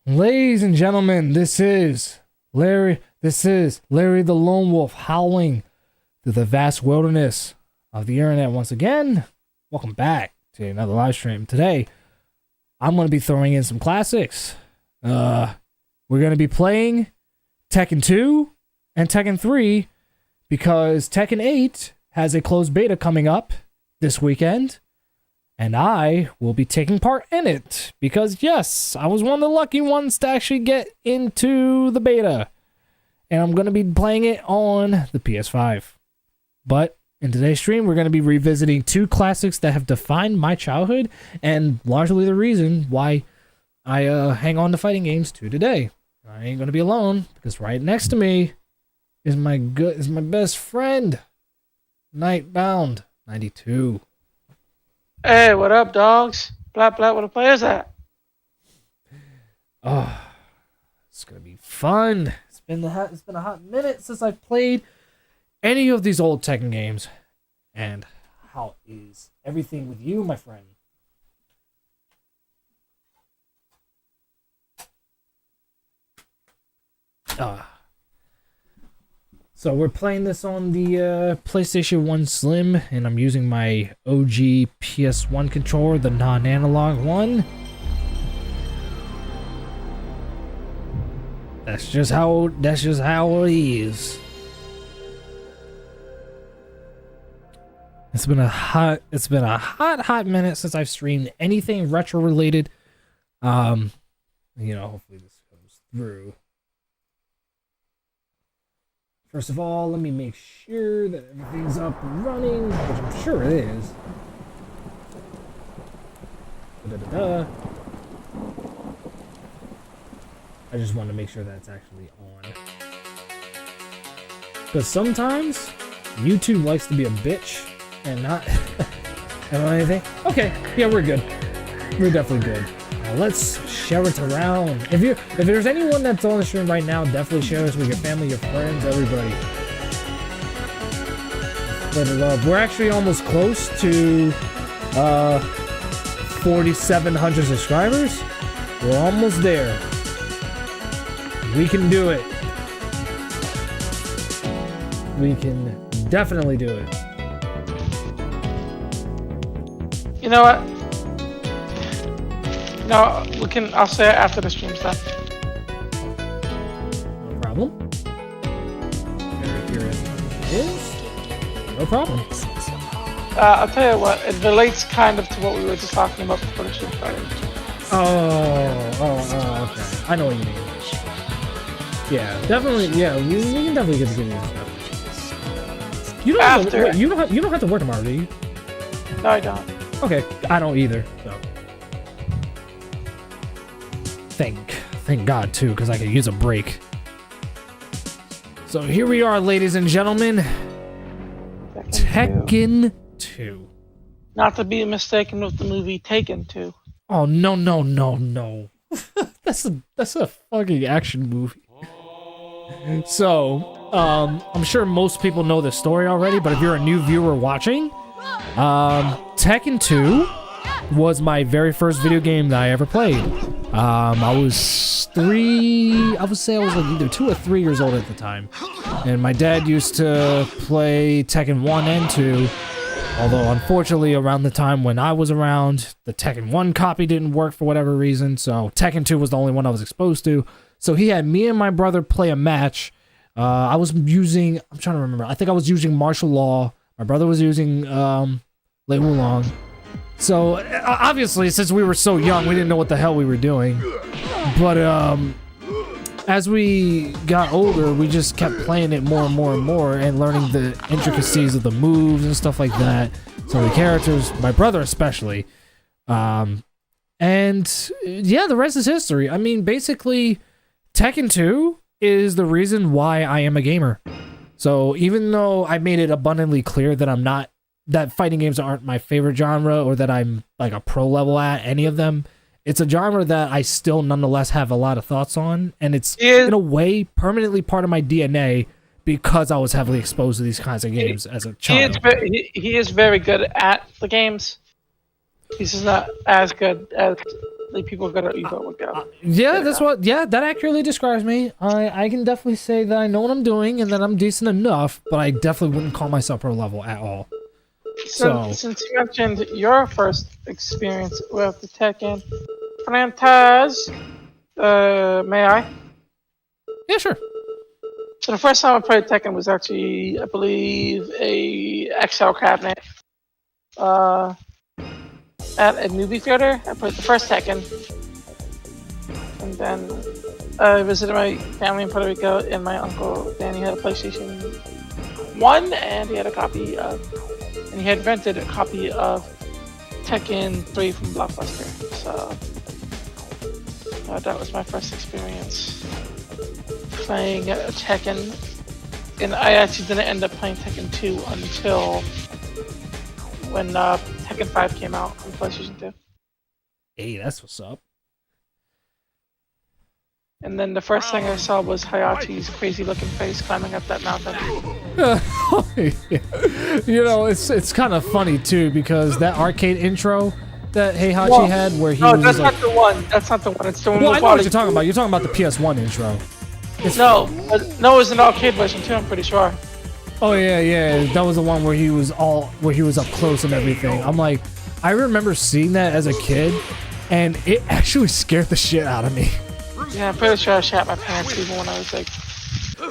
Ladies and gentlemen, this is Larry the Lone Wolf howling through the vast wilderness of the internet once again. Welcome back to another live stream. Today, I'm going to be throwing in some classics. We're going to be playing Tekken 2 and Tekken 3 because Tekken 8 has a closed beta coming up this weekend. And I will be taking part in it because, yes, I was one of the lucky ones to actually get into the beta. And I'm going to be playing it on the PS5. But in today's stream, we're going to be revisiting two classics that have defined my childhood and largely the reason why I hang on to fighting games to today. I ain't going to be alone because right next to me is my best friend, Nightbound 92. Hey, what up, dogs? Blah, blah, what a player's at? Oh, it's gonna be fun. It's been a hot minute since I've played any of these old Tekken games. And how is everything with you, my friend? So we're playing this on the PlayStation 1 Slim, and I'm using my OG PS1 controller, the non-analog one. That's just how it is. It's been a hot minute since I've streamed anything retro related. Hopefully this goes through. First of all, let me make sure that everything's up and running, which I'm sure it is. Da-da-da-da. I just want to make sure that's actually on. Because sometimes YouTube likes to be a bitch and not anything. Okay, yeah, we're good. We're definitely good. Let's share it around. If there's anyone that's on the stream right now, definitely share this with your family, your friends, everybody. Spread the love. We're actually almost close to 4,700 subscribers. We're almost there. We can do it. We can definitely do it. You know what? No, I'll say it after the stream's done. No problem. Very curious. Is? No problem. I'll tell you what, it relates kind of to what we were just talking about before the stream started. Okay. I know what you mean. Yeah, definitely. Yeah, we can definitely get together and stuff. You don't have to work tomorrow, do you? No, I don't. Okay, I don't either. So. Thank God too, because I could use a break. So here we are, ladies and gentlemen. Tekken 2. Not to be mistaken with the movie Taken 2. Oh no. That's a fucking action movie. So, I'm sure most people know the story already, but if you're a new viewer watching, Tekken 2 was my very first video game that I ever played. I was like either 2 or 3 years old at the time. And my dad used to play Tekken 1 and 2. Although, unfortunately, around the time when I was around, the Tekken 1 copy didn't work for whatever reason. So, Tekken 2 was the only one I was exposed to. So, he had me and my brother play a match. I'm trying to remember. I think I was using martial law. My brother was using Lei Wulong. So, obviously, since we were so young, we didn't know what the hell we were doing. But, as we got older, we just kept playing it more and more and more and learning the intricacies of the moves and stuff like that. So the characters, my brother especially. And, yeah, the rest is history. I mean, basically, Tekken 2 is the reason why I am a gamer. So, even though I made it abundantly clear that that fighting games aren't my favorite genre or that I'm like a pro level at any of them, it's a genre that I still nonetheless have a lot of thoughts on, and it's in a way permanently part of my DNA because I was heavily exposed to these kinds of games as a child. He is very good at the games. He's just not as good as the people good at Evo would go. Yeah, that's what. Yeah, that accurately describes me. I can definitely say that I know what I'm doing and that I'm decent enough, but I definitely wouldn't call myself pro level at all. So Since you mentioned your first experience with the Tekken franchise, may I? yeah, sure. So the first time I played Tekken was actually, I believe, a XL cabinet. At a movie theater, I played the first Tekken, and then I visited my family in Puerto Rico, and my uncle Danny had a PlayStation 1, and he had a copy of, and he had rented a copy of Tekken 3 from Blockbuster. So that was my first experience playing Tekken, and I actually didn't end up playing Tekken 2 until when Tekken 5 came out on PlayStation 2. Hey, that's what's up. And then the first thing I saw was Hayachi's crazy-looking face climbing up that mountain. You know, it's kind of funny too because that arcade intro that Heihachi had, where he was that's like, not the one. That's not the one. It's the one. well, with I know what Wally. you're talking about. You're talking about the PS1 intro. No, it was an arcade version too. I'm pretty sure. Oh yeah, that was the one where he was up close and everything. I'm like, I remember seeing that as a kid, and it actually scared the shit out of me. Yeah, I'm pretty sure I shat my pants even when I was like.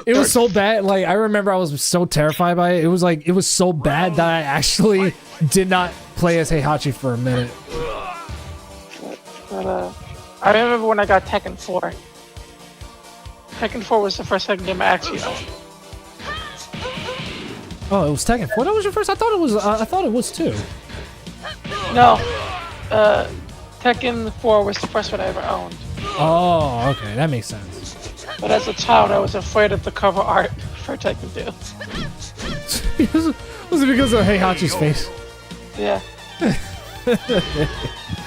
It was so bad. Like I remember, I was so terrified by it. It was so bad that I actually did not play as Heihachi for a minute. But I remember when I got Tekken 4. Tekken 4 was the first Tekken game I actually owned. Oh, it was Tekken 4. That was your first. I thought it was too. No, Tekken 4 was the first one I ever owned. Oh, okay, that makes sense. But as a child, I was afraid of the cover art for Tekken 2. Was it because of Heihachi's face? Yeah.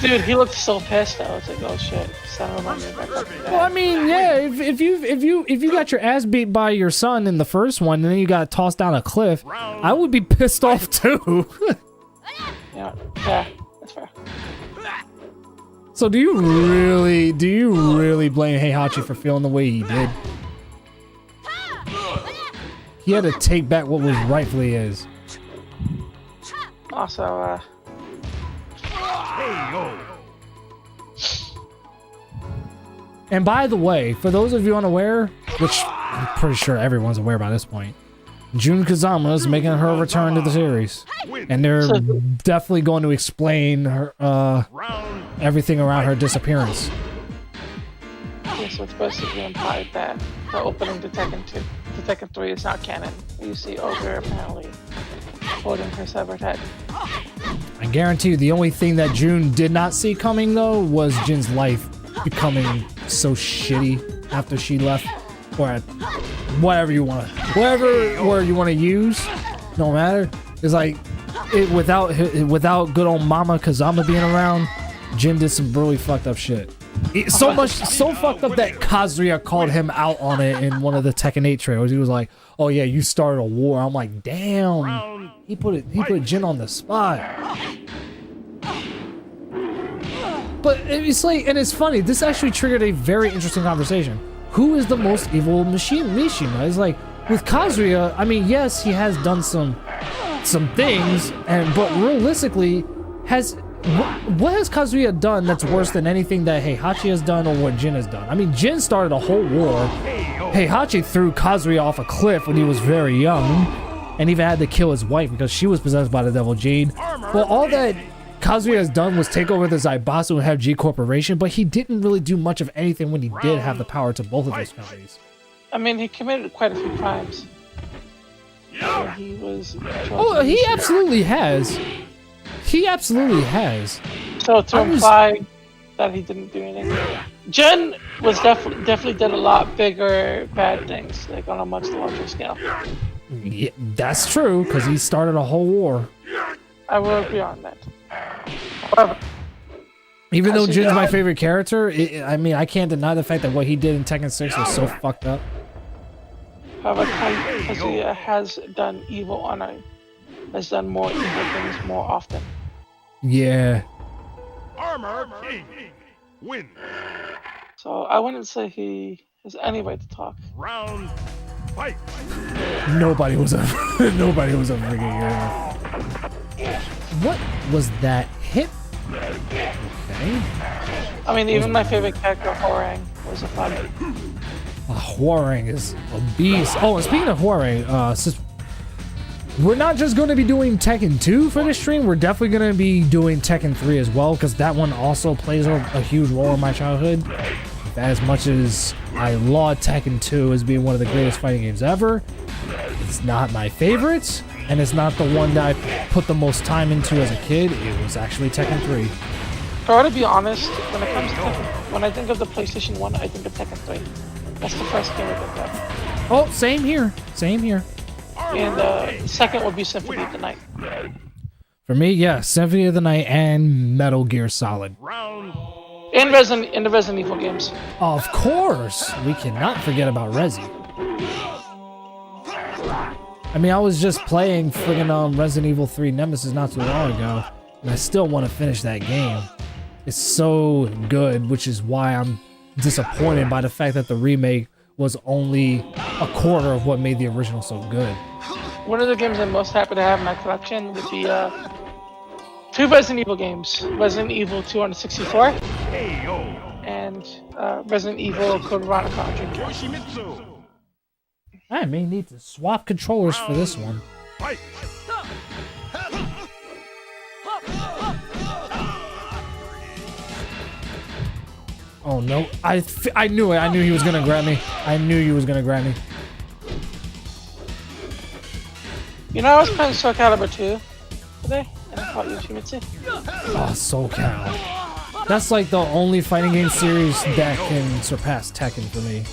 Dude, he looked so pissed. I was like, oh shit, son of a man, my fucking dad. Well, I mean, yeah. If you got your ass beat by your son in the first one, and then you got tossed down a cliff, I would be pissed off too. Yeah, that's fair. So do you really blame Heihachi for feeling the way he did? He had to take back what was rightfully his. Also, And by the way, for those of you unaware, which I'm pretty sure everyone's aware by this point, Jun Kazama is making her return to the series, and they're definitely going to explain her everything around her disappearance. yeah, so it's basically implied that the opening to Tekken 2, to Tekken 3 is not canon. You see Ogre apparently holding her severed head. I guarantee you, the only thing that Jun did not see coming though was Jin's life becoming so shitty after she left, or whatever you want, whatever word you want to use, no matter. It's like without good old Mama Kazama being around, Jin did some really fucked up shit. So fucked up that Kazuya called him out on it in one of the Tekken 8 trailers. He was like, "Oh yeah, you started a war." I'm like, "Damn." He put Jin on the spot. But it's like, and it's funny, this actually triggered a very interesting conversation. Who is the most evil Mishima? It's like, with Kazuya, I mean, yes, he has done some things, but realistically, what has Kazuya done that's worse than anything that Heihachi has done or what Jin has done? I mean, Jin started a whole war. Heihachi threw Kazuya off a cliff when he was very young, and even had to kill his wife because she was possessed by the devil Jade. Well, all that Kazuya has done was take over the Zaibatsu and have G Corporation, but he didn't really do much of anything when he did have the power to both of those companies. I mean, he committed quite a few crimes. He was. Oh, he absolutely has. He absolutely has. So to imply that he didn't do anything, Jin was definitely did a lot bigger bad things, like on a much larger scale. Yeah, that's true, because he started a whole war. I will agree on that. However, even though Jin's my favorite character, I mean, I can't deny the fact that what he did in Tekken 6 was so fucked up. However, Kazuya has done has done more evil things more often. Yeah. Win. So I wouldn't say he has any right to talk. Round. Fight. Nobody was a nobody was a freaking hero. What was that hit? Okay. I mean, even my favorite character, Horang, was a fun. Huarang is a beast. Oh, and speaking of Huarang, since we're not just going to be doing Tekken 2 for this stream, we're definitely going to be doing Tekken 3 as well, because that one also plays a huge role in my childhood. As much as I laud Tekken 2 as being one of the greatest fighting games ever, it's not my favorite, and it's not the one that I put the most time into as a kid. It was actually Tekken 3. If I were to be honest, when it comes to when I think of the PlayStation 1, I think of Tekken 3. That's the first game I think of. Oh, same here. Same here. And the second would be Symphony of the Night. For me, yeah, Symphony of the Night and Metal Gear Solid. Round. In the Resident Evil games. Of course, we cannot forget about Resi. I mean, I was just playing friggin' Resident Evil 3 Nemesis not too long ago, and I still want to finish that game. It's so good, which is why I'm disappointed by the fact that the remake was only a quarter of what made the original so good. One of the games I'm most happy to have in my collection would be two Resident Evil games. Resident Evil 2 on the 64 and Resident Evil Code Veronica on Dreamcast. Yoshimitsu. I may need to swap controllers for this one. Fight. Oh no, I knew it. I knew he was gonna grab me. I knew he was gonna grab me. You know, I was playing Soul Calibur 2 today, and I fought Yoshimitsu. Oh, Soul Cal. That's like the only fighting game series that can surpass Tekken for me.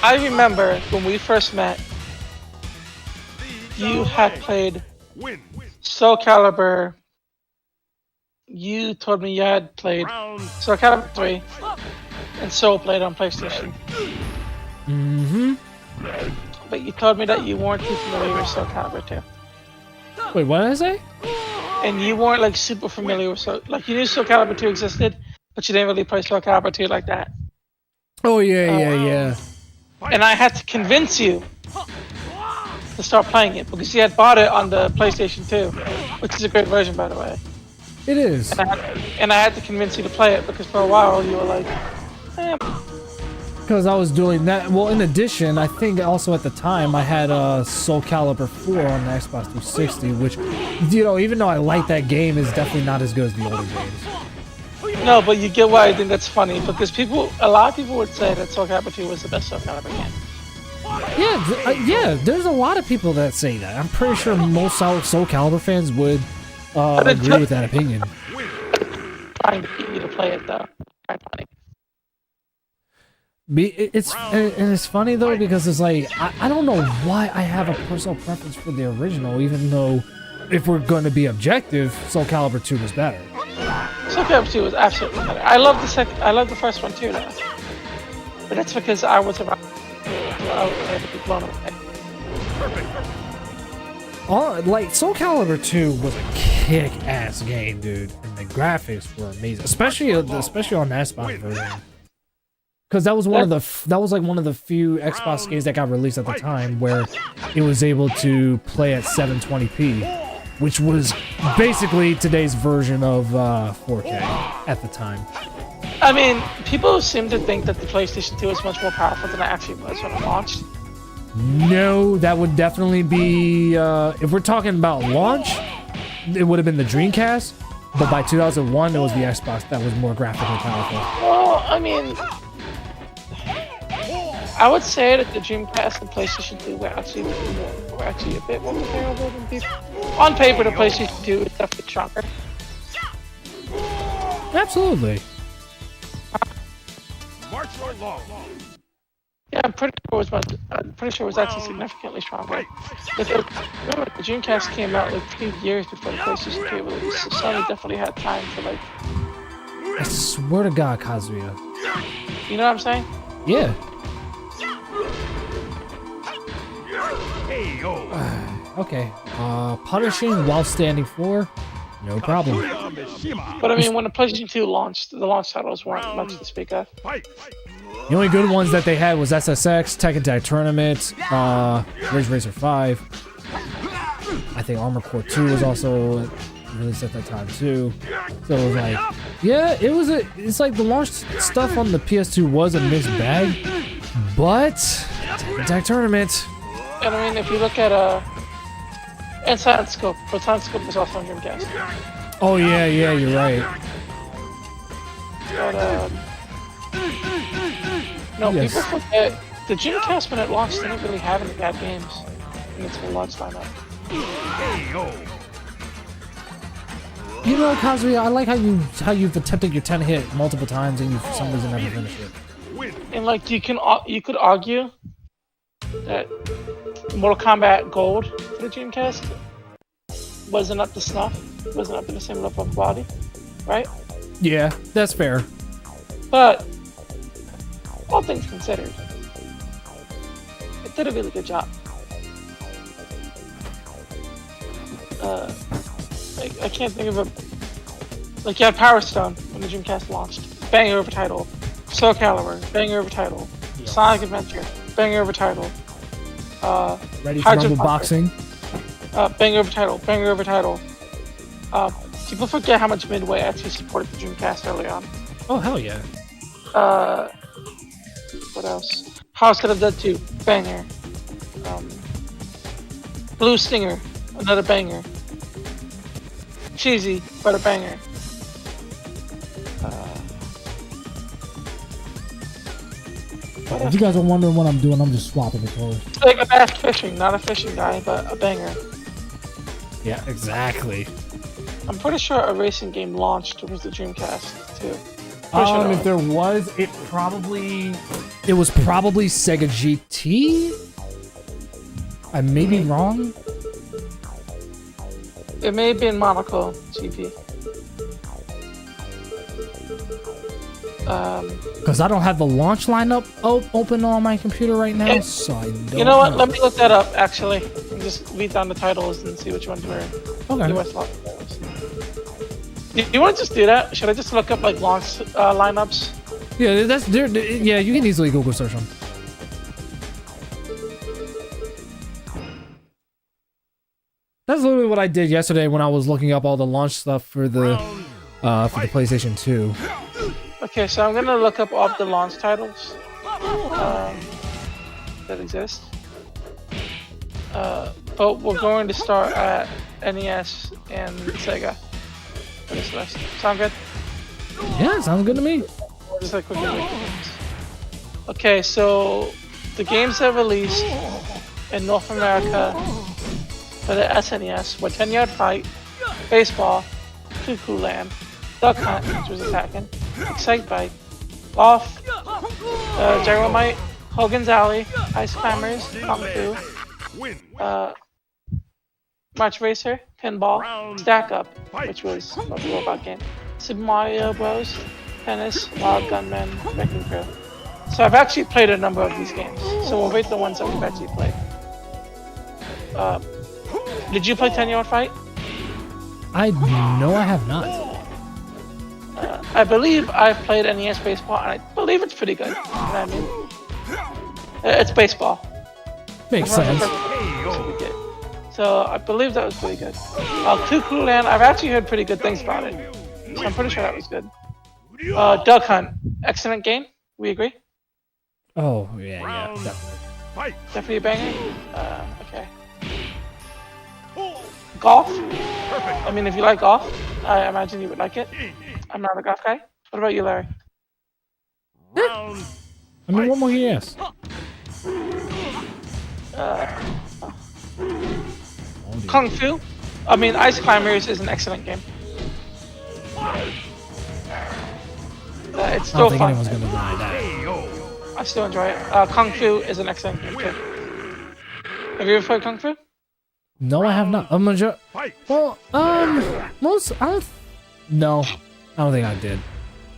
I remember when we first met, you had played Win. Soul Calibur. You told me you had played Round. Soul Calibur 3, and Soul played on PlayStation. Mm-hmm. But you told me that you weren't too familiar with Soul Calibur 2. Wait, what did I say? And you weren't like super familiar with like you knew Soul Calibur 2 existed, but you didn't really play Soul Calibur 2 like that. Oh yeah. And I had to convince you to start playing it because you had bought it on the PlayStation 2, which is a great version, by the way. It is. And I had to convince you to play it because for a while you were like, Because I was doing that. Well, in addition, I think also at the time I had Soul Calibur 4 on the Xbox 360, which, you know, even though I like that game, is definitely not as good as the older games. No, but you get why I think that's funny because a lot of people would say that Soul Calibur 2 was the best Soul Calibur game. Yeah, there's a lot of people that say that. I'm pretty sure most Soul Calibur fans would agree with that opinion. Trying to get you to play it though. It's funny though because it's like I don't know why I have a personal preference for the original, even though if we're going to be objective, Soul Calibur 2 was better. Soul Calibur 2 was absolutely better. I love the first one too, though. But that's because I was around. I was able to be blown away. Like Soul Calibur 2 was a kick-ass game, dude, and the graphics were amazing, especially on the Xbox version. Because that was one of the few Xbox games that got released at the time where it was able to play at 720p, which was basically today's version of 4K at the time. I mean, people seem to think that the PlayStation 2 is much more powerful than it actually was when it launched. No, that would definitely be, if we're talking about launch, it would have been the Dreamcast, but by 2001, it was the Xbox that was more graphically powerful. Well, I mean, I would say that the Dreamcast and PlayStation 2 were actually a bit more comparable than people. On paper, the PlayStation 2 is definitely stronger. Absolutely. March along. Yeah, I'm pretty sure it was actually significantly stronger. But remember, the Dreamcast came out like 3 years before the PlayStation 2 release, so Sony definitely had time to like. I swear to God, Kazuya. You know what I'm saying? Yeah. Hey yo. Okay. Punishing while standing 4. No problem. But I mean, when the PlayStation 2 launched, the launch titles weren't much to speak of. Fight. The only good ones that they had was SSX, Tekken Tag Tournament, Ridge Racer 5. I think Armored Core 2 was also released at that time too. So it was like, yeah, it's like the launch stuff on the PS2 was a mixed bag, but Tekken Tag Tournament. And I mean, if you look at and Silent Scope, but Silent Scope was also on Dreamcast. Oh yeah, you're right. But no, Yes. people forget the Dreamcast when it launched didn't really have any bad games in its full launch lineup. You know, Kazuya, I like how you've attempted your 10 hit multiple times and you for some reason never finished it. And like you could argue that Mortal Kombat Gold for the Dreamcast wasn't up to snuff, wasn't up to the same level of quality, right? Yeah, that's fair. But all things considered, it did a really good job. I can't think of a... Like, you had Power Stone when the Dreamcast launched. Banger of a title. Soul Calibur, banger of a title. Sonic Adventure, banger of a title. Ready for Rumble Boxing? Banger of a title, banger of a title. People forget how much Midway actually supported the Dreamcast early on. Oh, hell yeah. What else? House of the Dead 2, banger. Blue Stinger, another banger. Cheesy, but a banger. If you guys are wondering what I'm doing, I'm just swapping the clothes. Like a bass fishing, not a fishing guy, but a banger. Yeah, exactly. I'm pretty sure a racing game launched with the Dreamcast too. Pretty sure If there was, it was probably Sega GT. I may be wrong. it may have been Monaco GP. Because I don't have the launch lineup open on my computer right now, so I don't. You know what? Let me look that up actually, and just read down the titles and see which ones were Okay. US launch titles. Do you want to just do that? Should I just look up like launch lineups? Yeah, yeah, you can easily Google search them. That's literally what I did yesterday when I was looking up all the launch stuff for the PlayStation 2. Okay, so I'm gonna look up all the launch titles that exist. But we're going to start at NES and Sega for this list. Sound good? Yeah, sounds good to me. Just like quickly make the games. Okay, so the games that released in North America for the SNES were 10-Yard Fight, Baseball, Cuckoo Land, Duck Hunt, which was attacking, Excite Bike, Golf, Gyromite, Hogan's Alley, Ice Climbers, Kung Fu, March Racer, Pinball, Stack Up, which was a robot game, Super Mario Bros, Tennis, Wild Gunman, Wrecking Crew. So I've actually played a number of these games, so we'll rate the ones that we've actually played. Did you play 10-Yard Fight? No, I have not. I believe I've played NES Baseball, and I believe it's pretty good. You know what I mean? It's baseball. Makes sense. So I believe that was pretty good. Cuckoo Land, I've actually heard pretty good things about it. So I'm pretty sure that was good. Duck Hunt, excellent game. We agree? Oh, yeah, definitely. Definitely a banger? Okay. Golf? I mean, if you like golf, I imagine you would like it. I'm not a golf guy. What about you, Larry? I mean, what more can you ask? Kung Fu? I mean, Ice Climbers is an excellent game. It's I don't still think fun. anyone's gonna deny that. I still enjoy it. Kung Fu is an excellent game too. Have you ever played Kung Fu? No, I have not. Well, no, I don't think I did.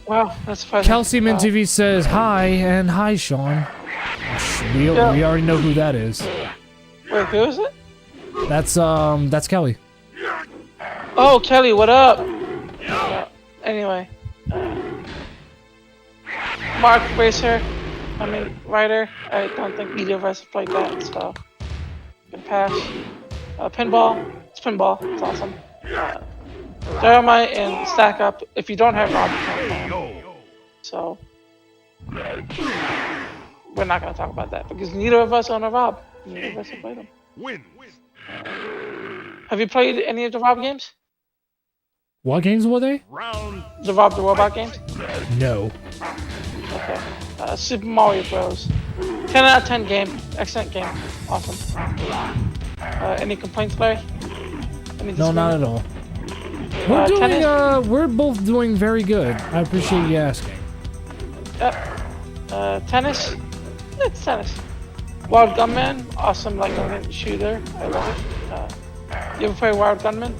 Well, that's surprising. Calcium TV says hi, and hi, Sean. We already know who that is. Wait, who is it? That's Kelly. Oh, Kelly, what up? Anyway, Mark Racer, Ryder. I don't think either of us have played that, so good pass. Pinball. It's pinball. It's awesome. Dynamite and Stack Up. If you don't have Rob, you can't play him. So we're not gonna talk about that because neither of us own a Rob. Neither of us have played them. Win. Have you played any of the Rob games? What games were they? Round. The Rob the Robot games? No. Okay. Super Mario Bros. 10 out of 10 game. Excellent game. Awesome. Any complaints, Larry? No, not at all. We're doing. Tennis? We're both doing very good. I appreciate you asking. Tennis? It's tennis. Wild Gunman? Awesome, like a shooter. I love it. You ever play Wild Gunman?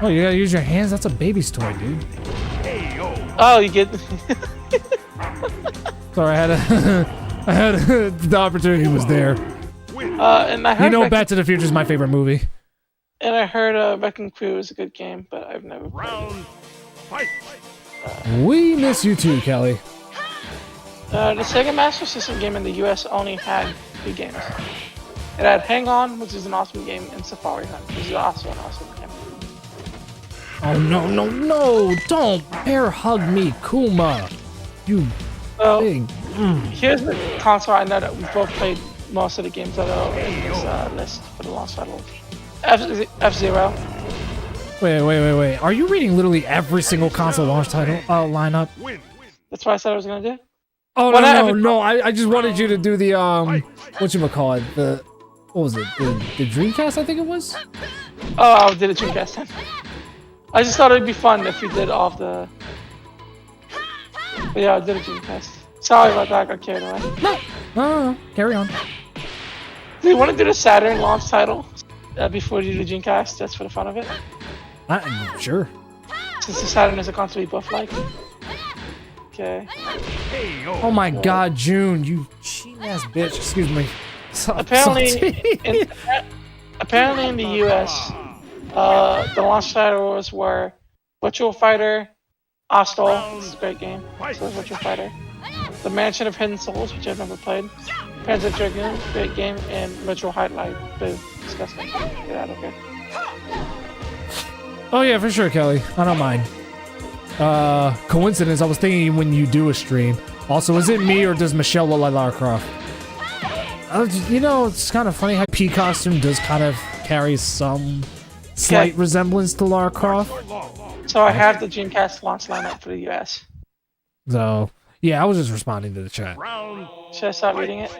Oh, you gotta use your hands? That's a baby's toy, dude. Oh, you get. Sorry, I had the opportunity was there. And I heard. You know, Back to the Future is my favorite movie. And I heard Wrecking Crew is a good game, but I've never played Round. Fight. We miss you too, Kelly. The Sega Master System game in the US only had 2 games. It had Hang On, which is an awesome game, and Safari Hunt, which is also an awesome game. Oh no! Don't bear hug me, Kuma. You big. Here's the console I know that we both played most of the games that are in this list for the launch title. F-Zero. Wait. Are you reading literally every single console launch title lineup? Win. That's what I said I was gonna do. Oh Well, no! I just wanted you to do the whatchamacallit, what was it? The Dreamcast, I think it was? Oh, I did a Dreamcast then. I just thought it'd be fun if we did all of the. But yeah, I did a Dreamcast. Sorry about that, I got carried away. No, carry on. Do you want to do the Saturn launch title before you do the Dreamcast, just for the fun of it? Sure. Since the Saturn is a console we both like. Okay. Oh my God, June, you cheating ass bitch. Excuse me. Apparently in the US, the launch titles were Virtual Fighter, Hostel, this is a great game, so it's Virtual Fighter, The Mansion of Hidden Souls, which I've never played, Panzer Dragoon, great game, and Virtual Highlight, boo, disgusting, get out of here. Oh yeah, for sure, Kelly. I don't mind. Coincidence, I was thinking when you do a stream. Also, is it me or does Michelle look like Lara Croft? You know, it's kind of funny how P costume does kind of carry some slight resemblance to Lara Croft. So I have the Dreamcast launch lineup for the US. So, yeah, I was just responding to the chat. Should I start reading it?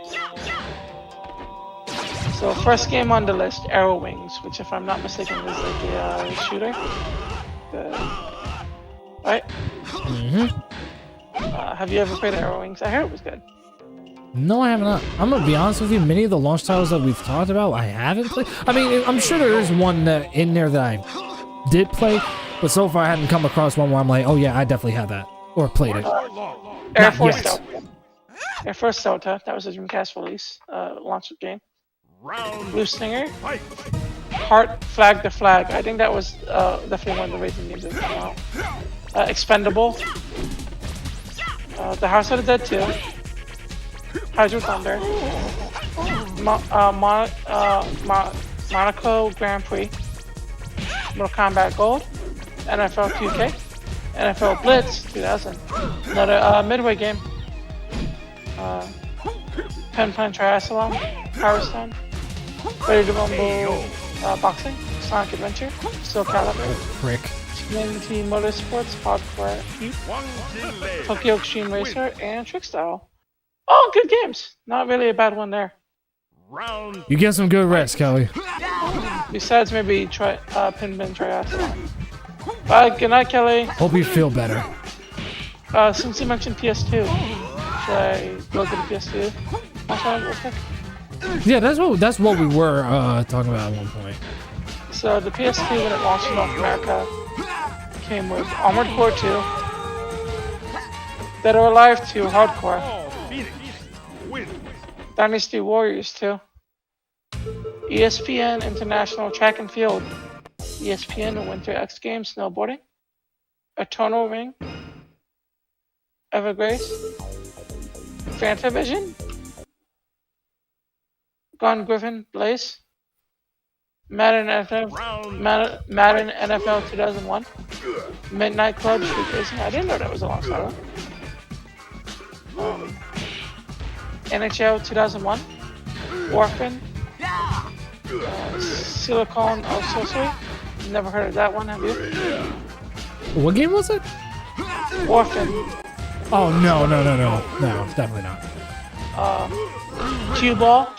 So first game on the list, Arrow Wings, which if I'm not mistaken is like a shooter. Right? Have you ever played Arrow Wings? I heard it was good. No, I have not. I'm gonna be honest with you, many of the launch titles that we've talked about, I haven't played. I mean, I'm sure there is one in there that I did play, but so far I haven't come across one where I'm like, oh yeah, I definitely have that. Or played it. Air Force Delta. Air Force Delta, that was a Dreamcast release, launch game. Blue Stinger. Heart Flag the Flag. I think that was definitely one of the racing games that came out. Expendable. The House of the Dead 2. Hydro Thunder. Monaco Grand Prix. Mortal Kombat Gold. NFL 2K. NFL Blitz 2000. Another Midway game. Pen Plan Triathlon. Power Stone. Ready to Rumble Boxing. Sonic Adventure. Soul Calibur. Prick. Community Motorsports. Hardcore Heat. Tokyo Extreme Racer. And Trick Style. Oh, good games. Not really a bad one there. You get some good rest, Kelly. Besides maybe Pinball Triathlon. Bye, good night, Kelly. Hope you feel better. Since you mentioned PS2, should I go to the PS2? Yeah, that's what we were talking about at one point. So the PS2 when it launched in North America came with Armored Core 2, Dead or Alive 2 Hardcore, Dynasty Warriors 2, ESPN International Track and Field, ESPN Winter X Games Snowboarding, Eternal Ring, Evergrace, Fantavision, Gone Griffin Blaze, Madden NFL 2001, Midnight Club Street Racing. I didn't know that was a launch title. NHL 2001, Orphan, Silicon of Sorcery. Never heard of that one, have you? What game was it? Orphan. Oh, no, definitely not. Cue Ball,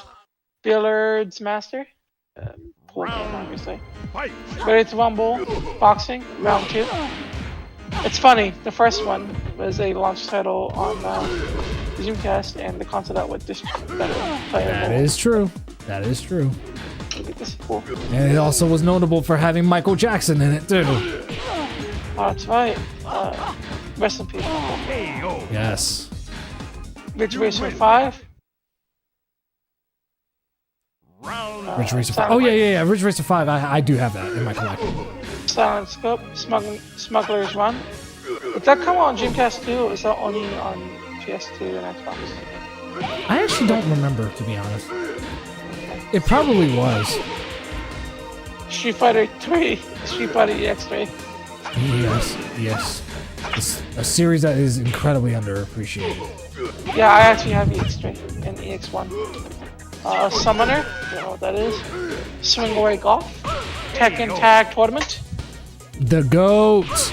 Billiards Master. Poor game, obviously. But it's Rumble, Boxing, Round 2. It's funny, the first one was a launch title on the Dreamcast, and the console that would That is true. That is true. Look at this, cool. And it also was notable for having Michael Jackson in it, too. Oh, that's right. Rest in peace. Yes. Ridge Racer 5. Ridge Racer 5. Oh, yeah. Ridge Racer 5. I do have that in my collection. Silent Scope, Smuggler's Run. Did that come on Dreamcast 2, or was that only on PS2 and Xbox? I actually don't remember, to be honest. It probably was. Street Fighter 3, Street Fighter EX3. Yes. It's a series that is incredibly underappreciated. Yeah, I actually have EX3 and EX1. Summoner, you know what that is. Swing Away Golf. Tekken Tag Tournament. The GOAT!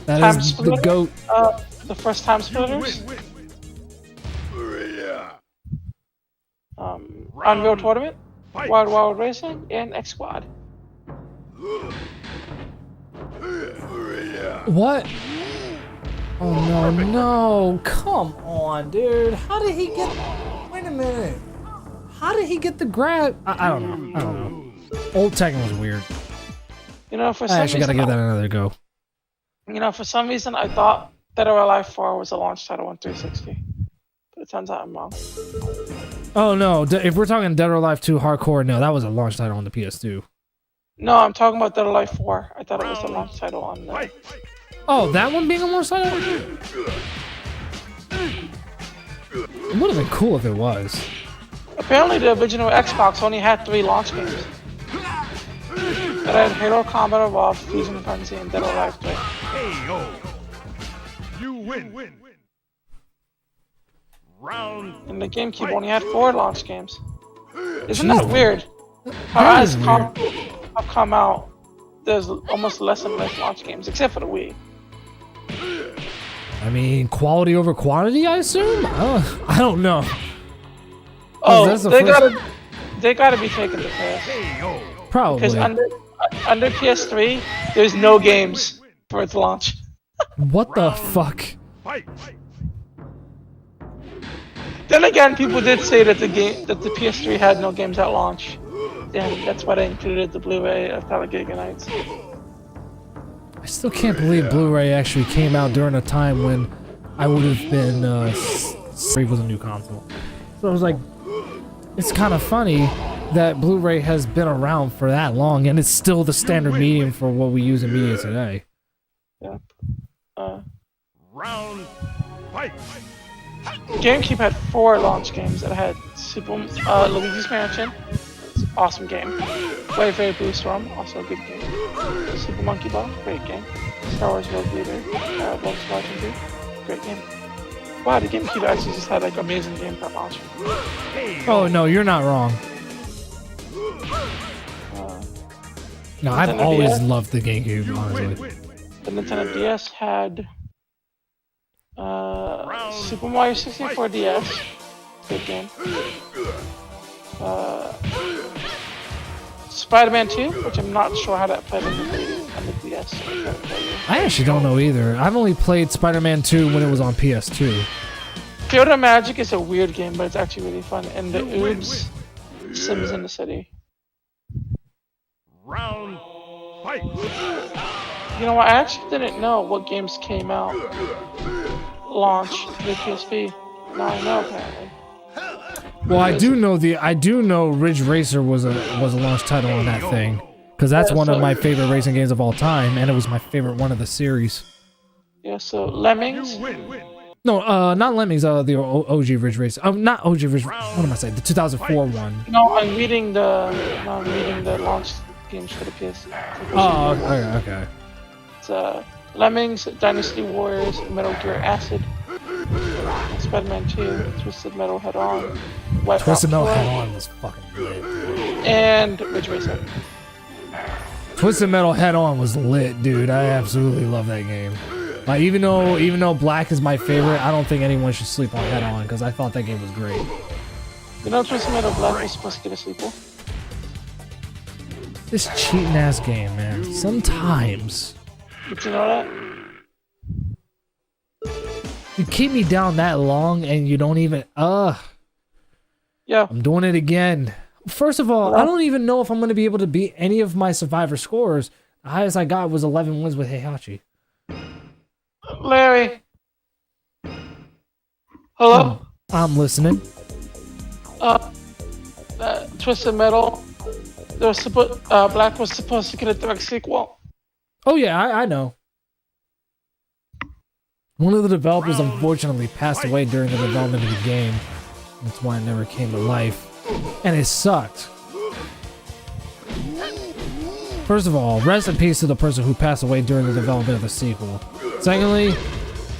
That Time is the Splitter. GOAT. The first Time Splitters. Unreal Tournament. Wild Wild Racing, and X Squad. What? Oh no, come on, dude. How did he get... Wait a minute. How did he get the grab? I don't know. Old Tekken was weird. You know, for I some actually gotta reason, give that another go. you know, for some reason, I thought Dead or Alive 4 was a launch title on 360. But it turns out I'm wrong. Oh no, if we're talking Dead or Alive 2 Hardcore, no, that was a launch title on the PS2. No, I'm talking about Dead or Alive 4. I thought it was a launch title on the... Oh, that one being a launch title? It would have been cool if it was. Apparently, the original Xbox only had 3 launch games. It had Halo Combat Evolved, Fusion Frenzy, and Dead or Alive 3. You win. Round. And the GameCube only had 4 launch games. Isn't Jeez. that weird? That is weird. Have come out, there's almost less and less launch games, except for the Wii. I mean, quality over quantity, I assume? I don't know. Oh, that's the they first- gotta be taken to PS. Probably. Because under PS3, there's no games for its launch. What the fuck? Then again, people did say that the PS3 had no games at launch, and that's why they included the Blu-ray of Talladega Nights. I still can't believe Blu-ray actually came out during a time when I would have been, Street was a new console. So I was like, it's kind of funny that Blu-ray has been around for that long, and it's still the standard medium for what we use in media today. Yeah. Round. Fight. GameCube had 4 launch games. It had Luigi's Mansion, it's an awesome game. Wave Wave Blue Storm, also a good game. Super Monkey Ball, great game. Star Wars Rogue Leader, Volkswagen 2, great game. Wow, the GameCube actually just had like amazing games at launch. Oh no, you're not wrong. No, I've Nintendo always DS? loved the GameCube, honestly. The Nintendo DS had Super Mario 64 DS, good game. Spider-Man 2, which I'm not sure how that played on the DS. I actually don't know either. I've only played Spider-Man 2 when it was on PS2. Field of Magic is a weird game, but it's actually really fun. And the Oobs Sims in the City. Round. Fight. You know what? I actually didn't know what games came out launch to the PSP. Now I know apparently. Well, I do know Ridge Racer was a launch title on that thing, because that's one of my favorite racing games of all time, and it was my favorite one of the series. Yeah, so Lemmings. No, not Lemmings. The OG Ridge Racer. Not OG Ridge. What am I saying? The 2004 one. No, I'm reading the launch games for the PS. Oh, okay. It's Lemmings, Dynasty Warriors, Metal Gear Acid, Spider-Man 2, Twisted Metal Head On, Twisted Metal Head On was fucking lit. And Ridge Racer. Twisted Metal Head On was lit, dude. I absolutely love that game. Like, even though Black is my favorite, I don't think anyone should sleep on Head On, because I thought that game was great. You know Twisted Metal Black was supposed to get a sequel? This cheating ass game, man. Sometimes. Did you know that? You keep me down that long and you don't even... Yeah. I'm doing it again. First of all, I don't even know if I'm going to be able to beat any of my Survivor scores. The highest I got was 11 wins with Heihachi. Larry. Hello? I'm listening. Twisted Metal. Black was supposed to get a direct sequel. Oh yeah, I know. One of the developers unfortunately passed away during the development of the game. That's why it never came to life. And it sucked. First of all, rest in peace to the person who passed away during the development of the sequel. Secondly,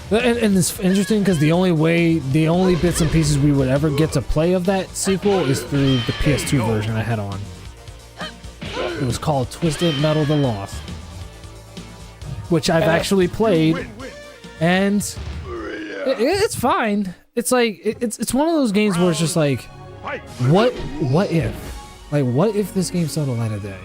and it's interesting because the only bits and pieces we would ever get to play of that sequel is through the PS2 version I had on. It was called Twisted Metal The Lost, which I've actually played, and it's fine. It's like it's one of those games where it's just like, what if? Like, what if this game saw the light of day?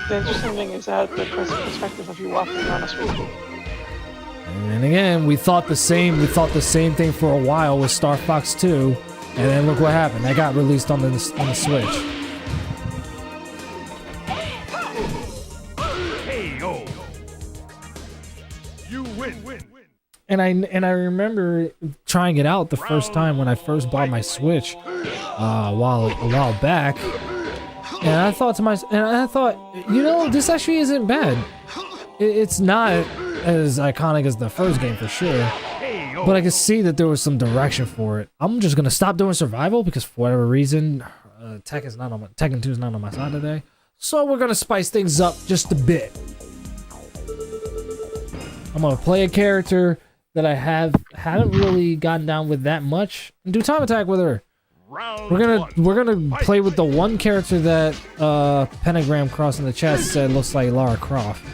The interesting thing is that the perspective of you walking around a street. And again, we thought the same thing for a while with Star Fox 2, and then look what happened. That got released on the Switch. You win. And I remember trying it out the first time when I first bought my Switch a while back, and I thought, you know, this actually isn't bad. It's not as iconic as the first game for sure, but I could see that there was some direction for it. I'm just gonna stop doing survival because for whatever reason, Tekken 2 is not on my side today. So we're gonna spice things up just a bit. I'm gonna play a character that I haven't really gotten down with that much, and do time attack with her. We're gonna play with the one character that Pentagram Cross in the chat said looks like Lara Croft.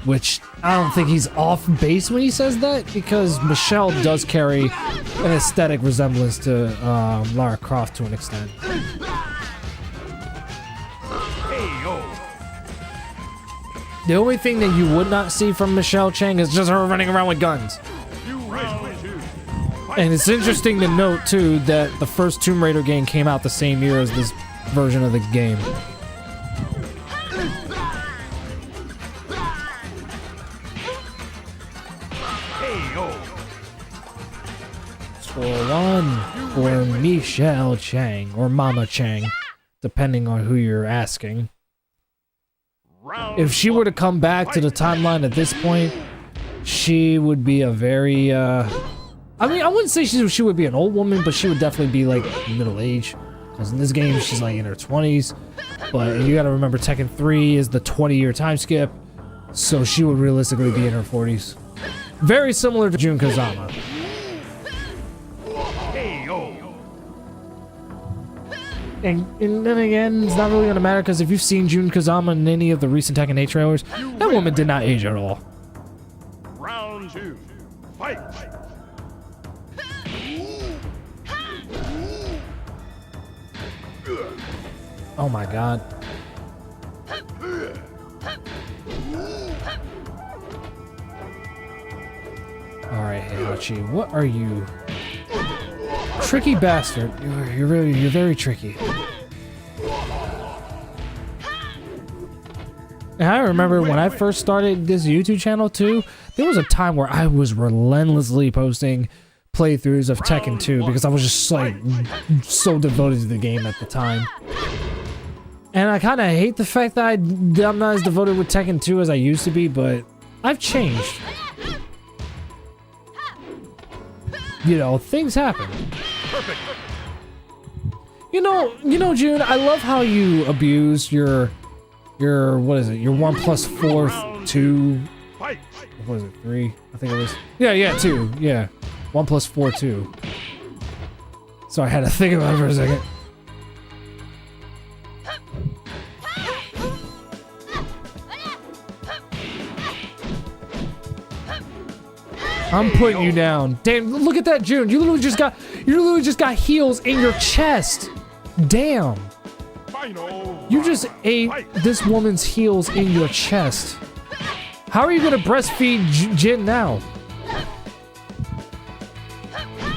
Which I don't think he's off base when he says that, because Michelle does carry an aesthetic resemblance to Lara Croft to an extent. The only thing that you would not see from Michelle Chang is just her running around with guns. And it's interesting to note too that the first Tomb Raider game came out the same year as this version of the game. Score one for Michelle Chang, or Mama Chang, depending on who you're asking. If she were to come back to the timeline at this point, she would be a very, I mean, I wouldn't say she would be an old woman, but she would definitely be like middle age. Because in this game, she's like in her 20s. But you gotta remember, Tekken 3 is the 20-year time skip, so she would realistically be in her 40s. Very similar to Jun Kazama. And then again, it's not really gonna matter, because if you've seen Jun Kazama in any of the recent Tekken 8 trailers, that woman did not age at all. Round 2. Fight. Oh my god. Alright, Heihachi, what are you? Tricky bastard. You're very tricky. And I remember when I first started this YouTube channel too, there was a time where I was relentlessly posting playthroughs of Tekken 2 because I was just like so devoted to the game at the time. And I kind of hate the fact that I'm not as devoted with Tekken 2 as I used to be, but I've changed. You know, things happen. You know, June, I love how you abuse your what is it? Your 1 plus 4 2. What was it? 3? I think it was. Yeah, 2. Yeah. 1 plus 4 2. So I had to think about it for a second. I'm putting you down. Damn, look at that, June. You literally just got heals in your chest. Damn. You just ate this woman's heals in your chest. How are you gonna breastfeed Jin now?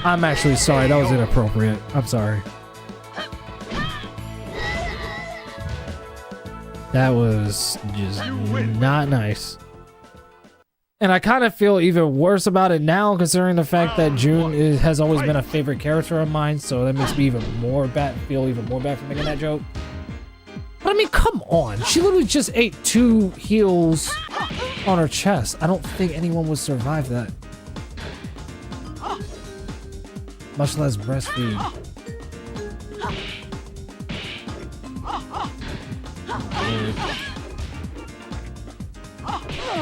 I'm actually sorry. That was inappropriate. I'm sorry. That was just not nice. And I kind of feel even worse about it now, considering the fact that June has always been a favorite character of mine, so that makes me feel even more bad for making that joke. But I mean, come on. She literally just ate 2 heals on her chest. I don't think anyone would survive that. Much less breastfeed.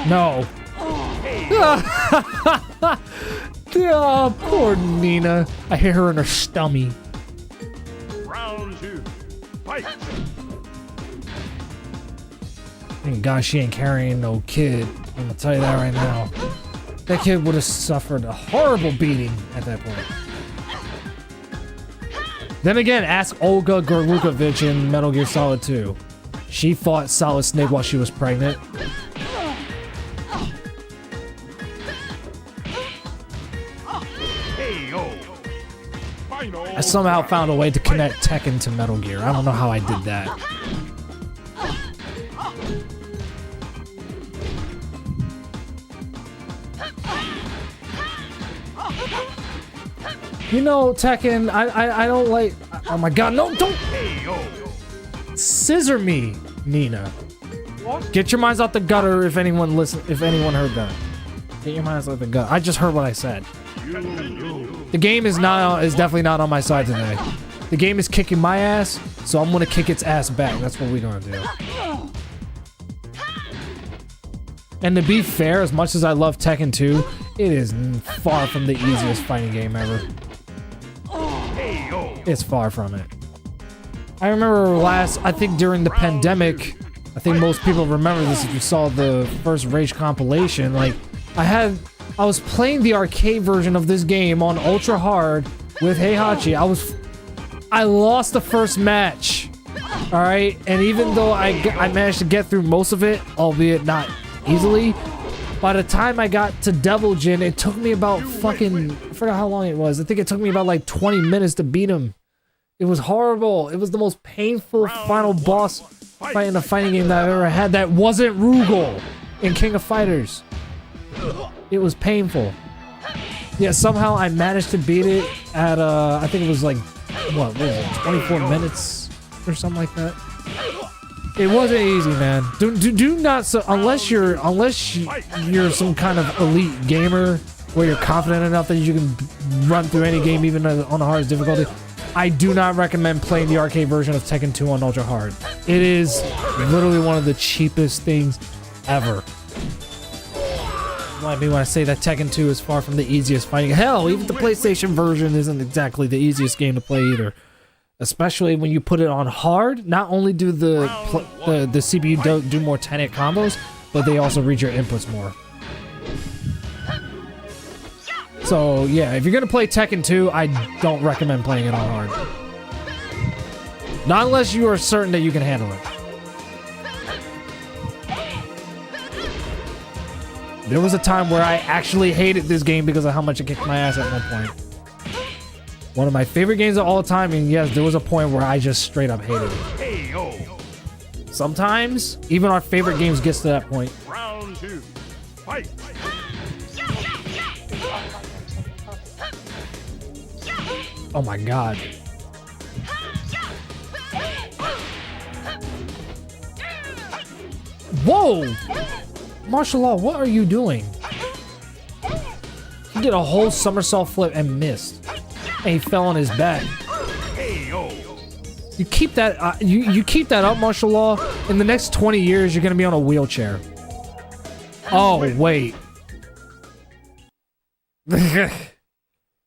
No. Oh, poor Nina. I hit her in her stomach. Round 2. Fight. Thank God she ain't carrying no kid. I'm gonna tell you that right now. That kid would have suffered a horrible beating at that point. Then again, ask Olga Gorlukovich in Metal Gear Solid 2. She fought Solid Snake while she was pregnant. I somehow found a way to connect Tekken to Metal Gear. I don't know how I did that. You know, Tekken, I don't like... Oh my god, no, don't... Scissor me, Nina. What? Get your minds out the gutter if anyone heard that. Get your minds out the gutter. I just heard what I said. The game is definitely not on my side today. The game is kicking my ass, so I'm gonna kick its ass back. That's what we're gonna do. And to be fair, as much as I love Tekken 2, it is far from the easiest fighting game ever. It's far from it. I remember I think during the pandemic, I think most people remember this if you saw the first Rage compilation, like, I was playing the arcade version of this game on ultra hard with Heihachi. I lost the first match. Alright, and even though I managed to get through most of it, albeit not easily, by the time I got to Devil Jin, it took me about fucking... I forgot how long it was. I think it took me about like 20 minutes to beat him. It was horrible. It was the most painful final boss fight in a fighting game that I've ever had that wasn't Rugal in King of Fighters. It was painful. Yeah, somehow I managed to beat it at, I think it was like, what was it, 24 minutes or something like that. It wasn't easy, man. Do not, so unless you're some kind of elite gamer where you're confident enough that you can run through any game even on the hardest difficulty, I do not recommend playing the arcade version of Tekken 2 on ultra hard. It is literally one of the cheapest things ever. Like me when I say that Tekken 2 is far from the easiest fighting. Hell, even the PlayStation version isn't exactly the easiest game to play either. Especially when you put it on hard. Not only do the CPU do more 10-hit combos, but they also read your inputs more. So yeah, if you're gonna play Tekken 2, I don't recommend playing it on hard. Not unless you are certain that you can handle it. There was a time where I actually hated this game because of how much it kicked my ass at one point. One of my favorite games of all time, and yes, there was a point where I just straight up hated it. Sometimes, even our favorite games gets to that point. Round 2. Fight. Oh my god. Whoa! Martial law, what are you doing? He did a whole somersault flip and missed. And he fell on his back. You keep that you keep that up, martial law. In the next 20 years, you're gonna be on a wheelchair. Oh wait.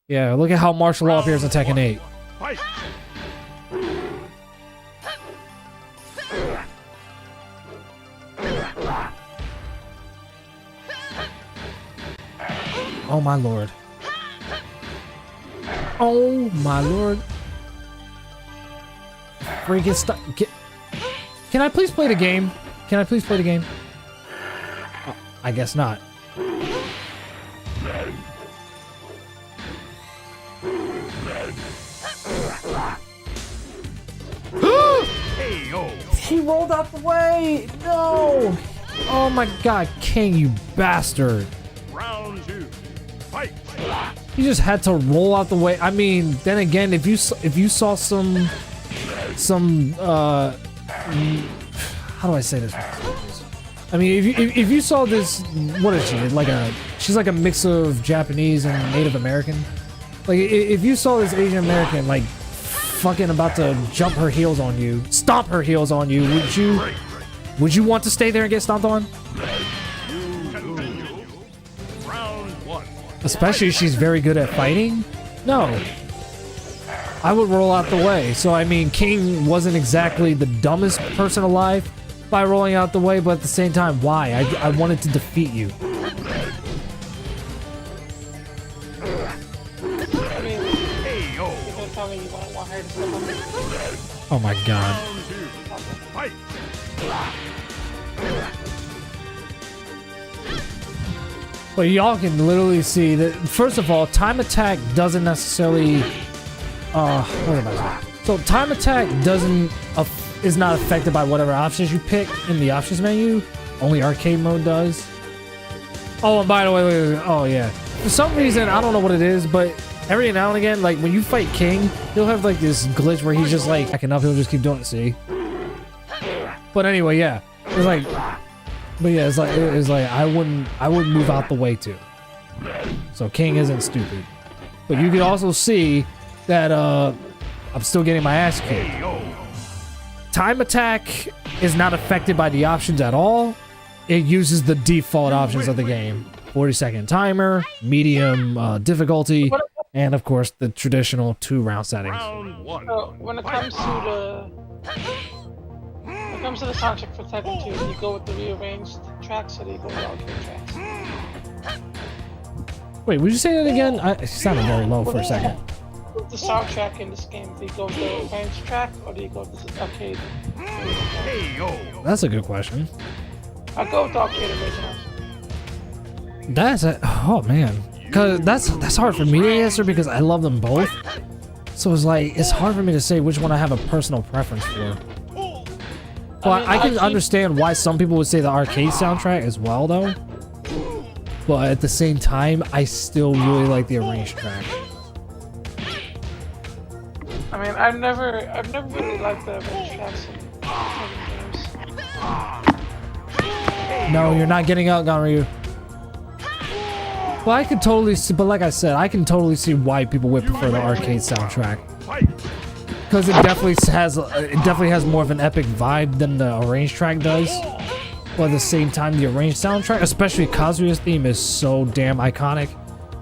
Yeah, look at how martial law appears in Tekken 8. Oh my lord. Oh my lord. Freaking stop. Can I please play the game? Can I please play the game? Oh, I guess not. He rolled out the way! No! Oh my god, King, you bastard. Round 2. Fight. You just had to roll out the way. I mean, then again, if you saw some how do I say this? I mean, if you saw this, what is she? She's like a mix of Japanese and Native American. Like if you saw this Asian American like fucking about to jump her heels on you, stomp her heels on you, would you want to stay there and get stomped on? Especially if she's very good at fighting? No. I would roll out the way. So, I mean, King wasn't exactly the dumbest person alive by rolling out the way, but at the same time, why? I wanted to defeat you. Oh my god. Well, y'all can literally see that, first of all, time attack doesn't necessarily... what am I saying? So, time attack is not affected by whatever options you pick in the options menu. Only arcade mode does. Oh, and by the way, oh yeah. For some reason, I don't know what it is, but every now and again, like when you fight King, he'll have like this glitch where he's just like backing up, he'll just keep doing it, see? But anyway, yeah. It's like... But yeah, it's like I wouldn't move out the way too. So King isn't stupid. But you can also see that I'm still getting my ass kicked. Time attack is not affected by the options at all. It uses the default options of the game. 40-second timer, medium difficulty, and of course the traditional 2-round settings. So when it comes to the soundtrack for Tekken 2, do you go with the rearranged tracks or do you go with the arcade tracks? Wait, would you say that again? It sounded very low for a second. With the soundtrack in this game, do you go with the arranged track or do you go with the arcade? That's a good question. I go with the arcade originals. Oh man, cause that's hard for me to answer because I love them both. So it's hard for me to say which one I have a personal preference for. Well, I can understand why some people would say the arcade soundtrack as well, though. But at the same time, I still really like the arranged track. I mean, I've never really liked the arranged tracks in games. No, you're not getting out, Ganryu. Well, I could totally see, but like I said, I can totally see why people would prefer the arcade soundtrack. Because it definitely has more of an epic vibe than the arranged track does. But at the same time, the arranged soundtrack, especially Kazuya's theme, is so damn iconic.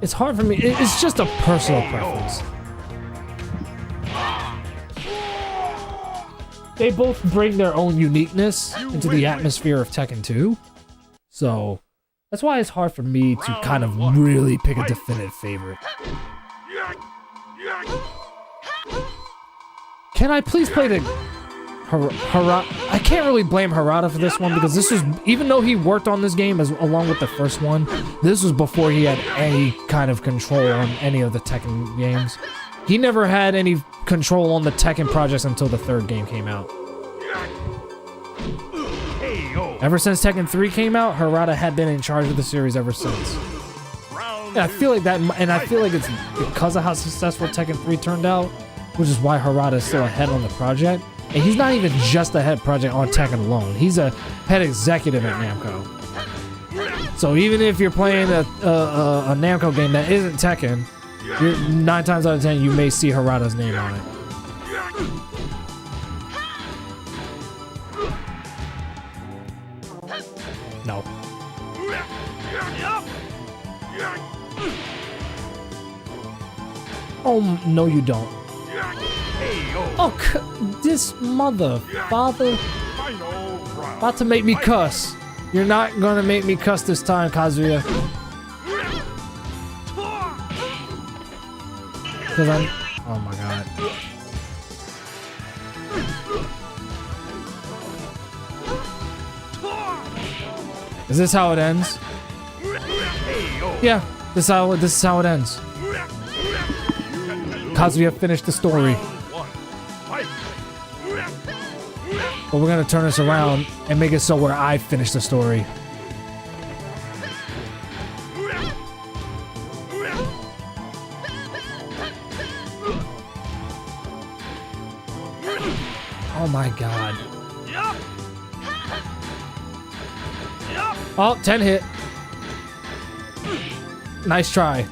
It's hard for me. It's just a personal preference. They both bring their own uniqueness into the atmosphere of Tekken 2. So that's why it's hard for me to kind of really pick a definitive favorite. Can I please play the Harada? I can't really blame Harada for this one because this was, even though he worked on this game along with the first one, this was before he had any kind of control on any of the Tekken games. He never had any control on the Tekken projects until the third game came out. Ever since Tekken 3 came out, Harada had been in charge of the series ever since. And I feel like that, and I feel like it's because of how successful Tekken 3 turned out, which is why Harada is still ahead on the project. And he's not even just a head project on Tekken alone. He's a head executive at Namco. So even if you're playing a Namco game that isn't Tekken, 9 times out of 10 you may see Harada's name on it. No. Oh, no you don't. Oh, this mother, father, about to make me cuss. You're not gonna make me cuss this time, Kazuya. Cause I'm, oh my god. Is this how it ends? Yeah, this is how it ends. Kazuya finished the story. But we're gonna turn this around and make it so where I finish the story. Oh my god. Oh, 10 hit. Nice try.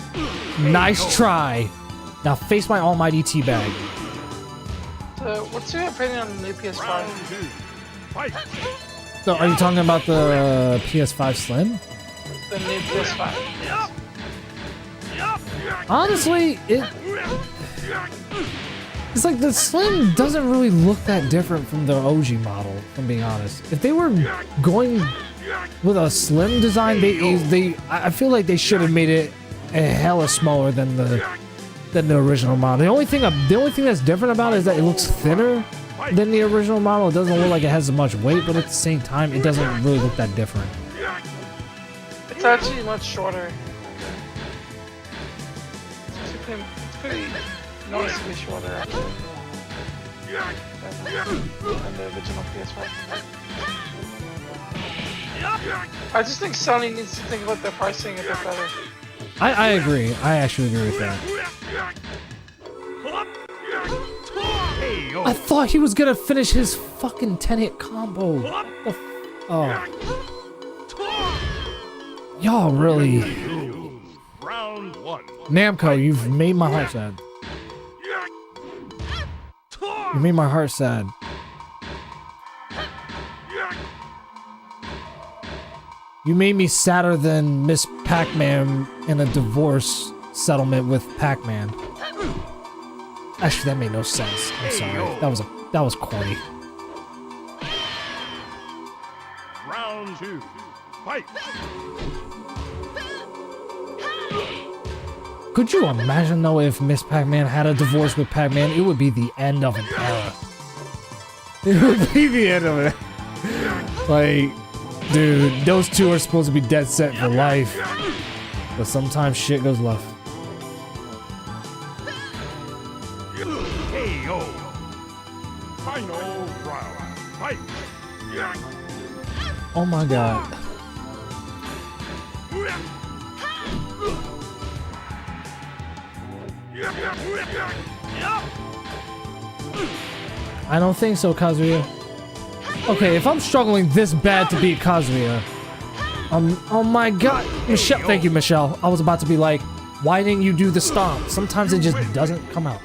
Nice try. Now face my almighty teabag. So, what's your opinion on the new PS5? So, are you talking about the PS5 Slim? The new PS5. Honestly, it's like the Slim doesn't really look that different from the OG model, if I'm being honest. If they were going with a Slim design, I feel like they should have made it a hella smaller than the original model. The only thing that's different about it is that it looks thinner than the original model. It doesn't look like it has as much weight, but at the same time, it doesn't really look that different. It's actually much shorter. It's pretty noticeably shorter, actually, than the original PS5. I just think Sony needs to think about their pricing a bit better. I agree. I actually agree with that. I thought he was gonna finish his fucking 10-hit combo. Oh. Y'all really... Namco, you've made my heart sad. You made my heart sad. You made me sadder than Miss Pac-Man in a divorce settlement with Pac-Man. Actually, that made no sense. I'm sorry. That was corny. Round 2. Fight. Could you imagine though if Miss Pac-Man had a divorce with Pac-Man? It would be the end of an era. It would be the end of it. Like, dude, those two are supposed to be dead set for life. But sometimes shit goes left. Final round. Fight. Oh my god. I don't think so, Kazuya. Okay, if I'm struggling this bad to beat Kazuya, oh my god, Michelle, thank you, Michelle. I was about to be like, why didn't you do the stomp? Sometimes it just doesn't come out.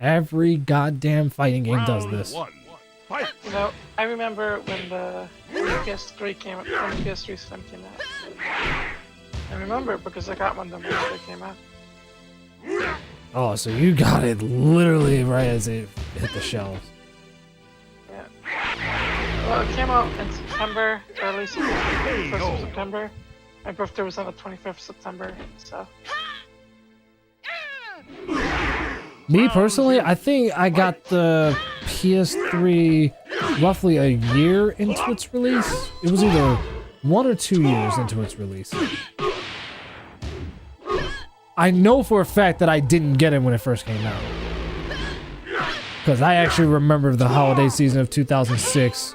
Every goddamn fighting game does this. You know, I remember when the PS3 came out, when the PS3 Slim came out. I remember it because I got one of them when they came out. Oh, so you got it literally right as it hit the shelves. Yeah. Well, it came out in September, early September, 1st of September. My birthday was on the 25th of September, so. Me personally, I think I got the PS3 roughly a year into its release. It was either 1 or 2 years into its release. I know for a fact that I didn't get it when it first came out. Because I actually remember the holiday season of 2006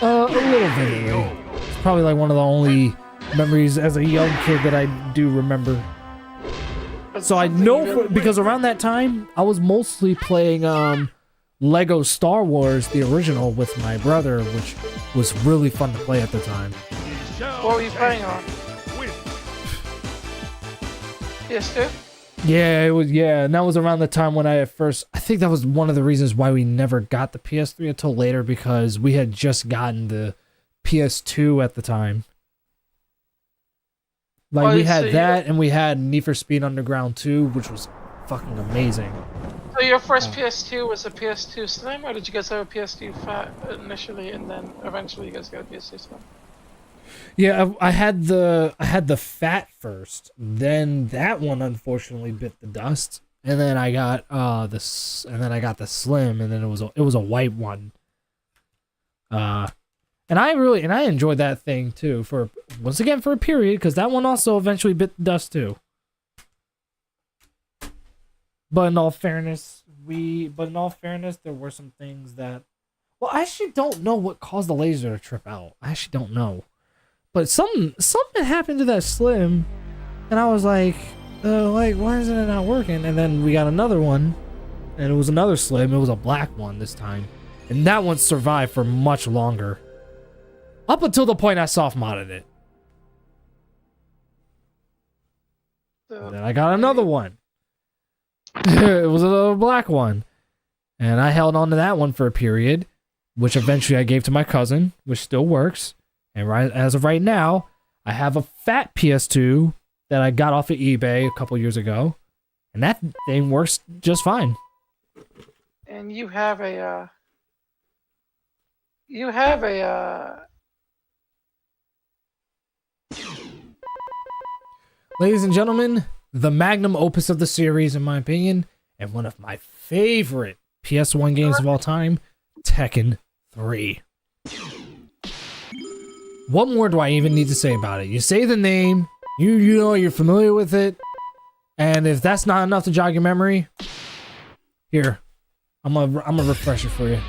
a little vividly. It's probably like one of the only memories as a young kid that I do remember. So I know because around that time I was mostly playing Lego Star Wars, the original, with my brother, which was really fun to play at the time. What were you playing on? PS2? Yeah, it was. Yeah, and that was around the time when I think that was one of the reasons why we never got the PS3 until later, because we had just gotten the PS2 at the time. Like, we had that, and we had Need for Speed Underground 2, which was fucking amazing. So your first PS2 was a PS2 Slim, or did you guys have a PS2 Fat initially, and then eventually you guys got a PS2 Slim? Yeah, I had the Fat first. Then that one unfortunately bit the dust, and then I got the Slim, and then it was a white one. And I enjoyed that thing too for a period, because that one also eventually bit the dust too. But in all fairness, there were some things that, well, I actually don't know what caused the laser to trip out. I actually don't know. But something happened to that Slim, and I was like, why isn't it not working? And then we got another one, and it was another Slim. It was a black one this time, and that one survived for much longer, up until the point I soft modded it. And then I got another one. It was a black one, and I held on to that one for a period, which eventually I gave to my cousin, which still works. And as of right now, I have a fat PS2 that I got off of eBay a couple years ago, and that thing works just fine. And you have a Ladies and gentlemen, the magnum opus of the series, in my opinion, and one of my favorite PS1 games of all time, Tekken 3. What more do I even need to say about it? You say the name, you know you're familiar with it, and if that's not enough to jog your memory, here, I'm a refresher for you.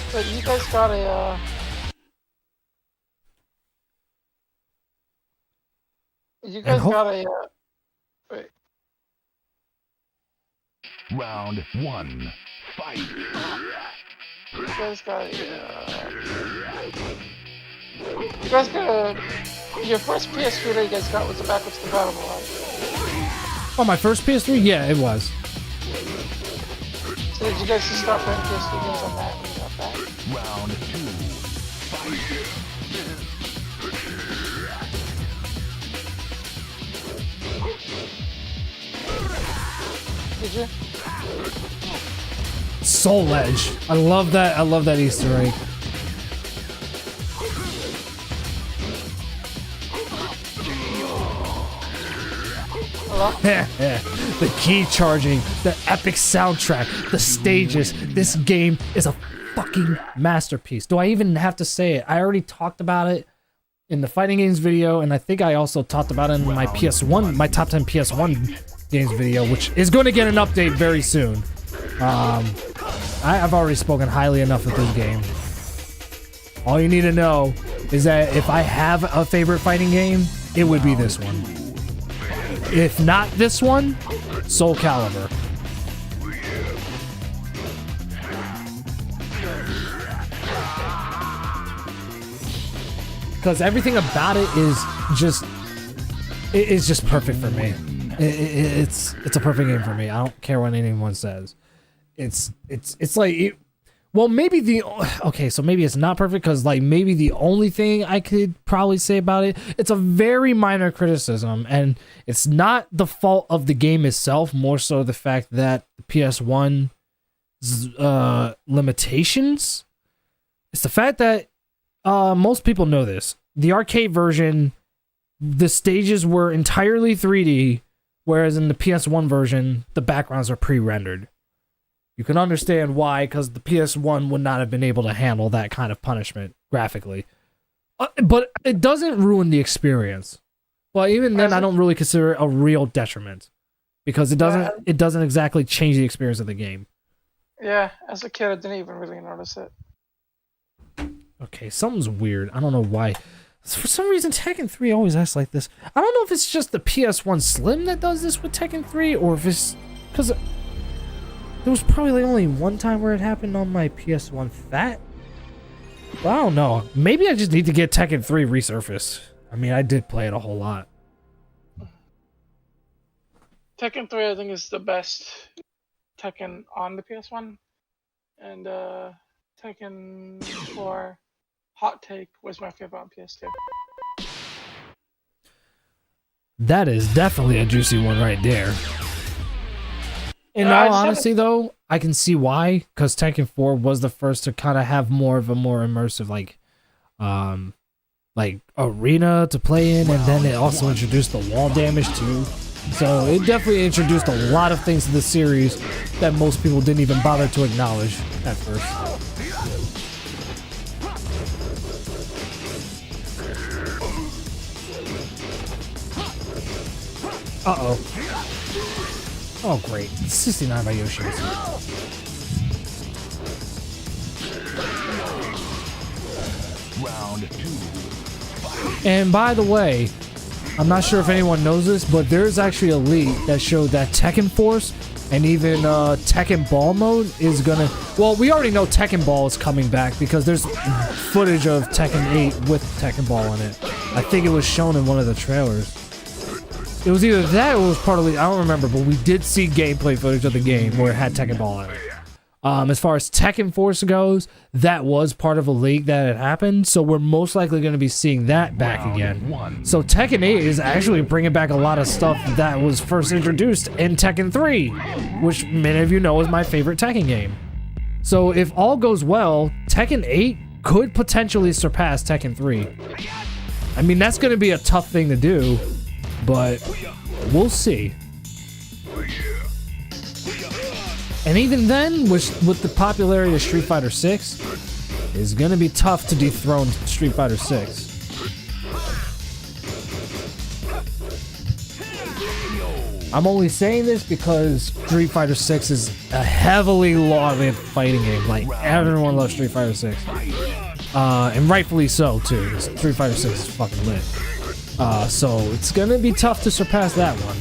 So you guys got a wait. Round 1. Fight. You guys got your first PS3 that you guys got was a backwards compatible, right? Oh, my first PS3? Yeah, it was. So did you guys just start playing PS3 games on that when you got that? Round 2. Fight. Did you? Soul Edge. I love that Easter egg. The key charging, the epic soundtrack, the stages. This game is a fucking masterpiece. Do I even have to say it? I already talked about it in the fighting games video, and I think I also talked about it in my PS1, my top 10 PS1 games video, which is going to get an update very soon. I've already spoken highly enough of this game. All you need to know is that if I have a favorite fighting game, it would be this one. If not this one, Soul Calibur. Because everything about it is just, it's just perfect for me. It's a perfect game for me. I don't care what anyone says. It's like, well, maybe okay, so maybe it's not perfect, because like maybe the only thing I could probably say about it, it's a very minor criticism, and it's not the fault of the game itself, more so the fact that PS1's limitations. It's the fact that most people know this. The arcade version, the stages were entirely 3D, whereas in the PS1 version, the backgrounds are pre-rendered. You can understand why, because the PS1 would not have been able to handle that kind of punishment graphically. But it doesn't ruin the experience. Well, even then, I don't really consider it a real detriment, because it doesn't exactly change the experience of the game. Yeah, as a kid, I didn't even really notice it. Okay, something's weird. I don't know why. For some reason, Tekken 3 always acts like this. I don't know if it's just the PS1 Slim that does this with Tekken 3, or if it's... Because there was probably like only one time where it happened on my PS1 Fat. But I don't know. Maybe I just need to get Tekken 3 resurfaced. I mean, I did play it a whole lot. Tekken 3, I think, is the best Tekken on the PS1. And Tekken 4, hot take, was my favorite on PS2. That is definitely a juicy one right there. In I all just honesty, though, I can see why, because Tekken 4 was the first to kind of have more of a more immersive, like arena to play in, and then it also introduced the wall damage too. So it definitely introduced a lot of things to the series that most people didn't even bother to acknowledge at first. Uh-oh. Oh, great. 69 by Yoshi. Round 2. And by the way, I'm not sure if anyone knows this, but there's actually a leak that showed that Tekken Force and even Tekken Ball mode is gonna... Well, we already know Tekken Ball is coming back because there's footage of Tekken 8 with Tekken Ball in it. I think it was shown in one of the trailers. It was either that or it was part of the... I don't remember, but we did see gameplay footage of the game where it had Tekken Ball in it. As far as Tekken Force goes, that was part of a leak that had happened, so we're most likely going to be seeing that back again. So Tekken 8 is actually bringing back a lot of stuff that was first introduced in Tekken 3, which many of you know is my favorite Tekken game. So if all goes well, Tekken 8 could potentially surpass Tekken 3. I mean, that's going to be a tough thing to do, but we'll see. And even then, with the popularity of Street Fighter 6, it's going to be tough to dethrone Street Fighter 6. I'm only saying this because Street Fighter 6 is a heavily lauded fighting game. Like, everyone loves Street Fighter 6. And rightfully so, too. Street Fighter 6 is fucking lit. So it's going to be tough to surpass that one.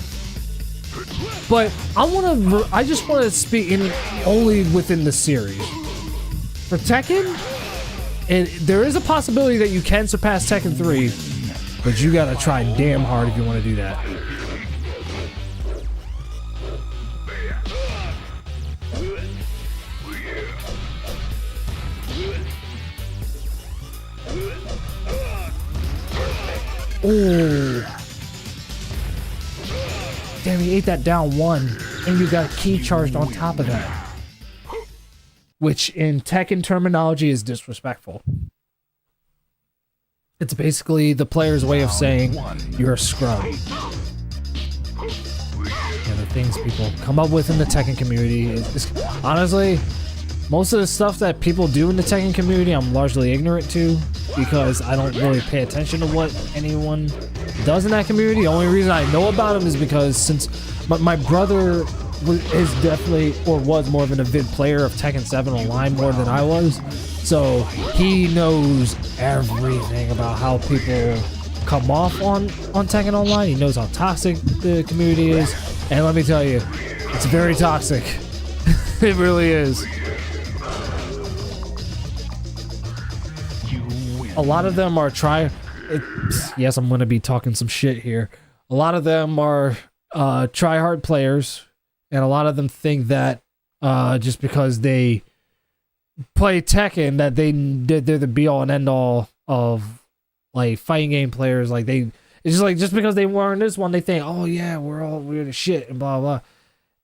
But I just want to speak in only within the series. For Tekken, there is a possibility that you can surpass Tekken 3, but you gotta try damn hard if you want to do that. Oh. Damn, he ate that down one, and you got key charged on top of that. Which, in Tekken terminology, is disrespectful. It's basically the player's way of saying, you're a scrub. Yeah, the things people come up with in the Tekken community is honestly, most of the stuff that people do in the Tekken community, I'm largely ignorant to, because I don't really pay attention to what anyone does in that community. The only reason I know about them is because since my brother is definitely, or was more of an avid player of Tekken 7 online more than I was, so he knows everything about how people come off on Tekken Online. He knows how toxic the community is, and let me tell you, it's very toxic. It really is. A lot of them are yes, I'm going to be talking some shit here. A lot of them are try-hard players, and a lot of them think that just because they play Tekken, that they're the be-all and end-all of like fighting game players. Like it's just like just because they weren't this one, they think, oh yeah, we're the shit and blah blah.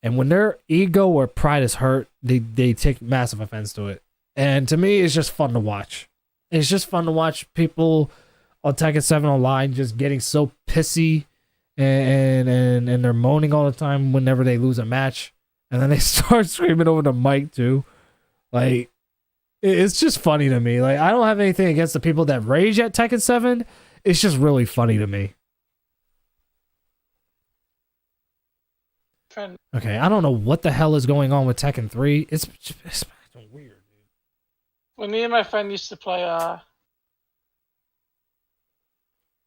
And when their ego or pride is hurt, they take massive offense to it. And to me, it's just fun to watch. It's just fun to watch people on Tekken 7 Online just getting so pissy and they're moaning all the time whenever they lose a match. And then they start screaming over the mic too. Like, it's just funny to me. Like, I don't have anything against the people that rage at Tekken 7. It's just really funny to me. Okay, I don't know what the hell is going on with Tekken 3. It's weird. When me and my friend used to play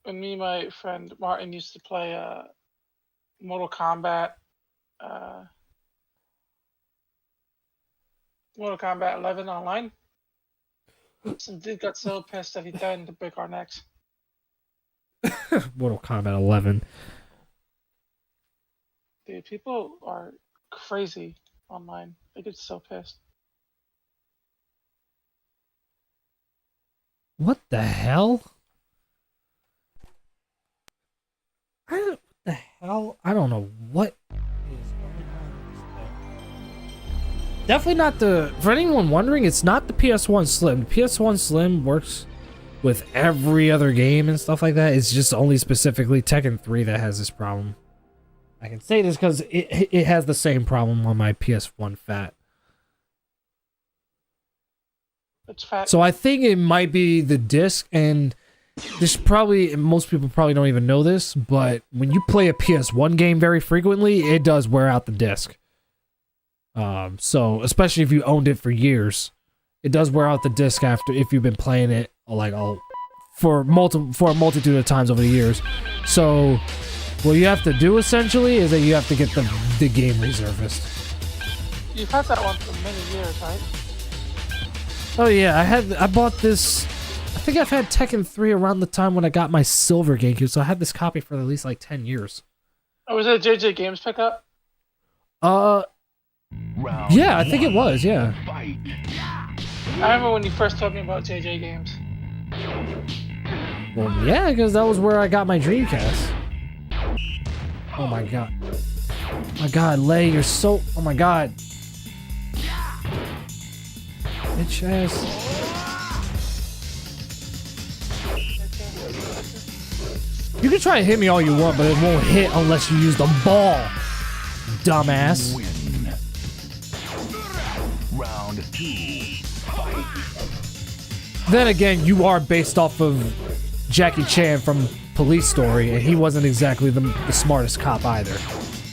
when me and my friend Martin used to play Mortal Kombat, Mortal Kombat 11 online. Some dude got so pissed that he threatened to break our necks. Mortal Kombat 11. Dude, people are crazy online. They get so pissed. What the hell? What the hell? I don't know what is going on. Definitely not the... For anyone wondering, it's not the PS1 Slim. The PS1 Slim works with every other game and stuff like that. It's just only specifically Tekken 3 that has this problem. I can say this because it has the same problem on my PS1 Fat. It's fat. So I think it might be the disc, and this probably, most people probably don't even know this, but when you play a PS1 game very frequently, it does wear out the disc. So especially if you owned it for years, it does wear out the disc after, if you've been playing it like for a multitude of times over the years. So what you have to do essentially is that you have to get the game resurfaced. You've had that one for many years, right? Oh yeah, I bought this. I think I've had Tekken 3 around the time when I got my silver GameCube, so I had this copy for at least like 10 years. Oh, was it a JJ Games pickup? Round yeah, I think it was, yeah. Fight. I remember when you first told me about JJ Games. Well, yeah, because that was where I got my Dreamcast. Oh my god. My god, Lei, you're so... Oh my god. Bitch ass. You can try to hit me all you want, but it won't hit unless you use the ball, dumbass. Win. Round 2. Fight. Then again, you are based off of Jackie Chan from Police Story, and he wasn't exactly the smartest cop either.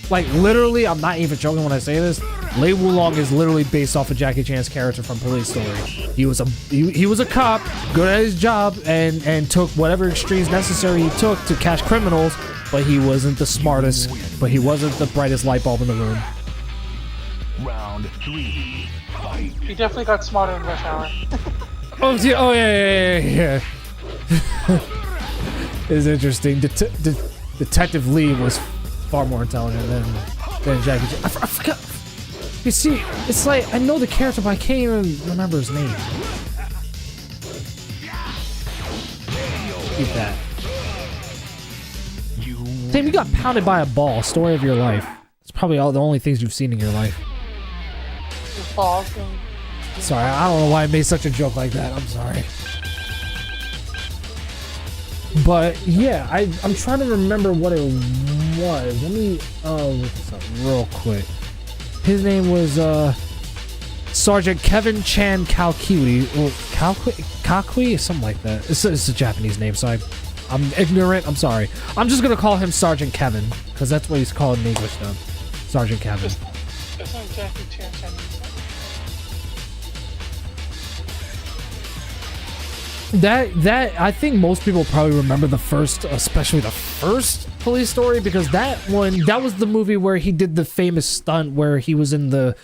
Like, literally, I'm not even joking when I say this, Lei Wulong is literally based off of Jackie Chan's character from Police Story. He was a cop, good at his job, and took whatever extremes necessary he took to catch criminals, but he wasn't the smartest, but he wasn't the brightest light bulb in the room. Round 3. Fight. He definitely got smarter in Rush Hour. Oh yeah. It's interesting. Detective Lee was far more intelligent than Jackie Chan. I forgot. You see, it's like, I know the character, but I can't even remember his name. Keep that. Damn, you got pounded by a ball. Story of your life. It's probably all the only things you've seen in your life. His balls and... Sorry, I don't know why I made such a joke like that. I'm sorry. But yeah, I'm trying to remember what it was. Let me look this up real quick. His name was Sergeant Kevin Chan Kalkiwi, or Kakui, something like that. It's a Japanese name, so I'm ignorant. I'm sorry. I'm just gonna call him Sergeant Kevin because that's what he's called in English now. Sergeant Kevin. That's not Jackie Chan Chinese. That I think most people probably remember the first, especially the first Police Story, because that was the movie where he did the famous stunt where he was in the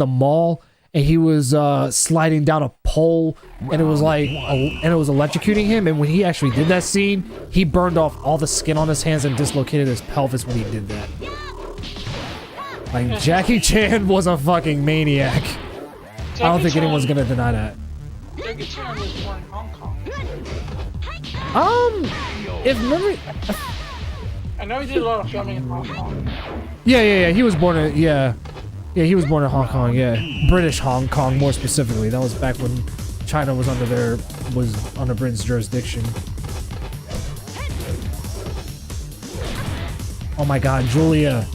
mall and he was sliding down a pole and it was like and it was electrocuting him, and when he actually did that scene, he burned off all the skin on his hands and dislocated his pelvis when he did that. Like, Jackie Chan was a fucking maniac. I don't think anyone's gonna deny that. Jackie Chan was born in Hong Kong. If memory... I know he did a lot of filming in Hong Kong. Yeah. He was born in... Yeah, he was born in Hong Kong, yeah. British Hong Kong, more specifically. That was back when China was under Britain's jurisdiction. Oh my god, Julia.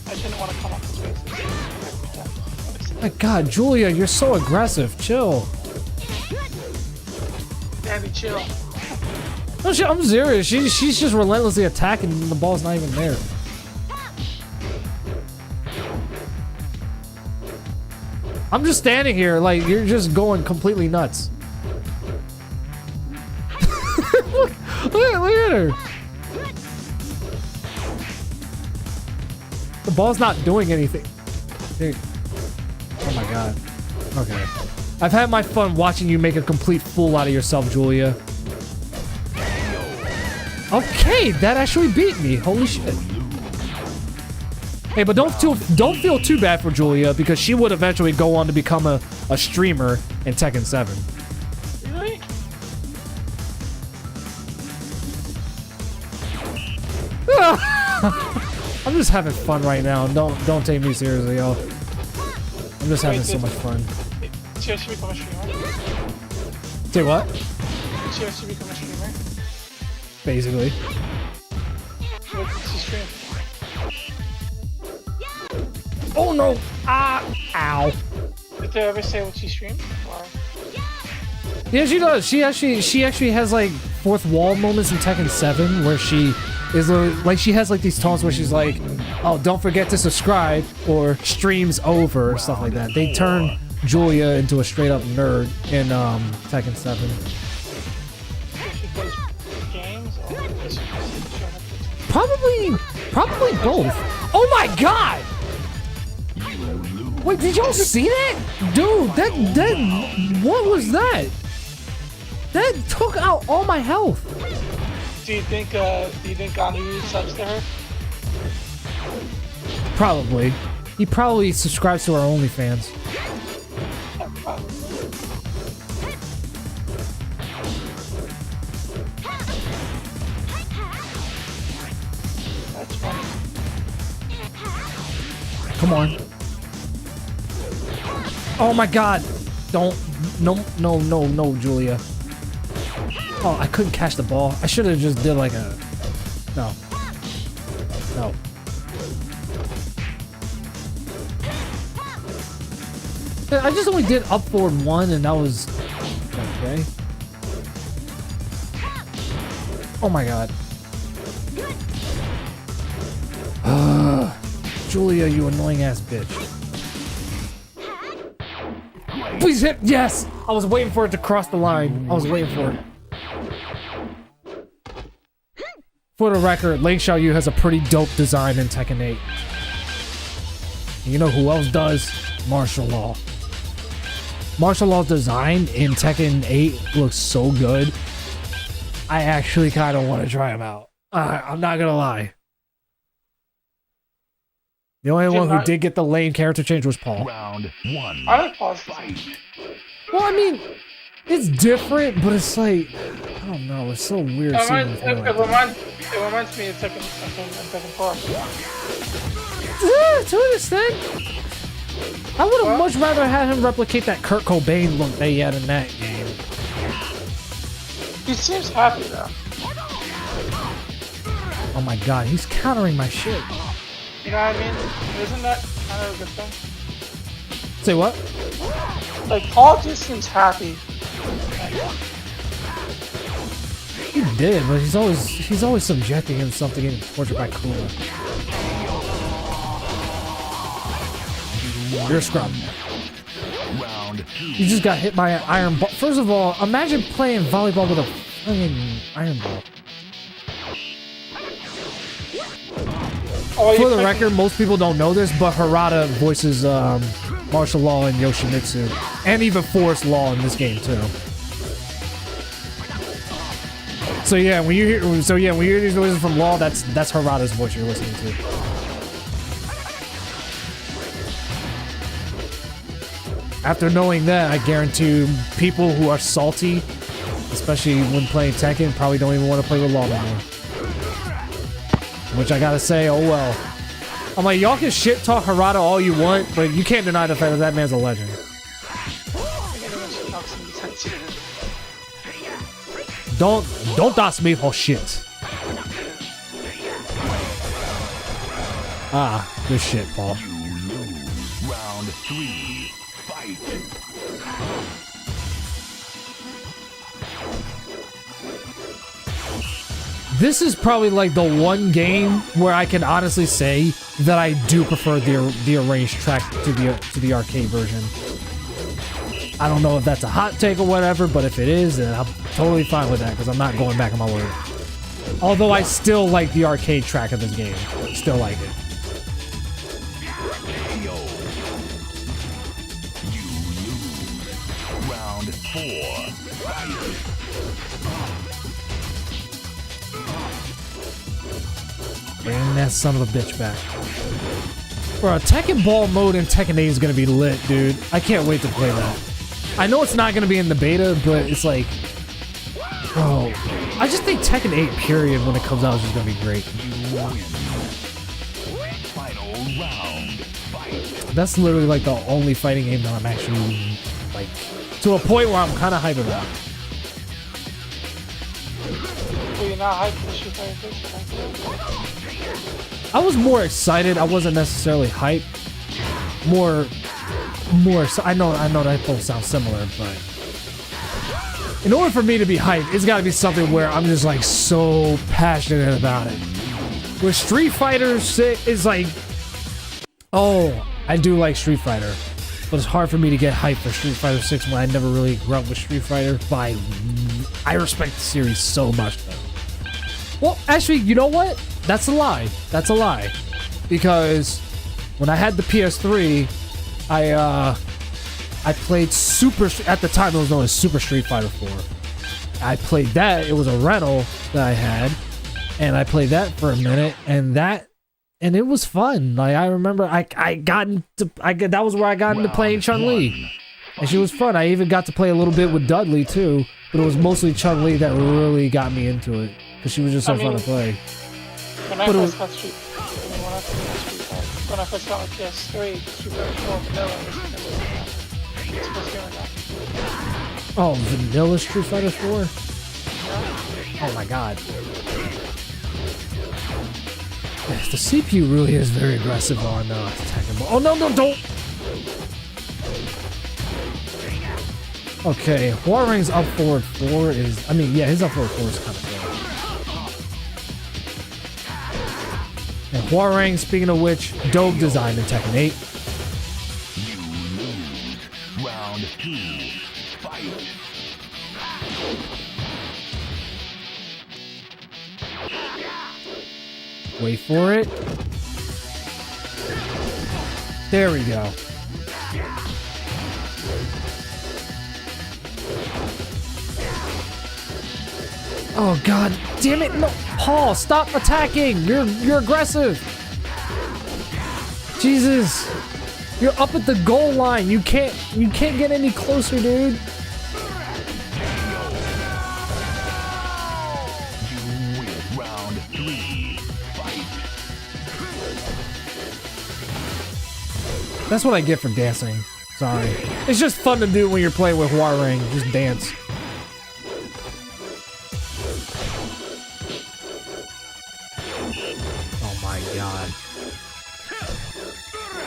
I shouldn't want to come up with spaces. My god, Julia, you're so aggressive. Chill. Daddy, chill. No, I'm serious. She's just relentlessly attacking and the ball's not even there. I'm just standing here, like, you're just going completely nuts. Look at her. The ball's not doing anything. Dude. Oh my god. Okay. I've had my fun watching you make a complete fool out of yourself, Julia. Okay, that actually beat me. Holy shit. Hey, but don't feel too bad for Julia because she would eventually go on to become a streamer in Tekken 7. Really? I'm just having fun right now. Don't take me seriously, y'all. I'm just having so much fun. She has to become a streamer? Say what? She has to become a streamer? Basically. What did she stream? Oh no! Ah! Ow! Did they ever say what she streamed? Or? Yeah, she does. She actually has like fourth wall moments in Tekken 7 where she is like she has like these taunts where she's like, "Oh, don't forget to subscribe," or "Stream's over," or stuff like that. They turn Julia into a straight up nerd in Tekken 7. Does she play games or does she show up? Probably both. Oh my god! Wait, did y'all see that? Dude, that what was that? That took out all my health. Do you think Gandhi subs to her? Probably. He probably subscribes to our OnlyFans. Yeah, probably. That's funny. Come on. Oh my god. Don't. No, Julia. Oh, I couldn't catch the ball. I should have just did like a... No. No. I just only did up forward 1 and that was... Okay. Oh my god. Julia, you annoying ass bitch. Please hit, yes! I was waiting for it to cross the line. I was waiting for it. For the record, Link Xiaoyu has a pretty dope design in Tekken 8. You know who else does? Martial Law. Martial Law's design in Tekken 8 looks so good. I actually kind of want to try him out. I'm not gonna lie. The only one who did get the lane character change was Paul. Round 1. I like Paul's fight. Well, I mean, it's different, but it's like, I don't know, it's so weird seeing It him like reminds me of Tekken 4. to an extent. I would have much rather had him replicate that Kurt Cobain look that he had in that game. He seems happy though. Oh my god, he's countering my shit. You know what I mean? Isn't that kind of a good thing? Say what? Like, Paul just seems happy. He did, but he's always subjecting himself to getting tortured by Kuma. You're a scrub. Round 2. You just got hit by an iron ball. First of all, imagine playing volleyball with a fucking iron ball. Oh, For the record, most people don't know this, but Harada voices Martial Law and Yoshimitsu, and even Forest Law in this game too. So yeah, when you hear these voices from Law, that's Harada's voice you're listening to. After knowing that, I guarantee you, people who are salty, especially when playing Tekken, probably don't even want to play with Law anymore. Which I gotta say, oh well. I'm like, y'all can shit talk Harada all you want, but you can't deny the fact that that man's a legend. Don't das me for shit. Ah, good shit, Paul. You lose. Round 3. Fight. This is probably like the one game where I can honestly say that I do prefer the arranged track to the arcade version. I don't know if that's a hot take or whatever, but if it is, then I'm totally fine with that because I'm not going back on my word. Although I still like the arcade track of this game. Still like it. KO. You lose. Round 4. Bring that son of a bitch back. Bro, Tekken Ball mode in Tekken 8 is gonna be lit, dude. I can't wait to play that. I know it's not gonna be in the beta, but it's like, bro, I just think Tekken 8 period when it comes out is just gonna be great. You win. Final round. Fight. That's literally like the only fighting game that I'm actually like to a point where I'm kind of hyped about. So you're not hyped for Street Fighter 6? I was more excited. I wasn't necessarily hyped. More. I know that both sound similar, but in order for me to be hyped, it's got to be something where I'm just like so passionate about it. Where Street Fighter 6 is like, oh, I do like Street Fighter, but it's hard for me to get hyped for Street Fighter 6 when I never really grew up with Street Fighter. But I respect the series so much, though. Well, actually, you know what? That's a lie. That's a lie. Because when I had the PS3, I played at the time it was known as Super Street Fighter 4. I played that. It was a rental that I had, and I played that for a minute, and it was fun. Like I remember, that was where I got into playing Chun-Li, and she was fun. I even got to play a little bit with Dudley too, but it was mostly Chun-Li that really got me into it because she was just so fun to play. When I first got Street Fighter, when I first got my PS3, Street Fighter 4 vanilla was supposed to be like that. Oh, vanilla Street Fighter 4? Oh my god. Yes, the CPU really is very aggressive on Tekken Ball. Oh no, don't! Okay, Huarang's up forward 4 is... I mean, yeah, his up forward 4 is kind of good. And Huarang, speaking of which, dope design in Tekken 8. You lose. Round 2. Fight. Wait for it. There we go. Oh god damn it, no, Paul, stop attacking. You're aggressive. Jesus. You're up at the goal line. You can't get any closer, dude. You win. Round 3. Fight. That's what I get for dancing. Sorry. It's just fun to do when you're playing with Huarang. Just dance. Oh my god.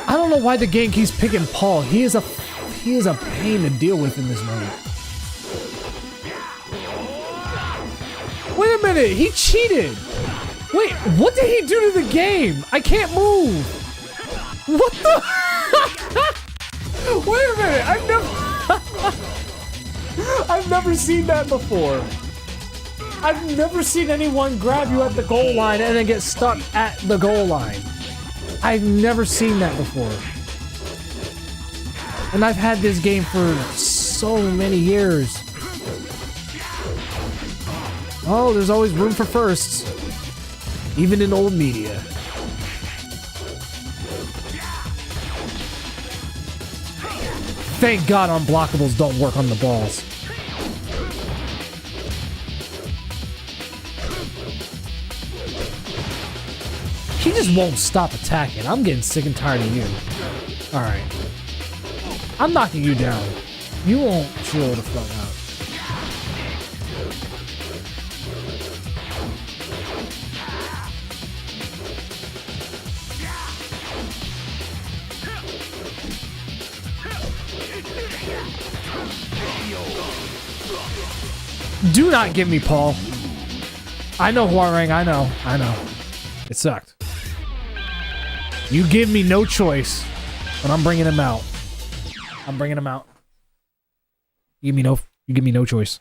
I don't know why the game keeps picking Paul. He is a pain to deal with in this mode. Wait a minute, he cheated. Wait, what did he do to the game? I can't move. What the? Wait a minute, I've never seen that before. I've never seen anyone grab you at the goal line and then get stuck at the goal line. I've never seen that before. And I've had this game for so many years. Oh, there's always room for firsts. Even in old media. Thank God unblockables don't work on the balls. He just won't stop attacking. I'm getting sick and tired of you. Alright. I'm knocking you down. You won't chill the fuck out. Do not give me Paul. I know Huarang, I know. It sucked. You give me no choice, but I'm bringing him out. You give me no choice.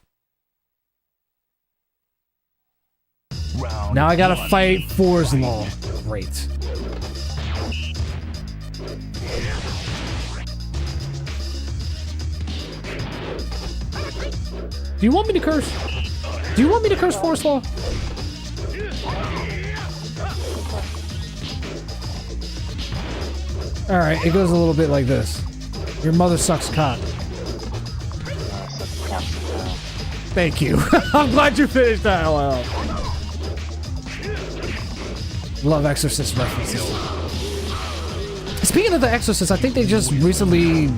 Round Now I gotta one. fight For's Law. Great. Do you want me to curse? Do you want me to curse For's Law? Alright, it goes a little bit like this. Your mother sucks cock. Thank you. I'm glad you finished that. LOL. Love Exorcist references. Speaking of The Exorcist, I think they just recently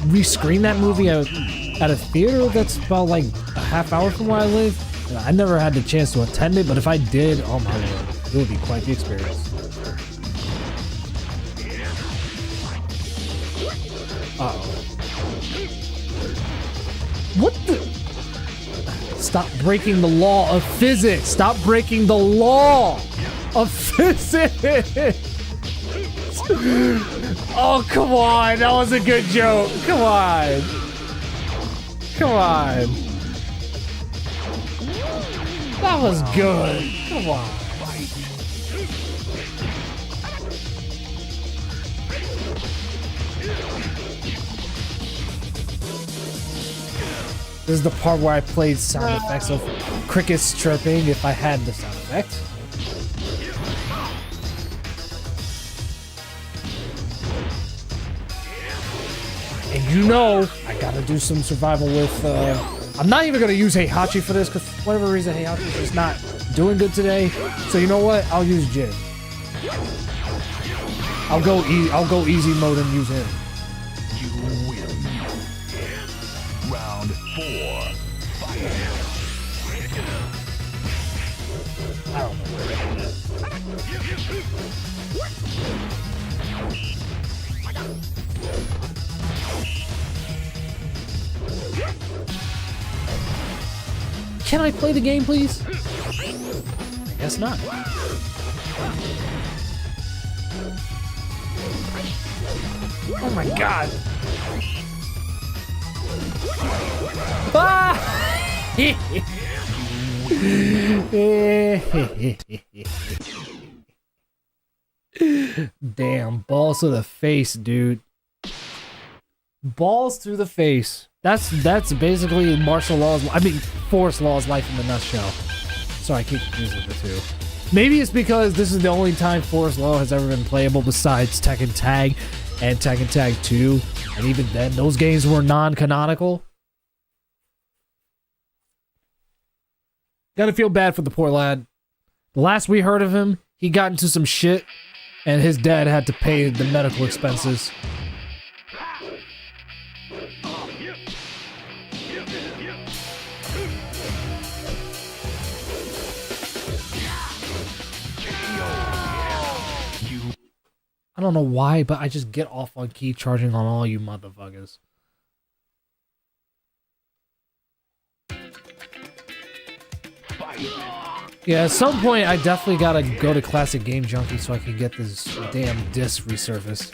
re-screened that movie at a theater that's about like a half hour from where I live. And I never had the chance to attend it, but if I did, oh my lord, it would be quite the experience. Uh-oh. What the? Stop breaking the law of physics. Stop breaking the law of physics. Oh, come on. That was a good joke. Come on. Come on. That was good. Come on. This is the part where I played sound effects of crickets chirping if I had the sound effect. And you know, I gotta do some survival with, I'm not even gonna use Heihachi for this, because for whatever reason, Heihachi is just not doing good today. So you know what? I'll use Jin. I'll go easy mode and use him. You win. Round 4. Fight. I don't know. Can I play the game, please? I guess not. Oh my god. Ah! Damn, balls to the face, dude. Balls to the face. That's basically martial laws. I mean, force laws life in the nutshell. Sorry, I keep confusing the two. Maybe it's because this is the only time Force Law has ever been playable besides Tekken Tag and Tekken Tag 2. And even then, those games were non-canonical. Gotta feel bad for the poor lad. The last we heard of him, he got into some shit, and his dad had to pay the medical expenses. I don't know why, but I just get off on key charging on all you motherfuckers. Yeah, at some point I definitely gotta go to Classic Game Junkie so I can get this damn disc resurfaced.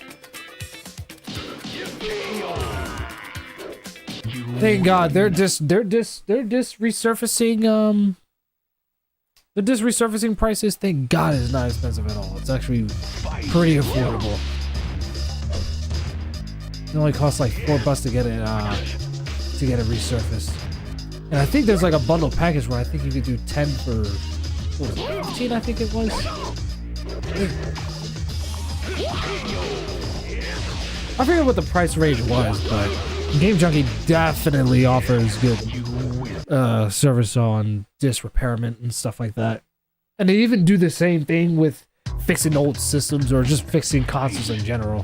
Thank God, they're disc resurfacing the disc resurfacing prices, thank God, is not expensive at all. It's actually pretty affordable. It only costs like $4 to get it resurfaced. And I think there's like a bundle package where I think you could do 10 for, what was it, 15 I think it was? I forget what the price range was, but Game Junkie definitely offers good service on disc repairment and stuff like that. And they even do the same thing with fixing old systems or just fixing consoles in general.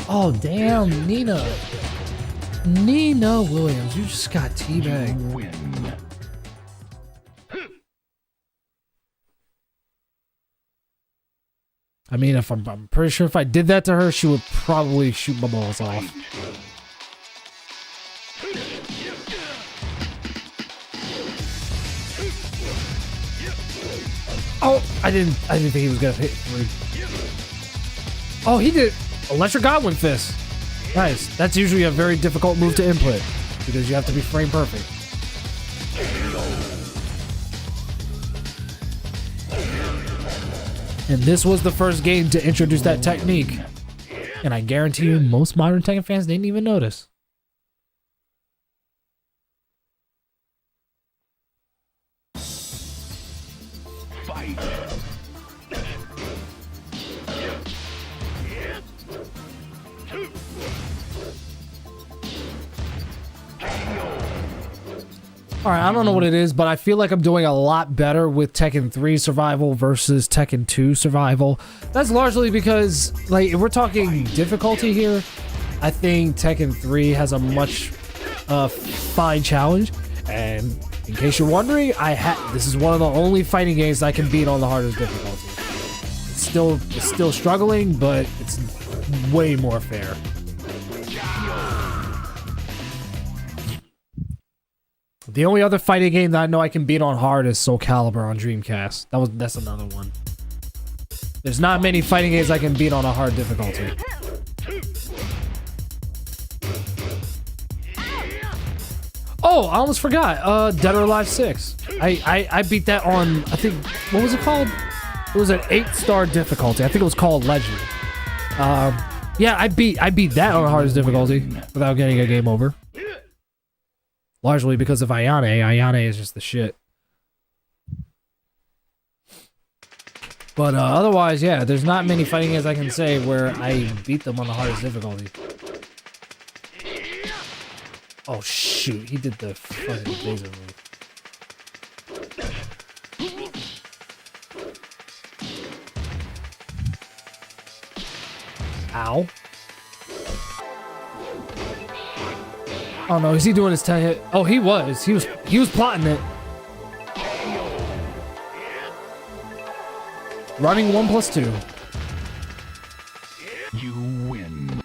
Oh damn, Nina Williams, you just got teabagged. Win. I mean, if I'm pretty sure if I did that to her, she would probably shoot my balls off. Oh, I didn't think he was gonna hit 3. Oh, he did Electric Godwin Fist. Nice. That's usually a very difficult move to input because you have to be frame perfect. And this was the first game to introduce that technique. And I guarantee you most modern Tekken fans didn't even notice. Fight. Alright, I don't know what it is, but I feel like I'm doing a lot better with Tekken 3 Survival versus Tekken 2 Survival. That's largely because, like, if we're talking difficulty here, I think Tekken 3 has a much fine challenge. And in case you're wondering, this is one of the only fighting games I can beat on the hardest difficulty. It's still struggling, but it's way more fair. The only other fighting game that I know I can beat on hard is Soul Calibur on Dreamcast. That's another one. There's not many fighting games I can beat on a hard difficulty. Oh, I almost forgot. Dead or Alive 6. I beat that on, I think, what was it called? It was an 8-star difficulty. I think it was called Legend. Yeah, I beat that on the hardest difficulty without getting a game over. Largely because of Ayane. Ayane is just the shit. But otherwise, yeah, there's not many fighting games I can say where I beat them on the hardest difficulty. Oh shoot, he did the fucking laser move. Ow. Oh no, is he doing his 10 hit? Oh, he was. He was plotting it. Running 1+2. You win.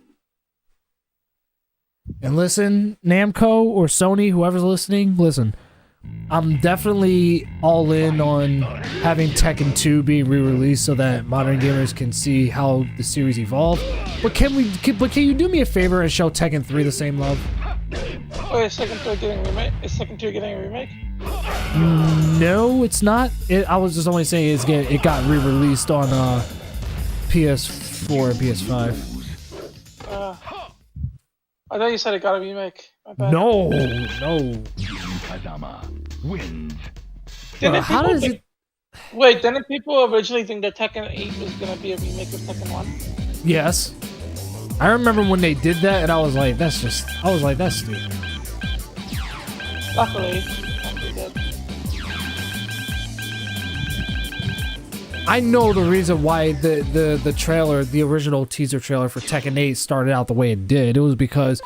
And listen, Namco or Sony, whoever's listening, listen. I'm definitely all in on having Tekken 2 be re-released so that modern gamers can see how the series evolved. But can you do me a favor and show Tekken 3 the same love? Oh, is Tekken 2 getting a remake? Is Tekken 2 getting a remake? No, it's not. I was just only saying it got re-released on PS4 and PS5. I thought you said it got a remake. My bad. No. Kazama wins. How does it? Wait, didn't people originally think that Tekken 8 was gonna be a remake of Tekken 1? Yes. I remember when they did that, and I was like, that's stupid. Luckily, they did. I know the reason why the trailer, the original teaser trailer for Tekken 8 started out the way it did. It was because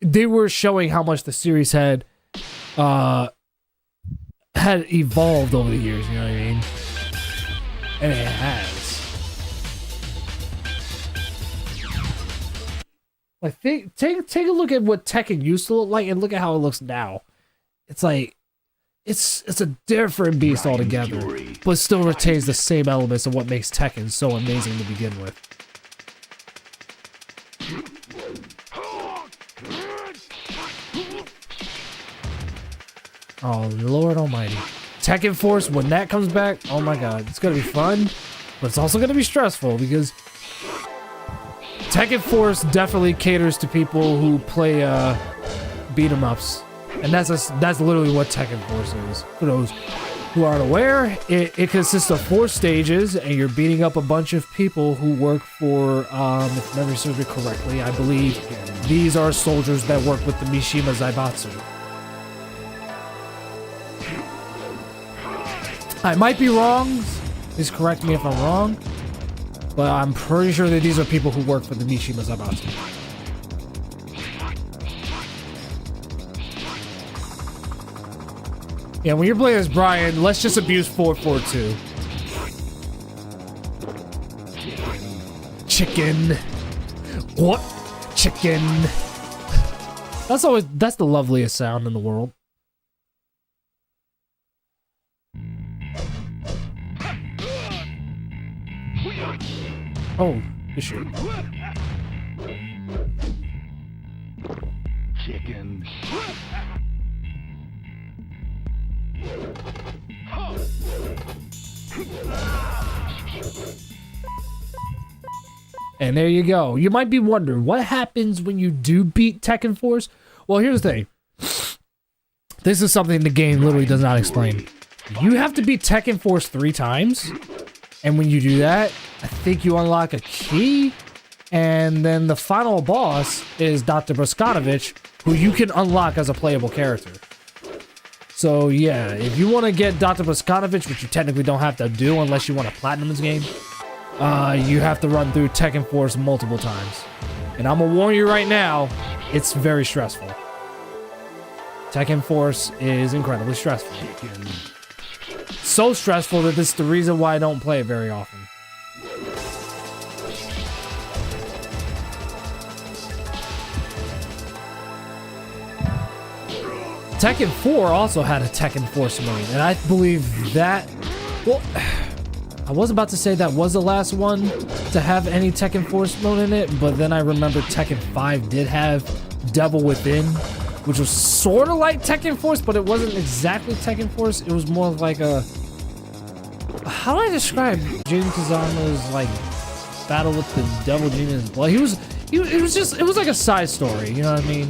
they were showing how much the series had evolved over the years, you know what I mean? And it has. Like, take a look at what Tekken used to look like and look at how it looks now. It's like, it's a different beast altogether, but still retains the same elements of what makes Tekken so amazing to begin with. Oh, Lord almighty. Tekken Force, when that comes back, oh my god, it's gonna be fun, but it's also gonna be stressful because Tekken Force definitely caters to people who play beat 'em ups, and that's literally what Tekken Force is. For those who aren't aware, it consists of 4 stages, and you're beating up a bunch of people who work for, if memory serves me correctly, I believe these are soldiers that work with the Mishima Zaibatsu. I might be wrong. Please correct me if I'm wrong. But I'm pretty sure that these are people who work for the Mishima Zaibatsu. Yeah, when you're playing as Brian, let's just abuse 442. Chicken. What? Chicken. That's the loveliest sound in the world. Oh, good shit. Chicken. And there you go. You might be wondering, what happens when you do beat Tekken Force? Well, here's the thing. This is something the game literally does not explain. You have to beat Tekken Force 3 times. And when you do that, I think you unlock a key. And then the final boss is Dr. Boskanovich, who you can unlock as a playable character. So yeah, if you want to get Dr. Boskanovich, which you technically don't have to do unless you want to platinum this game, you have to run through Tekken Force multiple times. And I'm gonna warn you right now, it's very stressful. Tekken Force is incredibly stressful. So stressful that this is the reason why I don't play it very often. Tekken 4 also had a Tekken Force mode, and I believe that... Well, I was about to say that was the last one to have any Tekken Force mode in it, but then I remember Tekken 5 did have Devil Within, which was sort of like Tekken Force, but it wasn't exactly Tekken Force. It was more like a... How do I describe Jin Kazama's, like, battle with the Devil Genie in his blood? It was like a side story, you know what I mean?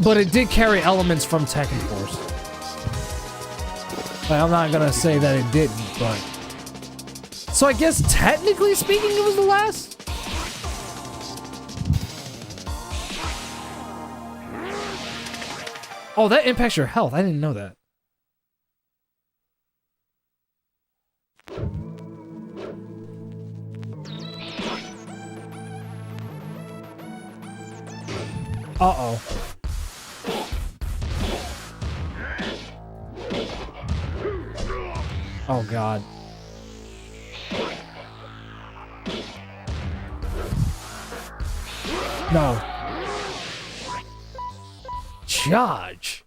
But it did carry elements from Tekken Force. Like, I'm not gonna say that it didn't, but... So I guess, technically speaking, it was the last? Oh, that impacts your health. I didn't know that. Uh-oh. Oh, God. No. Charge.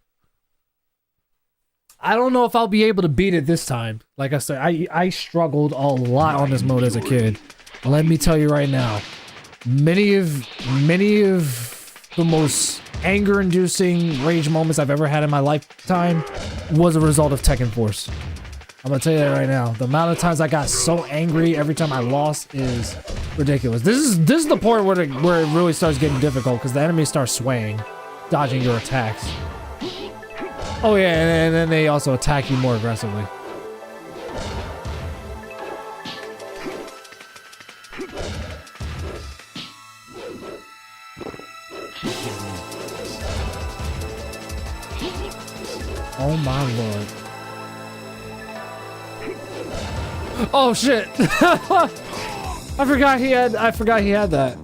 I don't know if I'll be able to beat it this time. Like I said, I struggled a lot on this mode as a kid. Let me tell you right now. Many of the most anger-inducing rage moments I've ever had in my lifetime was a result of Tekken Force. I'm gonna tell you that right now. The amount of times I got so angry every time I lost is ridiculous. This is the point where it really starts getting difficult because the enemy starts swaying, dodging your attacks. Oh yeah, and then they also attack you more aggressively. Oh my lord. Oh shit. I forgot he had that.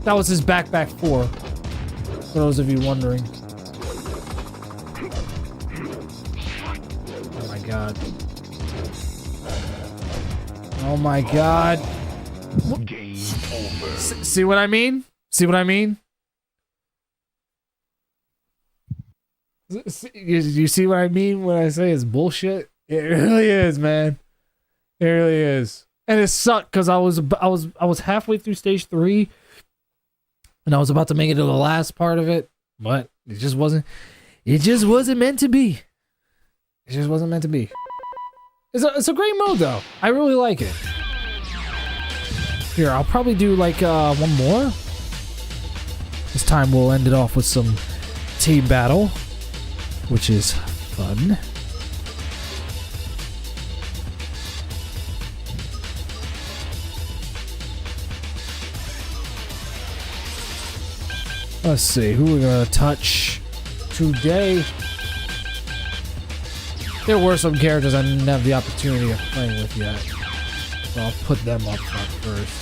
That was his backpack 4. For those of you wondering. Oh my god. Oh my god. Game over. See what I mean? See what I mean? You see what I mean when I say it's bullshit? It really is, man. It really is. And it sucked because I was halfway through stage 3 and I was about to make it to the last part of it, but it just wasn't meant to be. It just wasn't meant to be. It's a great mode though. I really like it. Here, I'll probably do like one more. This time we'll end it off with some team battle, which is fun. Let's see, who we're gonna touch today. There were some characters I didn't have the opportunity of playing with yet, so I'll put them up front first.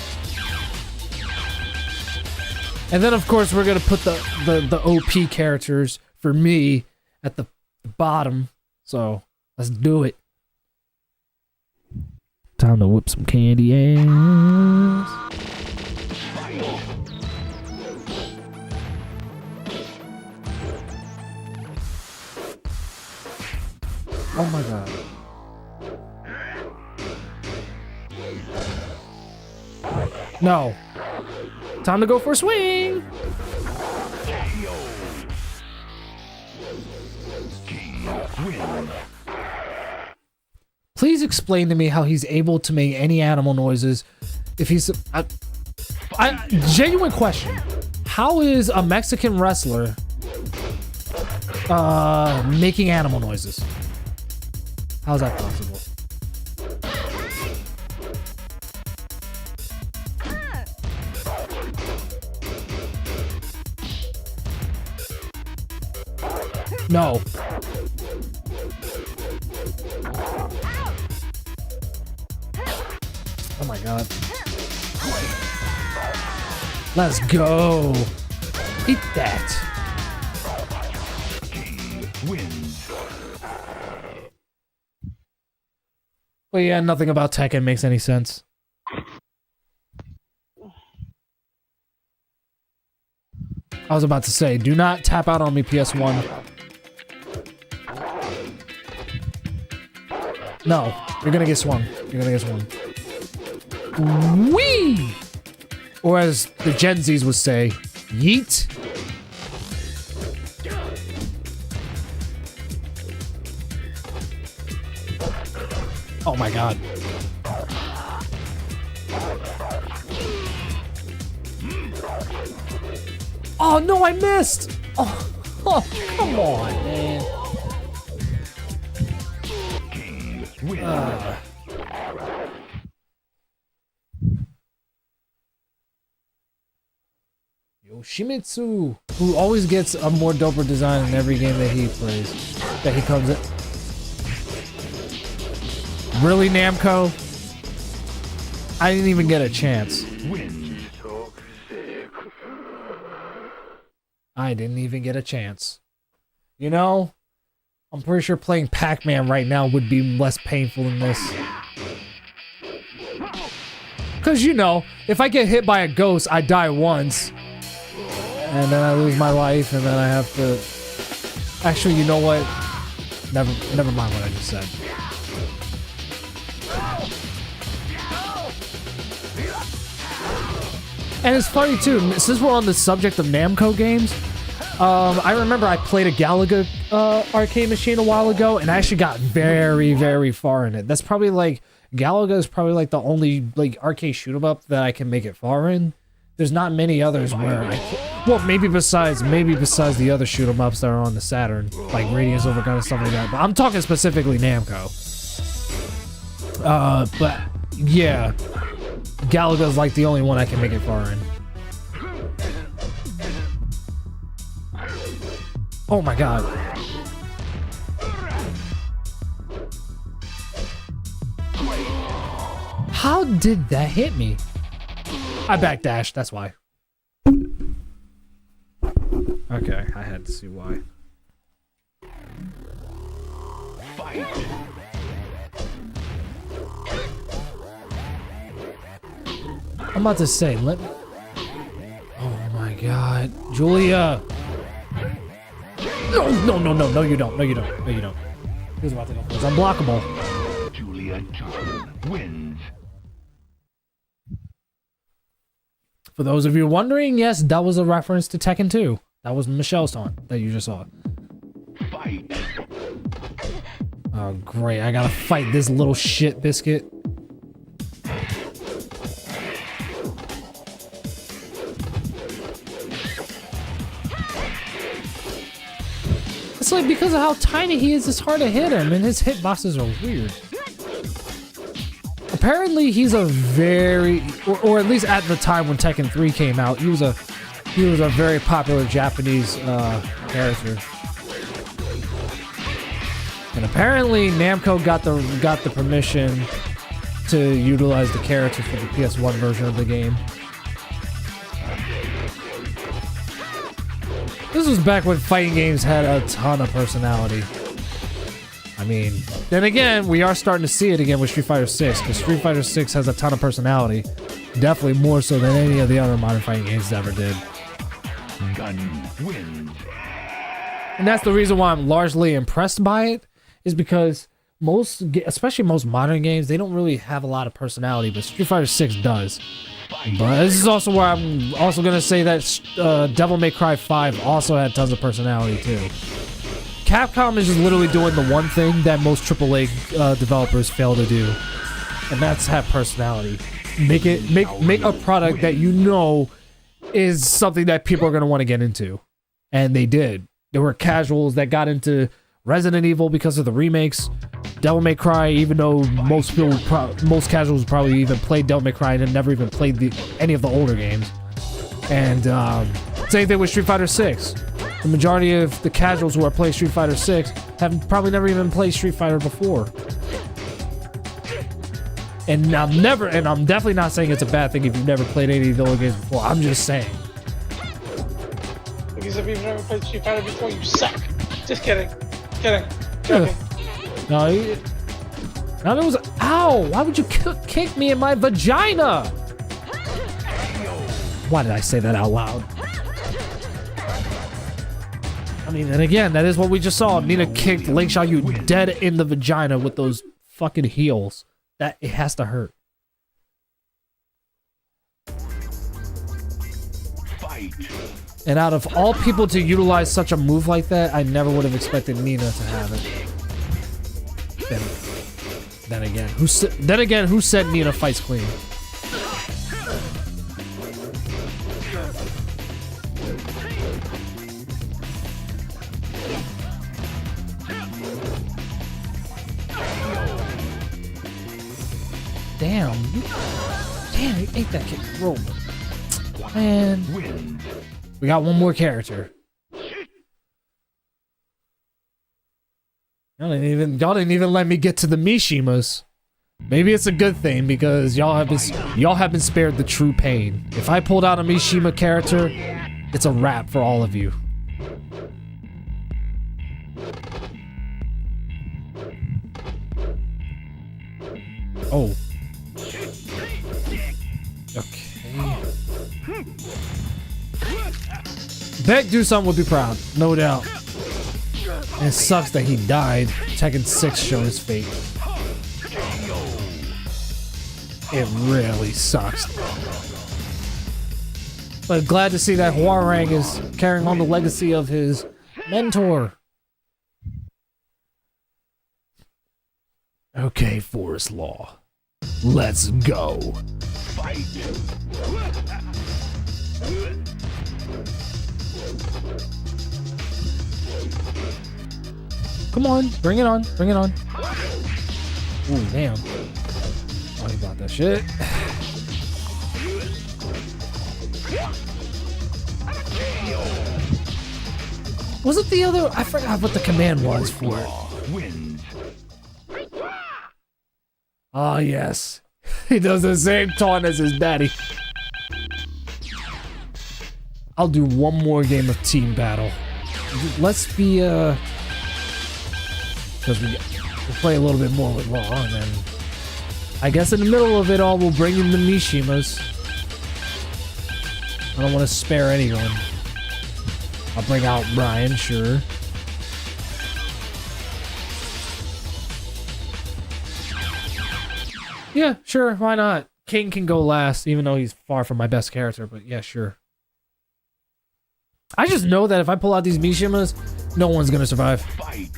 And then of course we're gonna put the OP characters for me at the bottom, so let's do it. Time to whip some candy ass. Oh my god. No. Time to go for a swing. Please explain to me how he's able to make any animal noises if he's... genuine question. How is a Mexican wrestler making animal noises? How's that possible? No. Oh my god. Let's go. Eat that. Well, yeah, nothing about Tekken makes any sense. I was about to say, do not tap out on me, PS1. No, you're gonna get swung. You're gonna get swung. Whee! Or as the Gen Zs would say, yeet. Oh my god. Oh no, I missed! Oh, come on, man. Yoshimitsu, who always gets a more doper design in every game that he plays, that he comes in. Really, Namco? I didn't even get a chance. I didn't even get a chance. You know, I'm pretty sure playing Pac-Man right now would be less painful than this. Because, you know, if I get hit by a ghost, I die once. And then I lose my life, and then I have to... Actually, you know what? Never mind what I just said. And it's funny too, since we're on the subject of Namco games, I remember I played a Galaga arcade machine a while ago, and I actually got very, very far in it. That's probably like, Galaga is probably like the only like arcade shoot 'em up that I can make it far in. There's not many others where well, maybe besides the other shoot 'em ups that are on the Saturn, like Radiance Overgun and stuff like that. But I'm talking specifically Namco. But yeah. Galaga's like the only one I can make it far in. Oh my god. How did that hit me? I backdashed, that's why. Okay, I had to see why. Fight. I'm about to say, let me... Oh my god. Julia! No, you don't. Who's about to go first? Unblockable. Julia wins. For those of you wondering, yes, that was a reference to Tekken 2. That was Michelle's taunt that you just saw. Fight. Oh, great. I gotta fight this little shit biscuit. It's like because of how tiny he is, it's hard to hit him, and his hitboxes are weird. Apparently, he's a very, or at least at the time when Tekken 3 came out, he was a very popular Japanese character. And apparently, Namco got the permission to utilize the character for the PS1 version of the game. This was back when fighting games had a ton of personality. I mean, then again, we are starting to see it again with Street Fighter 6, because Street Fighter 6 has a ton of personality. Definitely more so than any of the other modern fighting games ever did. Gun wins. And that's the reason why I'm largely impressed by it, is because especially most modern games, they don't really have a lot of personality, but Street Fighter 6 does. But this is also where I'm also gonna say that Devil May Cry 5 also had tons of personality too. Capcom is just literally doing the one thing that most AAA developers fail to do, and that's have personality. Make a product that you know is something that people are gonna want to get into, and they did. There were casuals that got into Resident Evil because of the remakes. Devil May Cry, even though most casuals probably even played Devil May Cry and never even played any of the older games. And same thing with Street Fighter 6. The majority of the casuals who are playing Street Fighter 6 have probably never even played Street Fighter before. And I'm definitely not saying it's a bad thing if you've never played any of the older games before. I'm just saying. Because if you've never played Street Fighter before, you suck. Just kidding. Joking. No, now there was. Ow! Why would you kick me in my vagina? Why did I say that out loud? I mean, and again, that is what we just saw. Nina kicked Link Shao Yu dead in the vagina with those fucking heels. That it has to hurt. Fight. And out of all people to utilize such a move like that, I never would have expected Nina to have it. Then again, who said Nina fights clean? Damn, you ate that kick, bro. Man, we got one more character. Y'all didn't even let me get to the Mishimas. Maybe it's a good thing because y'all have been spared the true pain. If I pulled out a Mishima character, it's a wrap for all of you. Oh. Okay. Beck Do Something would be proud, no doubt. And it sucks that he died. Tekken 6 showed his fate. It really sucks. But glad to see that Hwoarang is carrying on the legacy of his mentor. Okay, Forest Law. Let's go. Fight. Come on, bring it on, bring it on. Ooh, damn. Oh, he bought that shit. Wasn't the other... I forgot what the command was for it. Ah, yes. He does the same taunt as his daddy. I'll do one more game of team battle. Let's be, because we'll play a little bit more with Law, and then I guess in the middle of it all, we'll bring in the Mishimas. I don't want to spare anyone. I'll bring out Brian, sure. Yeah, sure, why not? King can go last, even though he's far from my best character, but yeah, sure. I just know that if I pull out these Mishimas, no one's gonna survive. Fight.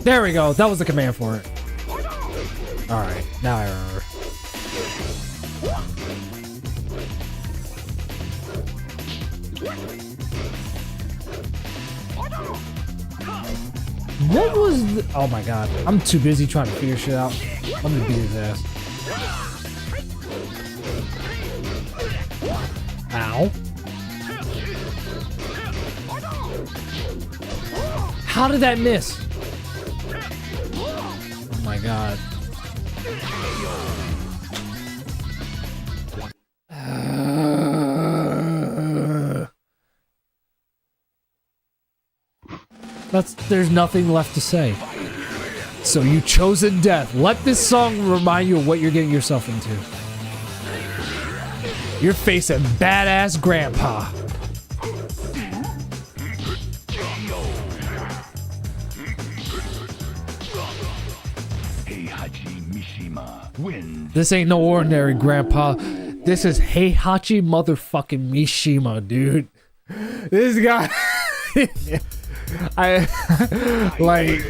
There we go, that was the command for it. Alright, now I remember. What was the... Oh my god, I'm too busy trying to figure shit out. Let me beat his ass. Ow. How did that miss? Oh my god. There's nothing left to say. So you chosen death. Let this song remind you of what you're getting yourself into. You're facing badass grandpa. wins. This ain't no ordinary grandpa. This is Heihachi motherfucking Mishima, dude. This guy...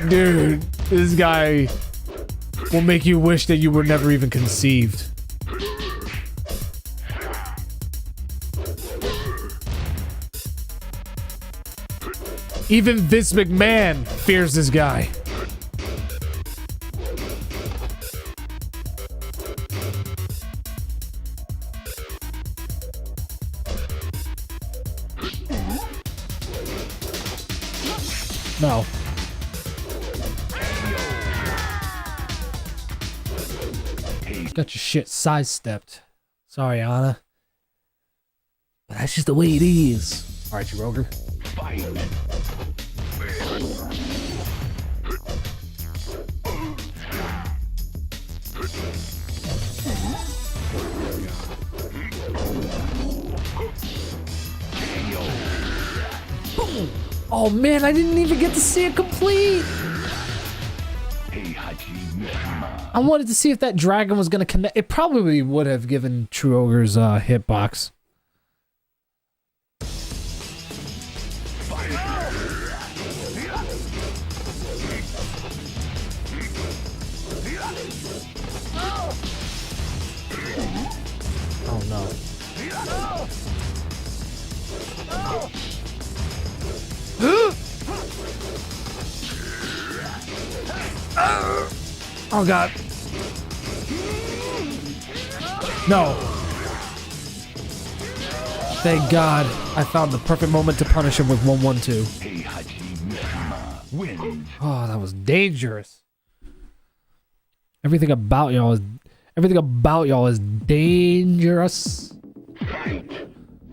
dude, this guy will make you wish that you were never even conceived. Even Vince McMahon fears this guy. No. Got your shit sidestepped. Sorry, Anna. But that's just the way it is. Alright, you Roger. Oh man, I didn't even get to see it complete. I wanted to see if that dragon was gonna connect. It probably would have given True Ogre's hitbox. Oh no. Oh god. No. Thank God I found the perfect moment to punish him with 1-1-2. Oh, that was dangerous. Everything about y'all is dangerous.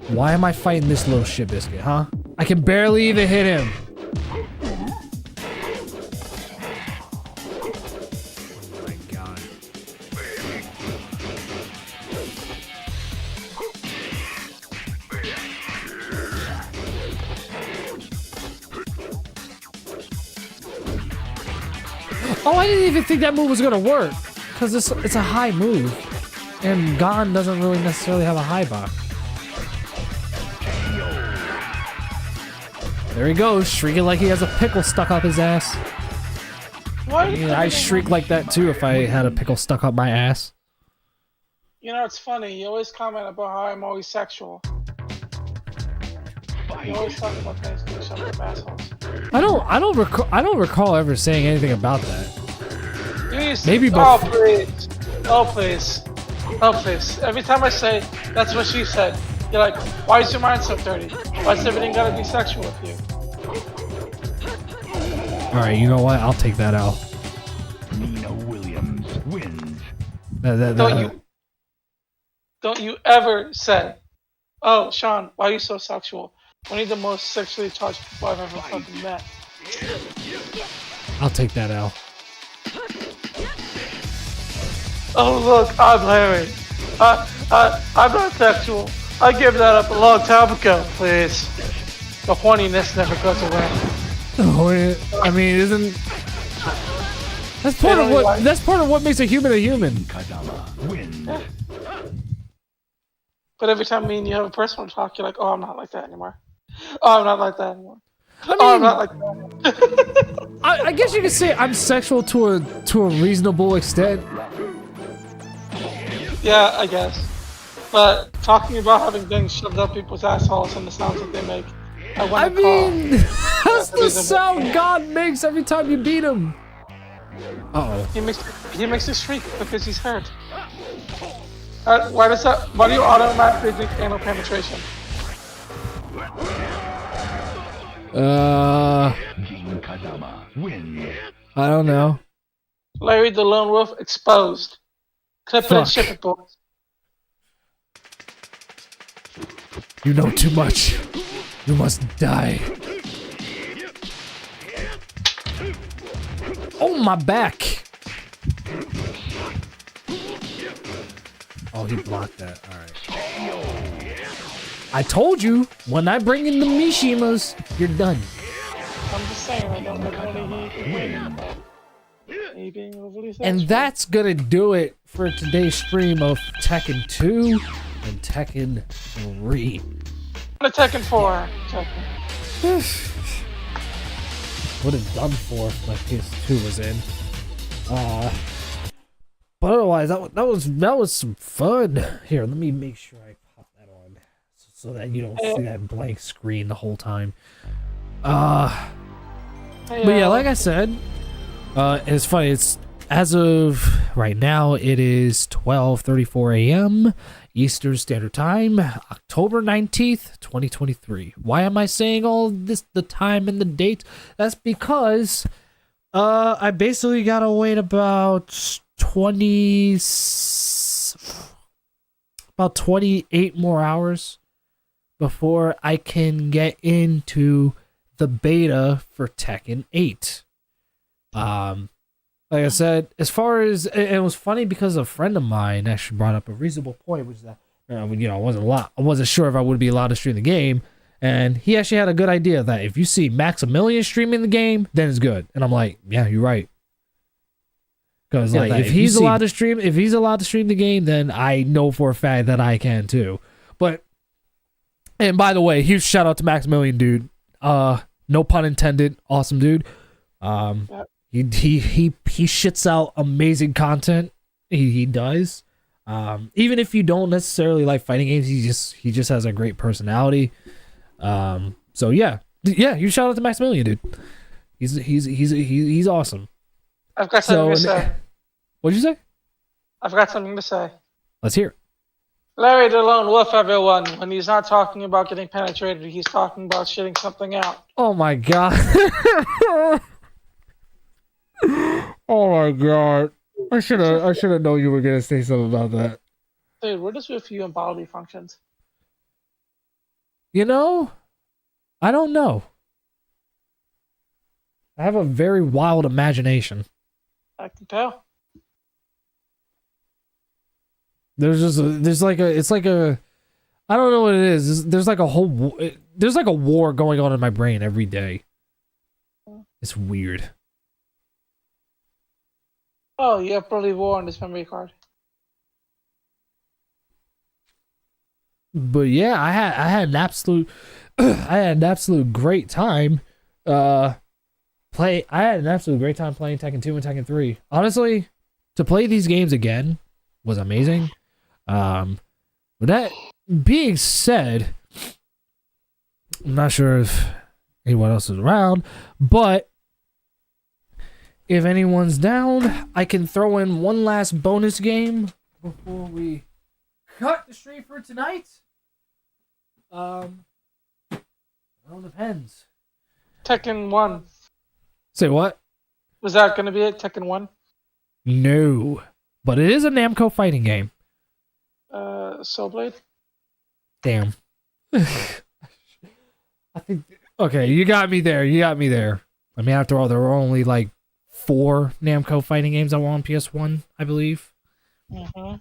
Why am I fighting this little shit biscuit, huh? I can barely even hit him. Oh my God. Oh, I didn't even think that move was gonna work. Because it's a high move. And Gon doesn't really necessarily have a high bar. There he goes, shrieking like he has a pickle stuck up his ass. Why? Yeah, I'd shriek like that too if I had a pickle stuck up my ass. You know, it's funny. You always comment about how I'm always sexual. You always talk about things to shove up assholes. I don't recall ever saying anything about that. You used to, Maybe oh before. please, oh please, oh please. Every time I say that's what she said, you're like, why is your mind so dirty? Why is everything gotta be sexual with you? All right, you know what? I'll take that out. Nina Williams wins. Don't you ever say, oh Sean, why are you so sexual? One of the most sexually charged people I've ever fucking met. I'll take that out. Oh look, I'm Larry. I'm not sexual. I gave that up a long time ago, please. The horniness never goes away. Oh, I mean, isn't that's part of what makes a human a human? Kadama wins. Yeah. But every time me and you have a personal talk, you're like, oh, I'm not like that anymore. Oh, I'm not like that anymore. I mean, Oh, I'm not like that. I guess you could say I'm sexual to a reasonable extent. Yeah, I guess. But talking about having things shoved up people's assholes and the sounds that they make, I mean, that's the sound God makes every time you beat him. Uh-oh. He makes a shriek because he's hurt. Why do you automatically think anal penetration? Kadama wins. I don't know. Larry the Lone Wolf exposed. Clip it and ship it, boys. You know too much. You must die. Oh, my back. Oh, he blocked that. All right. I told you, when I bring in the Mishimas, you're done. I'm just saying, I don't like when he being overly sexual. And that's gonna do it for today's stream of Tekken 2 and Tekken 3. The Tekken 4. Tekken. Would have done for if my PS2 was in. But otherwise, that was some fun. Here, let me make sure I pop that on so that you don't see that blank screen the whole time. But yeah, like I said, it's funny. It's as of right now, it is 12:34 a.m. Eastern Standard Time, October 19th, 2023. Why am I saying all this, the time and the date? That's because I basically gotta wait about 28 more hours before I can get into the beta for Tekken 8. Like I said, as far as it was funny because a friend of mine actually brought up a reasonable point, which is that I wasn't sure if I would be allowed to stream the game, and he actually had a good idea that if you see Maximilian streaming the game, then it's good. And I'm like, yeah, you're right. Because like if he's allowed to stream the game, then I know for a fact that I can too. And by the way, huge shout out to Maximilian, dude. No pun intended. Awesome dude. He shits out amazing content. He does. Even if you don't necessarily like fighting games, he just has a great personality. So yeah, you shout out to Maximilian, dude. He's awesome. I've got something to say. What'd you say? I've got something to say. Let's hear it. Larry the Lone Wolf, everyone. When he's not talking about getting penetrated, he's talking about shitting something out. Oh my god. Oh my god. I should have known you were gonna say something about that. Dude, what is with you and bodily functions? You know, I don't know. I have a very wild imagination. I can tell. It's like a, I don't know what it is. There's like a war going on in my brain every day. It's weird. Oh, you have probably war on this memory card. But yeah, I had an absolute great time. I had an absolute great time playing Tekken 2 and Tekken 3. Honestly, to play these games again was amazing. With that being said, I'm not sure if anyone else is around, but if anyone's down, I can throw in one last bonus game before we cut the stream for tonight. It all depends. Tekken 1. Say what? Was that going to be it? Tekken 1? No. But it is a Namco fighting game. Soul Blade? Damn. I think... Okay, you got me there. I mean, after all, there were only like 4 Namco fighting games that were on PS1, I believe. Mm-hmm.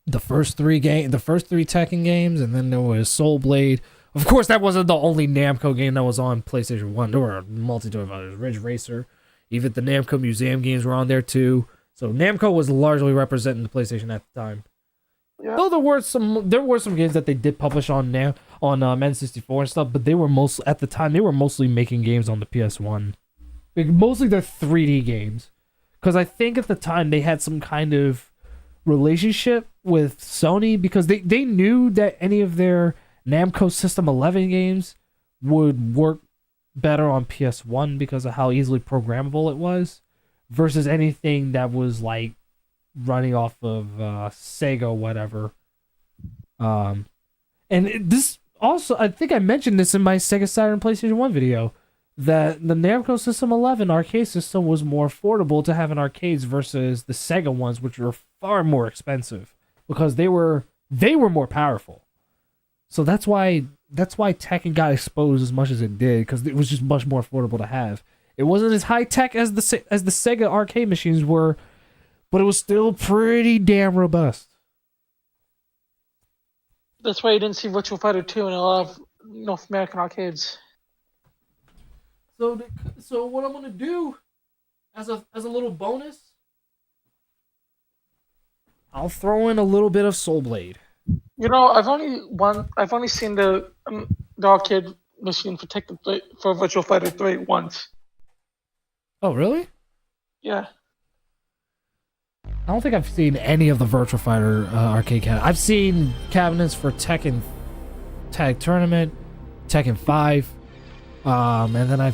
The first 3 Tekken games, and then there was Soul Blade. Of course, that wasn't the only Namco game that was on PlayStation 1. There were a multitude of others. Ridge Racer. Even the Namco Museum games were on there too. So Namco was largely representing the PlayStation at the time. Yeah. Though there were some games that they did publish on N64 and stuff, but they were at the time they were mostly making games on the PS1. Like, mostly they're 3D games. Because I think at the time they had some kind of relationship with Sony, because they knew that any of their Namco System 11 games would work better on PS1 because of how easily programmable it was, versus anything that was like running off of Sega or whatever. And this also, I think I mentioned this in my Sega Saturn PlayStation 1 video, that the Namco System 11 arcade system was more affordable to have in arcades versus the Sega ones, which were far more expensive because they were more powerful. So that's why Tekken got exposed as much as it did, because it was just much more affordable to have. It wasn't as high tech as the Sega arcade machines were, but it was still pretty damn robust. That's why you didn't see Virtual Fighter 2 in a lot of North American arcades. So what I'm gonna do as a little bonus I'll throw in a little bit of Soul Blade. You know, I've only seen the arcade machine for Virtual Fighter 3 once. Oh, really? Yeah. I don't think I've seen any of the Virtual Fighter arcade cabinets. I've seen cabinets for Tekken Tag Tournament, Tekken 5, and then I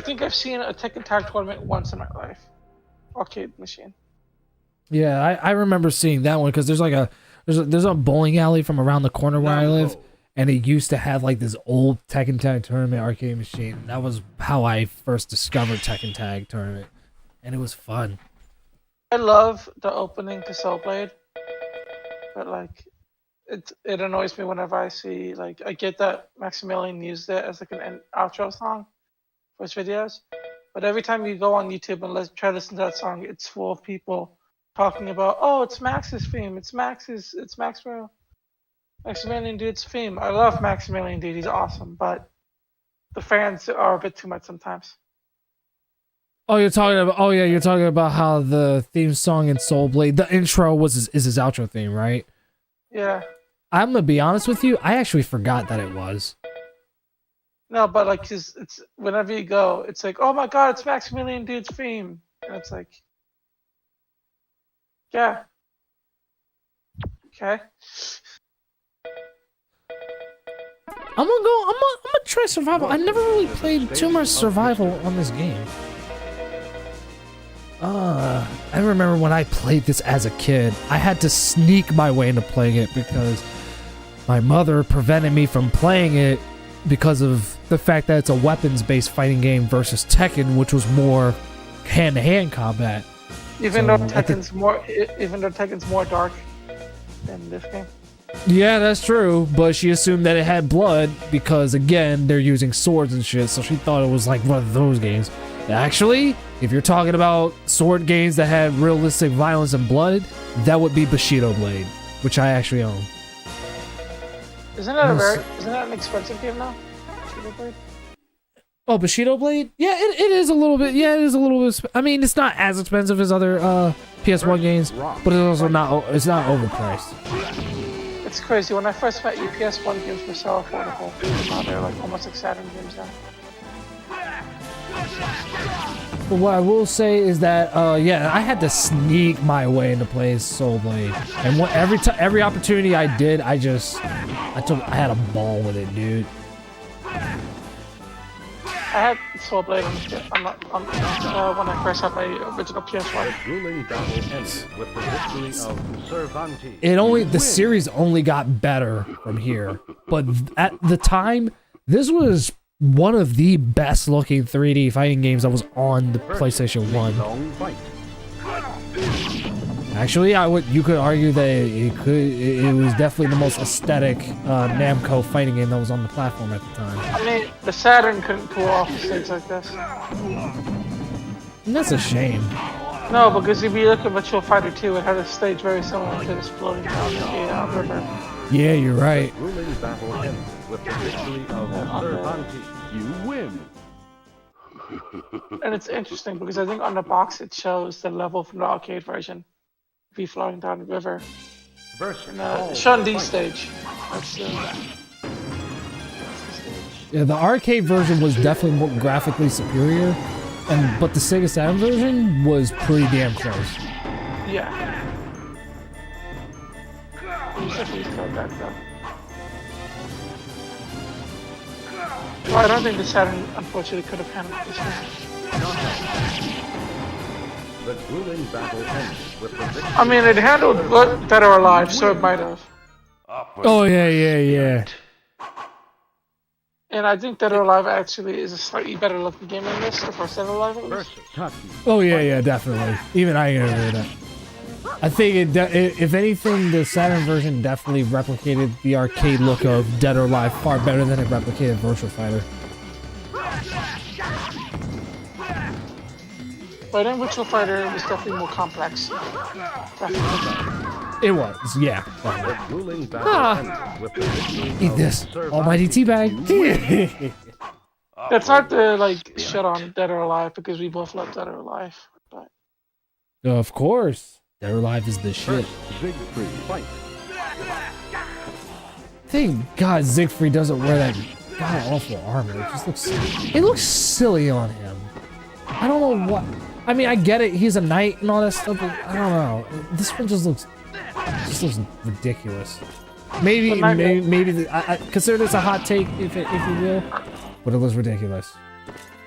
think I've seen a Tekken Tag Tournament once in my life. Arcade machine. Yeah, I remember seeing that one because there's like there's a bowling alley from around the corner where I live, and it used to have like this old Tekken Tag Tournament arcade machine. That was how I first discovered Tekken Tag Tournament, and it was fun. I love the opening to Soul Blade, but like, it annoys me whenever I see, like, I get that Maximilian used it as like an outro song for his videos, but every time you go on YouTube and try to listen to that song, it's full of people talking about, oh, it's Max's theme, it's Maximilian Dude's theme. I love Maximilian Dude, he's awesome, but the fans are a bit too much sometimes. Oh, you're talking about how the theme song in Soul Blade, the intro is his outro theme, right? Yeah. I'm gonna be honest with you, I actually forgot that it was. No, but like, it's whenever you go, it's like, oh my god, it's Maximilian Dude's theme, and it's like, yeah, okay. I'm gonna try survival. I never really played too much survival on this game. I remember when I played this as a kid, I had to sneak my way into playing it because my mother prevented me from playing it because of the fact that it's a weapons-based fighting game versus Tekken, which was more hand-to-hand combat. Even though Tekken's more dark than this game. Yeah, that's true, but she assumed that it had blood because, again, they're using swords and shit, so she thought it was like one of those games. Actually, if you're talking about sword games that have realistic violence and blood, that would be Bushido Blade, which I actually own. Isn't that an expensive game now? Bushido Blade? Oh, Bushido Blade? Yeah, it is a little bit. Yeah, it is a little bit. I mean, it's not as expensive as other PS1 games, but it's also not. It's not overpriced. It's crazy. When I first met you, PS1 games were so affordable. Now they're like almost like Saturn games now. But what I will say is that, yeah, I had to sneak my way into playing Soul Blade, and every opportunity I did, I had a ball with it, dude. I had Soul Blade when I first had my original PS1. Ruling battle ends with the victory of Cervantes. The series only got better from here, but at the time, this was one of the best looking 3D fighting games that was on the PlayStation 1. Actually, you could argue that it was definitely the most aesthetic Namco fighting game that was on the platform at the time. I mean, the Saturn couldn't pull off a stage like this. And that's a shame. No, because if you look at Virtual Fighter 2, it had a stage very similar to this floating down the river. Yeah, you're right. Ruling battle ends with the victory of Cervantes. You win. And it's interesting because I think on the box it shows the level from the arcade version. Be flowing down the river. Sean D stage. That's the stage. Yeah, the arcade version was definitely more graphically superior, but the Sega Saturn version was pretty damn close. Yeah. Well, I don't think the Saturn unfortunately could have handled this one. The grueling battle ends with the victory. I mean, it handled Dead or Alive, so it might have. Oh, yeah. And I think Dead or Alive actually is a slightly better looking game than this, the first Dead or Alive at least. Oh, yeah, definitely. Even I can agree with that. I think, if anything, the Saturn version definitely replicated the arcade look of Dead or Alive far better than it replicated Virtual Fighter. But in Virtual Fighter, it was definitely more complex. It was, yeah. Ruling battle ends with the victory Eat this, almighty teabag. That's not to like shit on Dead or Alive because we both love Dead or Alive. But Of course. Dead or Alive is the shit. Siegfried, fight. Thank God Siegfried doesn't wear that god awful armor. It looks silly on him. I don't know what. I mean, I get it. He's a knight and all that stuff, but I don't know. This one just looks ridiculous. Maybe I consider this a hot take, if you will, but it looks ridiculous.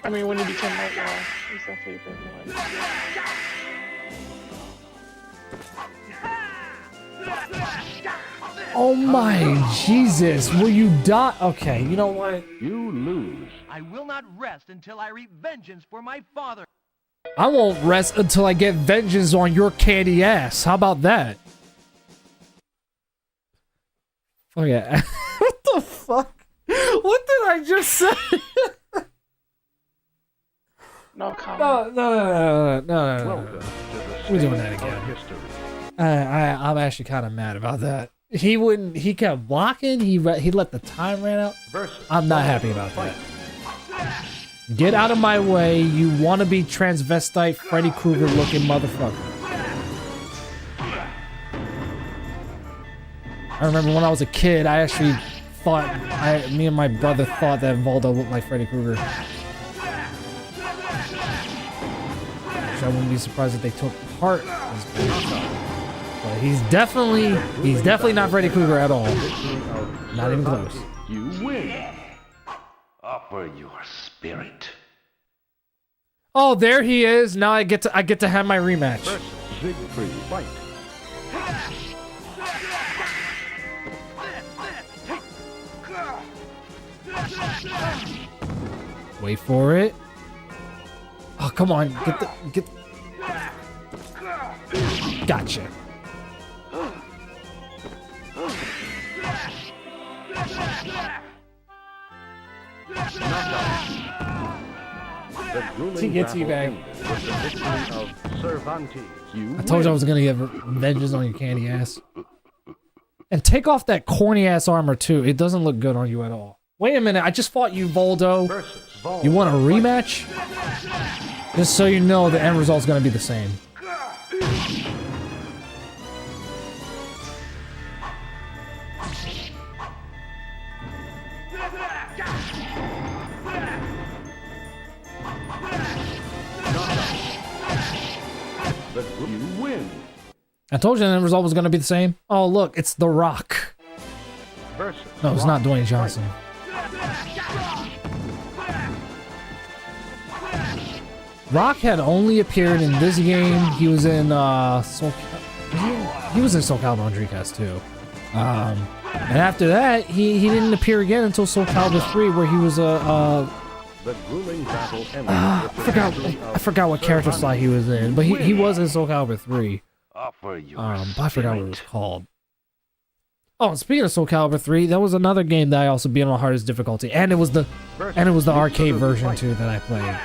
I mean, when he became Night Law, he's definitely been like. Oh my Jesus! Will you die? Okay, you know what? You lose. I will not rest until I reap vengeance for my father. I won't rest until I get vengeance on your candy ass. How about that? Oh yeah. What the fuck? What did I just say? No comment. No. Welcome to the We're doing stage that again. of history. I'm actually kind of mad about that. He kept blocking. He let the time ran out. I'm not happy about that. Get out of my way, you wannabe transvestite Freddy Krueger looking motherfucker. I remember when I was a kid, I actually thought, me and my brother thought that Voldo looked like Freddy Krueger. Which I wouldn't be surprised if they took part as but he's definitely not Freddy Krueger at all. Not even close. You win. Offer your spirit. Oh, there he is. Now I get to have my rematch. Versus Siegfried, fight. Wait for it. Oh, come on. Get Gotcha. He gets you back. With the victory of Cervantes. You I told you I was gonna get vengeance on your candy ass. And take off that corny ass armor too. It doesn't look good on you at all. Wait a minute, I just fought you, Voldo. You want a rematch? Just so you know, the end result's gonna be the same. You win. I told you the end result was gonna be the same. Oh look, it's The Rock. Versus No, it's not Dwayne Johnson. Rock had only appeared in this game. He was in he was in Soul Calibur on Dreamcast too. And after that, he didn't appear again until Soul Calibur 3, where he was the grueling battle I forgot what character slot he was in, but he was in Soul Calibur 3. Offer your But I forgot what it was called. Oh, and speaking of Soul Calibur 3, that was another game that I also beat on the hardest difficulty, and it was the arcade version too that I played.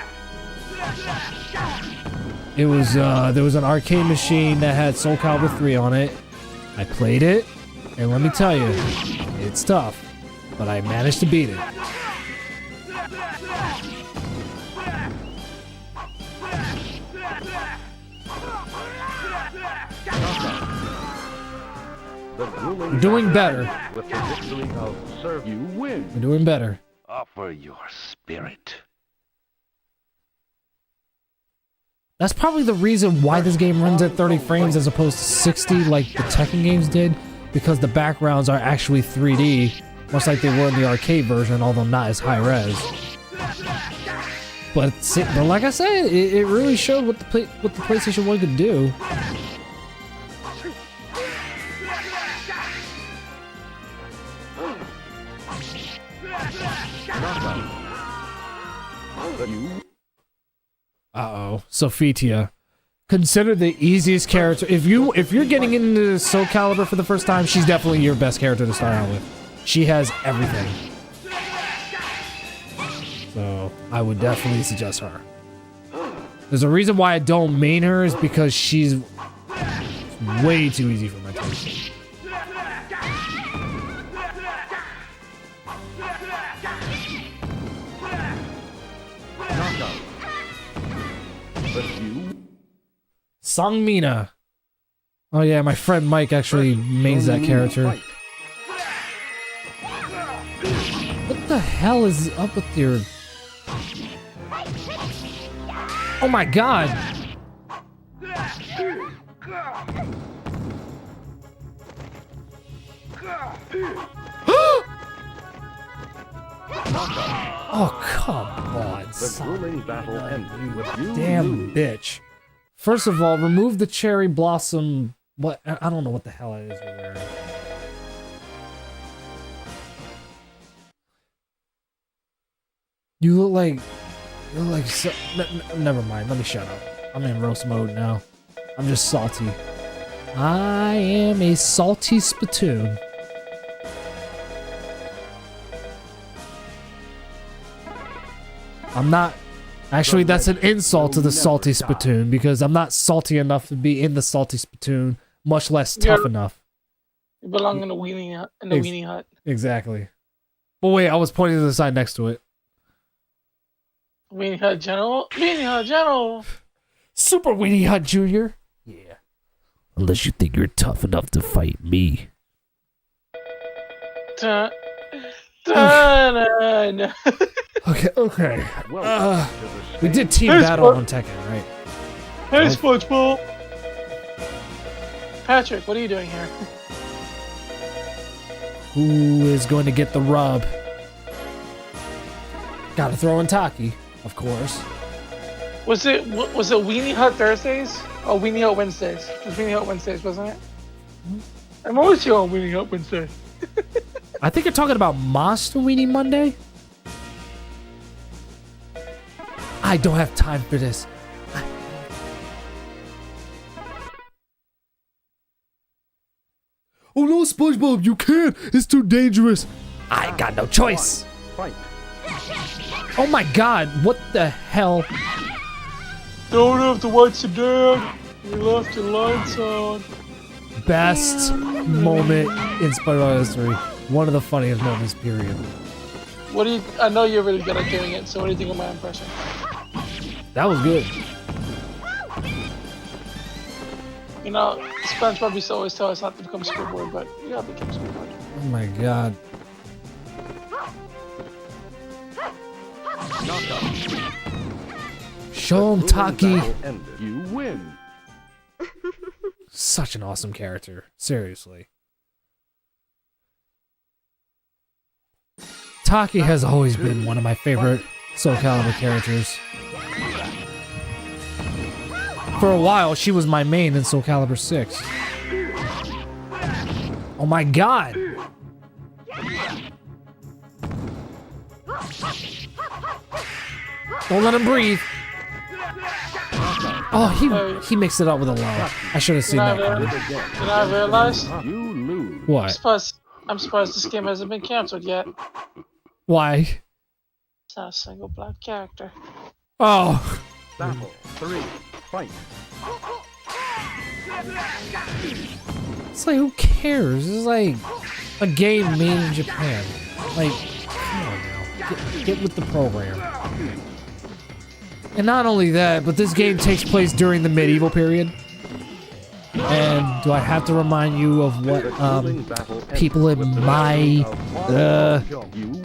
It was there was an arcade machine that had Soul Calibur 3 on it. I played it, and let me tell you, it's tough, but I managed to beat it. We're doing better. With the victory of you win. We're doing better. Offer your spirit. That's probably the reason why this game runs at 30 frames as opposed to 60 like the Tekken games did, because the backgrounds are actually 3D, much like they were in the arcade version, although not as high res. But like I said, it really showed what the PlayStation 1 could do. Uh-oh, Sophitia. Consider the easiest character. If you're getting into Soul Calibur for the first time, she's definitely your best character to start out with. She has everything. So, I would definitely suggest her. There's a reason why I don't main her, is because she's way too easy for my taste. Sangmina. Oh yeah, my friend Mike actually mains that character. What the hell is up with your... Oh my god! Oh, come on, The son. grueling battle ended with you Damn bitch. First of all, remove the cherry blossom... What? I don't know what the hell it is we're wearing. You look like... You look like... So, never mind, let me shut up. I'm in roast mode now. I'm just salty. I am a salty spittoon. I'm not... Actually, that's an insult to the salty spittoon, because I'm not salty enough to be in the salty spittoon, much less tough enough. You belong in the weenie hut. Exactly. Well, wait, I was pointing to the side next to it. Weenie hut general. Weenie hut general. Super Weenie Hut Jr. Yeah. Unless you think you're tough enough to fight me. Dun, dun, dun. Okay. Welcome to the We did team Hey, battle Sport. on Tekken, right? Hey, SpongeBob. Patrick, what are you doing here? Who is going to get the rub? Gotta throw in Taki, of course. Was it Weenie Hut Thursdays? Oh, Weenie Hut Wednesdays. It was Weenie Hut Wednesdays, wasn't it? I'm always here on Weenie Hut Wednesday. I think you're talking about Monster Weenie Monday? I don't have time for this. Oh no, SpongeBob, you can't! It's too dangerous! I ain't got no choice! fight. Oh my god, what the hell? Don't have to watch the dad. You left your lights on. Best moment in Spider-Man history. One of the funniest moments, period. What do you? I know you're really good at doing it. So what do you think of my impression? That was good. You know, SpongeBob used to always tell us not to become Squidward, but you gotta become Squidward. Oh my god. Knockout. Show him The grueling Taki. battle ended. You win. Such an awesome character. Seriously. Taki has always been one of my favorite Soul Calibur characters. For a while, she was my main in Soul Calibur 6. Oh my god! Don't let him breathe. Oh, he mixed it up with a low. I should have seen that coming. You know, I realized You lose. What? I'm surprised this game hasn't been canceled yet. Why? It's not a single black character. Oh. Battle 3. Fight. It's like, who cares? It's like a game made in Japan. Like, come on now. Get with the program. And not only that, but this game takes place during the medieval period. And do I have to remind you of what people in my You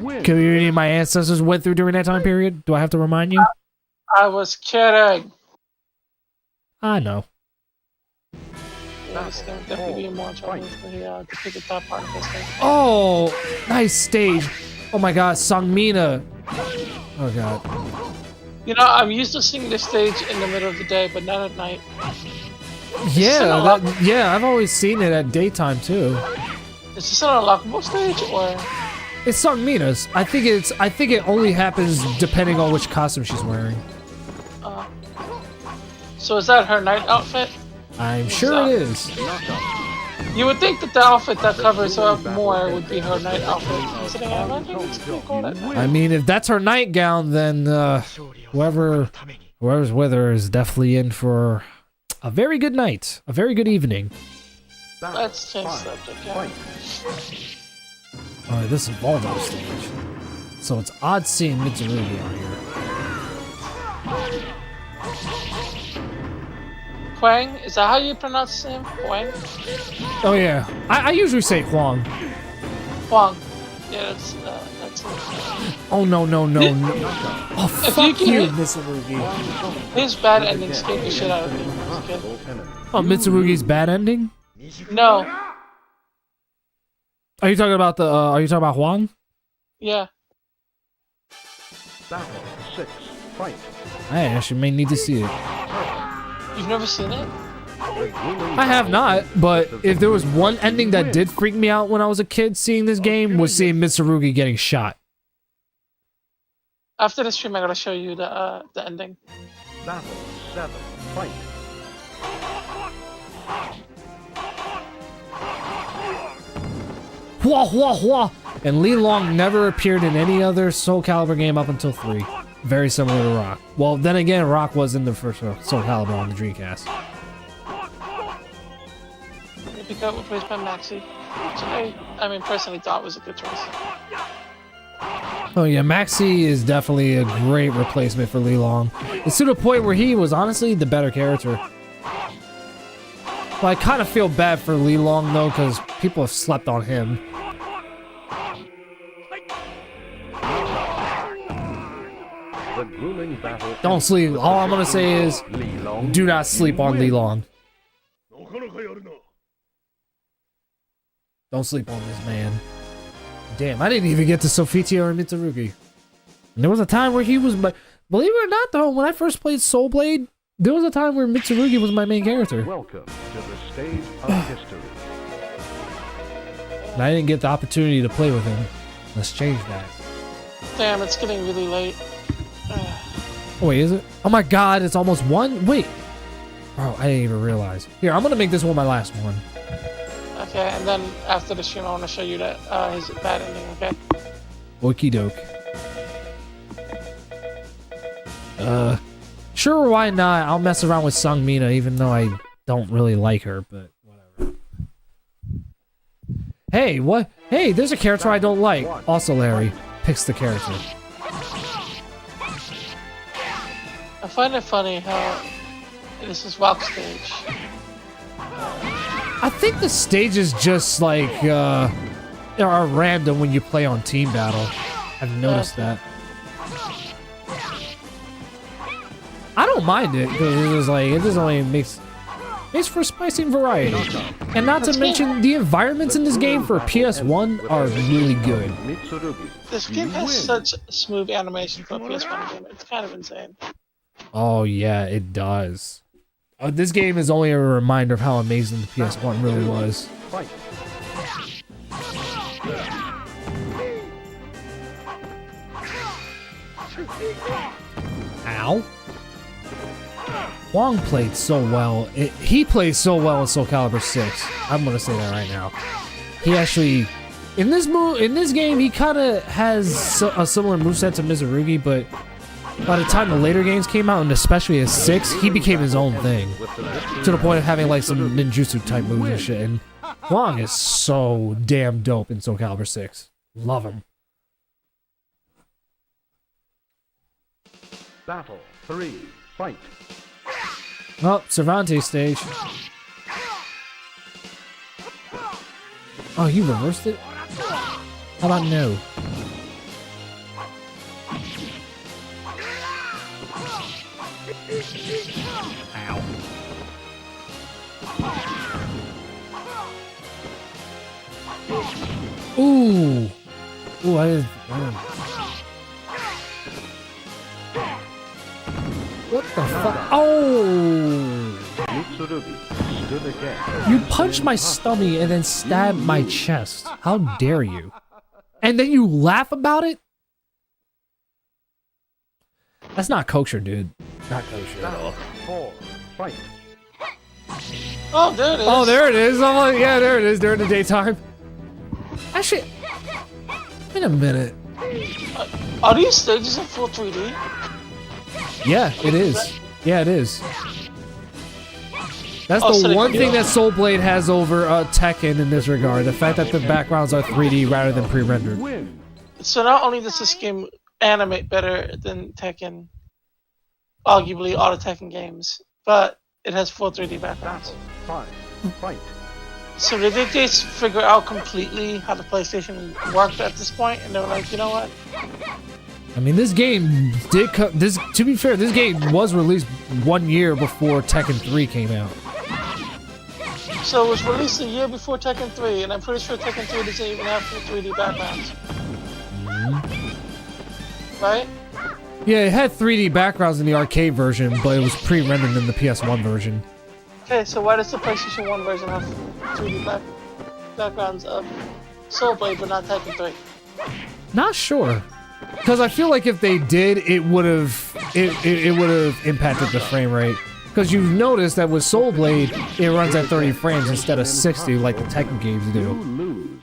win. community, my ancestors went through during that time period? Do I have to remind you? I was kidding. I know. Yeah, this game definitely be more trouble to pick the top part of this thing. Oh, nice stage. Oh my god, Sangmina. Oh god. You know, I'm used to seeing this stage in the middle of the day, but not at night. Yeah, yeah, I've always seen it at daytime too. Is this an unlockable stage, or? It's Sangmina's. I think it only happens depending on which costume she's wearing. So is that her night outfit? I'm sure it is. You would think that the outfit that covers her up more would be her night outfit. Considering I imagine it's pretty cold at night. I mean, if that's her nightgown, then whoever's with her is definitely in for a very good night, a very good evening. Let's change subject, yeah. Alright, this is Baldo stage. So it's odd seeing Mitsurugi on here. Huang? Is that how you pronounce his name? Huang? Oh yeah, I usually say Huang. Huang. Yeah, that's Oh no. Oh fuck you, can- Mitsurugi. his bad ending scared the shit out of me. When I was a kid. Oh, Mitsurugi's bad ending? No. Are you talking about the? Are you talking about Huang? Yeah. Battle 6. Fight. I actually may need to see it. You've never seen it? I have not, but if there was one ending that did freak me out when I was a kid seeing this game, was seeing Mitsurugi getting shot. After the stream, I gotta show you the ending. Battle 7. Fight. Hua hua hua! And Li Long never appeared in any other Soul Calibur game up until 3. Very similar to Rock. Well, then again, Rock was in the first Soul Calibur on the Dreamcast. He got replaced by Maxi, which I mean, personally thought was a good choice. Oh yeah, Maxi is definitely a great replacement for Li Long. It's to the point where he was honestly the better character. Well, I kind of feel bad for Li Long though, because people have slept on him. The grueling battle. Don't sleep. All I'm gonna say is, do not sleep on Li Long. Don't sleep on this man. Damn, I didn't even get to Sofitia or Mitsurugi. And there was a time where he was my... Believe it or not, though, when I first played Soul Blade, there was a time where Mitsurugi was my main character. Welcome to the stage of history. And I didn't get the opportunity to play with him. Let's change that. Damn, it's getting really late. Oh, wait, is it? Oh my god, it's almost 1? Wait. Oh, I didn't even realize. Here, I'm gonna make this one my last one. Okay, and then after the stream, I want to show you that his bad ending. Okay. Okie doke. Sure, why not? I'll mess around with Sung Mina, even though I don't really like her, but whatever. Hey, what? Hey, there's a character I don't like. Also, Larry picks the character. I find it funny how this is Walk stage. I think the stages just like are random when you play on team battle. I've noticed that. I don't mind it because it just only makes for spicy variety. And not to mention the environments in this game for PS1 are really good. This game has such smooth animation for a PS1 game. It's kind of insane. Oh yeah, it does. This game is only a reminder of how amazing the PS1 really was. Ow. Wong played so well. He plays so well in Soul Calibur 6. I'm gonna say that right now. He actually, in this game, he kind of has a similar moveset to Mitsurugi, but by the time the later games came out, and especially as 6, he became his own thing. To the point of having like some ninjutsu type moves and shit. And Wong is so damn dope in Soul Calibur 6. Love him. Battle 3. Fight. Oh, Cervantes stage. Oh, you reversed it? How about no? Ow. Ooh. Ooh, I didn't. What the fuck? Oh! You punched my stomach and then stabbed my chest. How dare you? And then you laugh about it? That's not kosher, dude. Not kosher at all. 4. Fight. Oh, there it is. Oh, there it is. I'm like, yeah, there it is during the daytime. Actually, wait a minute. Are these stages in full 3D? Yeah, it is. Yeah, it is. That's Oh, so the they one can thing do that Soul Blade has over Tekken in this regard. The fact that the backgrounds are 3D rather than pre-rendered. So not only does this game animate better than Tekken, arguably all the Tekken games, but it has full 3D backgrounds. 5. Fight. So did they just figure out completely how the PlayStation worked at this point, and they were like, you know what? I mean, this game did to be fair, this game was released 1 year before Tekken 3 came out. So it was released a year before Tekken 3, and I'm pretty sure Tekken 3 doesn't even have full 3D backgrounds. Right? Yeah, it had 3D backgrounds in the arcade version, but it was pre-rendered in the PS1 version. Okay, so why does the PlayStation 1 version have 3D backgrounds of Soul Blade, but not Tekken 3? Not sure. Because I feel like if they did, it would have impacted the frame rate. Because you've noticed that with Soul Blade, it runs at 30 frames instead of 60 like the Tekken games You do. lose.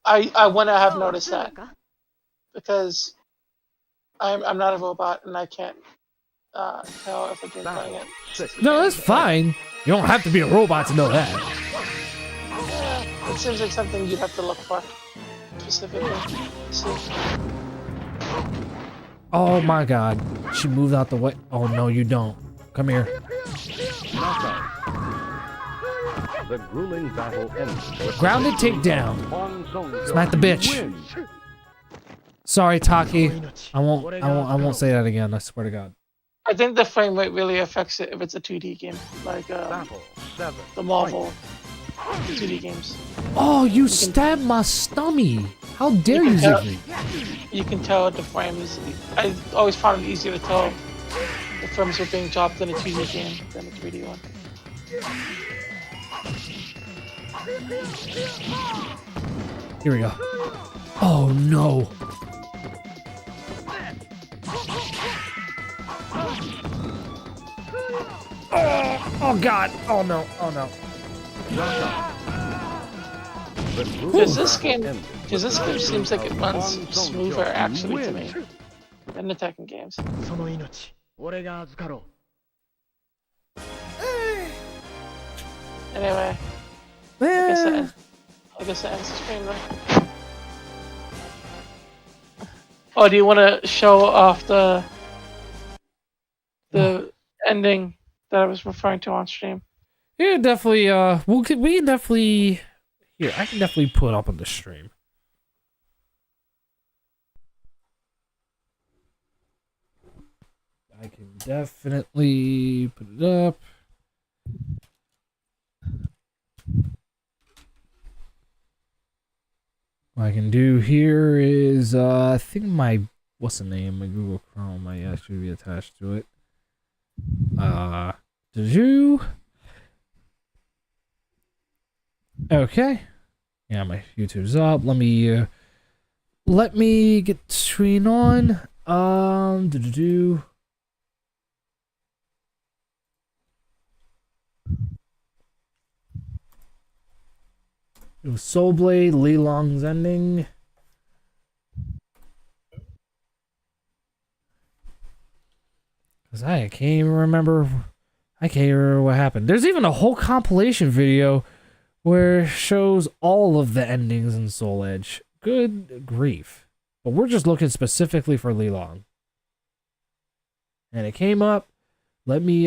I wouldn't have noticed that. Because I'm not a robot, and I can't tell if a game's playing it. 6. No, that's fine. You don't have to be a robot to know that. Yeah, it seems like something you'd have to look for specifically. See. Oh my god. She moved out the way. Oh no, you don't. Come here. Knockout. The grueling battle ends. Grounded takedown. Hong Song Smack the bitch. wins. Sorry, Taki. I won't say that again. I swear to God. I think the frame rate really affects it if it's a 2D game, like Battle 7. the Marvel 2D games. Oh, you stabbed my stomach. How dare you, tell- Ziggy? You can tell the frames. I always found it easier to tell the frames were being dropped in a 2D game than a 3D one. Here we go. Oh no. Oh god. Oh no. Oh no. The grueling Because this battle game, ended. because this game seems like it runs smoother actually to me than the Tekken games. その命俺が預かろう Anyway, Man. I guess that ends the stream then. Oh, do you want to show off the ending that I was referring to on stream? Yeah, definitely. We can definitely. Here, I can definitely put up on the stream. I can definitely put it up. What I can do here is, I think my, what's the name? My Google Chrome might actually be attached to it. Did you? Okay. Yeah, my YouTube's up. Let me get the screen on. It was Soul Blade, Li Long's ending. Cause I can't even remember. I can't remember what happened. There's even a whole compilation video where it shows all of the endings in Soul Edge. Good grief. But we're just looking specifically for Li Long. And it came up. Let me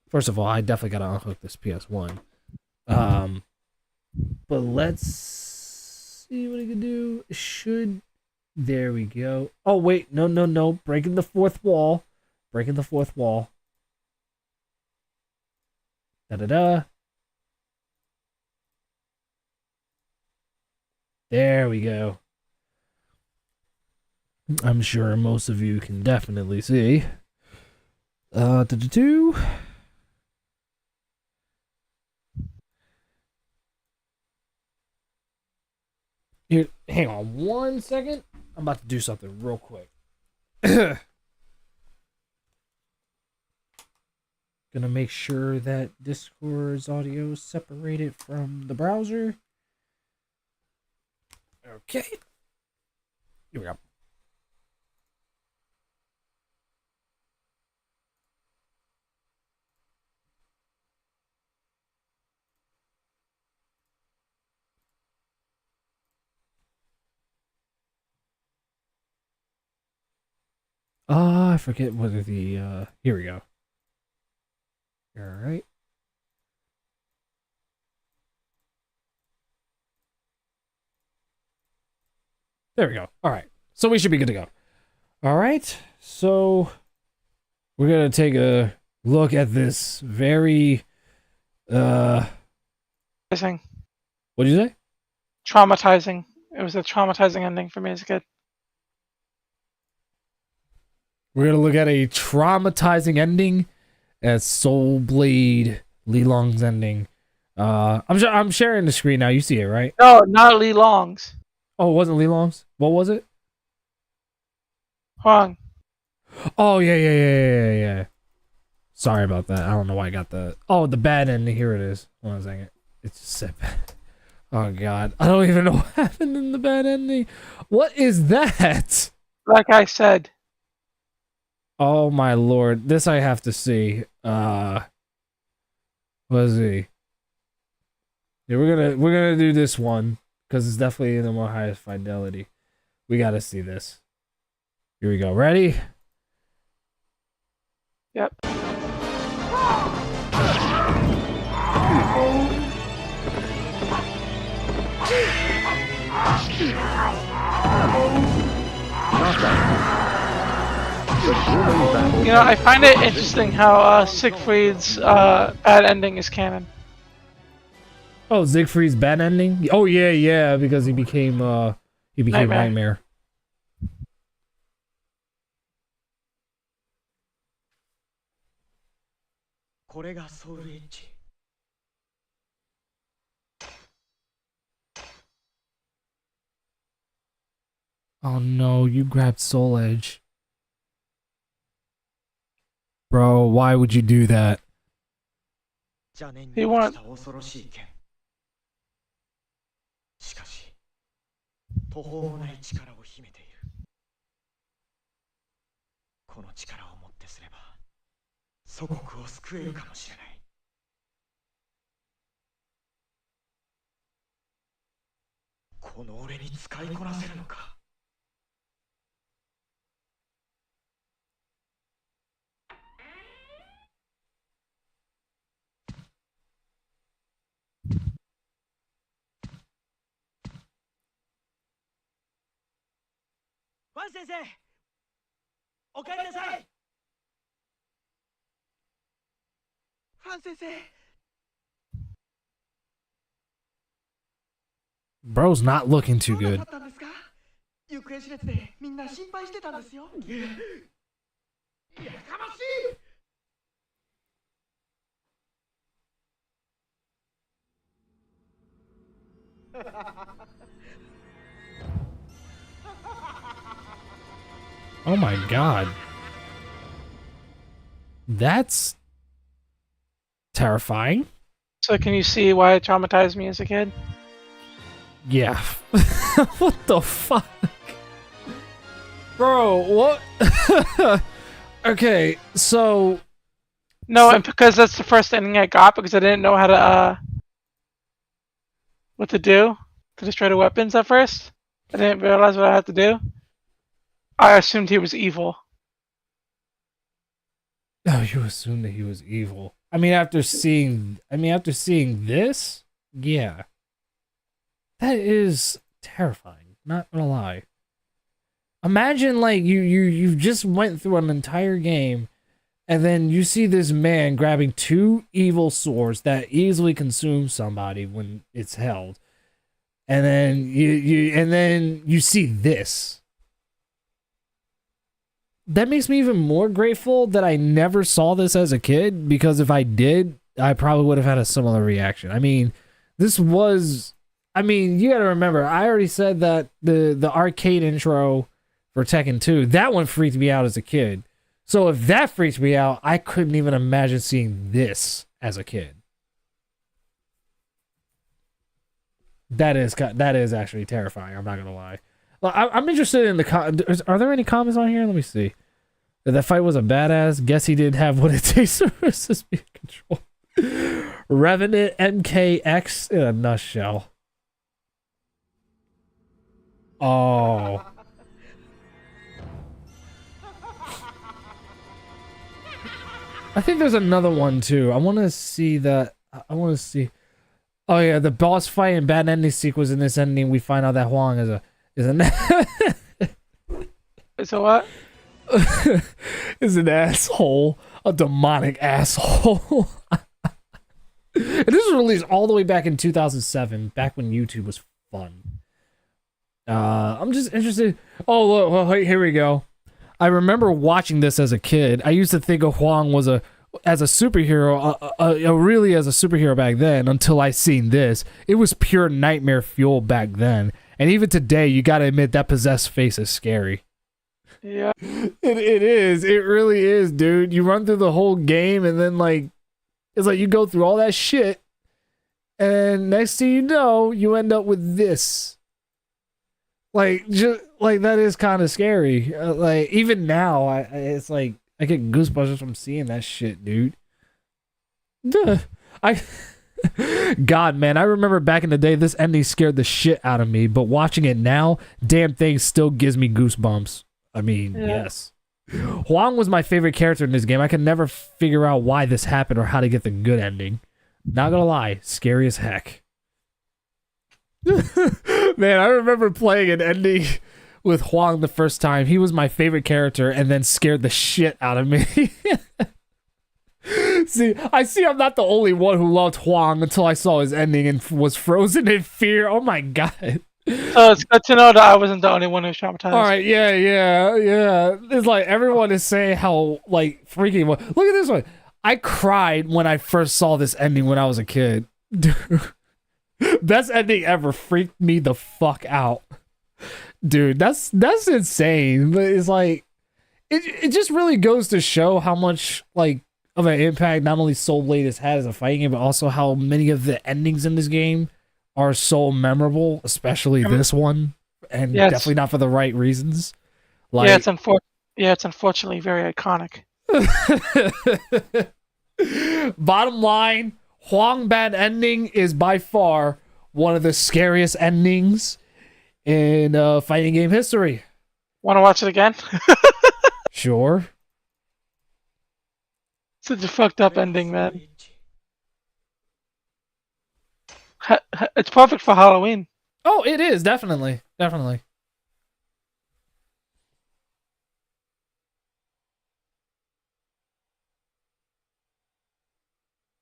first of all, I definitely gotta unhook this PS1. But let's see what I can do. There we go. Oh wait, no. Breaking the fourth wall. Breaking the fourth wall. Da-da-da. There we go. I'm sure most of you can definitely see. Here, hang on 1 second. I'm about to do something real quick. Gonna make sure that Discord's audio is separated from the browser. Okay. Here we go. I forget whether the, here we go. All right. There we go. All right. So we should be good to go. All right. So we're going to take a look at this very Traumatizing. What'd you say? Traumatizing. It was a traumatizing ending for me as a kid. We're going to look at a traumatizing ending as Soul Blade Li Long's ending. I'm sharing the screen now. You see it, right? No, not Lee Long's. Oh, it wasn't Li Long's? What was it? Huang. Oh, yeah. Sorry about that. I don't know why I got the... Oh, the bad ending. Here it is. Hold on a second. It's just set back. Oh, God. I don't even know what happened in the bad ending. What is that? Like I said. Oh, my Lord. This I have to see. Let's see. Yeah, we're gonna do this one because it's definitely in the more highest fidelity. We gotta see this. Here we go. Ready? Yep. You know, I find it interesting how Siegfried's bad ending is canon. Oh, Siegfried's bad ending? Oh yeah, because he became Nightmare. Oh no, you grabbed Soul Edge. Bro, why would you do that? He won. しかし、途方もない力を秘めている。この力をもってすれば、祖国を救えるかもしれない。この俺に使いこなせるのか。ファン先生、お帰りなさい。ファン先生。Bro's not looking too good. 行方知れずでみんな心配してたんですよ。やかましい。Oh my God. That's terrifying. So can you see why it traumatized me as a kid? Yeah. What the fuck? Bro, what? Okay, so... No, and because that's the first ending I got because I didn't know how to, what to do to destroy the weapons at first. I didn't realize what I had to do. I assumed he was evil. Oh, you assumed that he was evil. I mean, after seeing this, yeah. That is terrifying, not gonna lie. Imagine, like, you just went through an entire game, and then you see this man grabbing two evil swords that easily consume somebody when it's held. And then you see this. That makes me even more grateful that I never saw this as a kid, because if I did, I probably would have had a similar reaction. I mean, this was... I mean, you gotta remember, I already said that the arcade intro for Tekken 2, that one freaked me out as a kid. So if that freaked me out, I couldn't even imagine seeing this as a kid. That is actually terrifying, I'm not gonna lie. Well, I'm interested in the... Are there any comments on here? Let me see. That fight was a badass. Guess he didn't have what it takes to resist being controlled. Revenant MKX in a nutshell. Oh. I think there's another one too. I want to see that. I want to see. Oh yeah, the boss fight and bad ending sequence. In this ending, we find out that Huang is an So what? is an asshole, a demonic asshole. And this was released all the way back in 2007, back when YouTube was fun. I'm just interested. Oh look, well, here we go. I remember watching this as a kid. I used to think of Huang was as a superhero, really as a superhero back then, until I seen this. It was pure nightmare fuel back then. And even today, you gotta admit that possessed face is scary. Yeah. It is. It really is, dude. You run through the whole game and then, like, it's like you go through all that shit, and next thing you know, you end up with this. Like, just, like, that is kind of scary. Like, even now, it's like, I get goosebumps just from seeing that shit, dude. Duh. God, man, I remember back in the day, this ending scared the shit out of me, but watching it now, damn thing still gives me goosebumps. I mean, yes. Huang was my favorite character in this game. I could never figure out why this happened or how to get the good ending. Not gonna lie, scary as heck. Man, I remember playing an ending with Huang the first time. He was my favorite character and then scared the shit out of me. See, I'm not the only one who loved Huang until I saw his ending and was frozen in fear. Oh my god. So it's good to know that I wasn't the only one who was traumatized. All right, yeah. It's like everyone is saying how like freaky. Look at this one. I cried when I first saw this ending when I was a kid. Dude. Best ending ever. Freaked me the fuck out. Dude, that's insane. But it's like it just really goes to show how much like of an impact not only Soul Blade has had as a fighting game, but also how many of the endings in this game are so memorable, especially this one, and definitely not for the right reasons. Like, it's unfortunately very iconic. Bottom line, Huang bad ending is by far one of the scariest endings in fighting game history. Want to watch it again? Sure. Such a fucked up ending, man. It's perfect for Halloween. Oh, it is, definitely.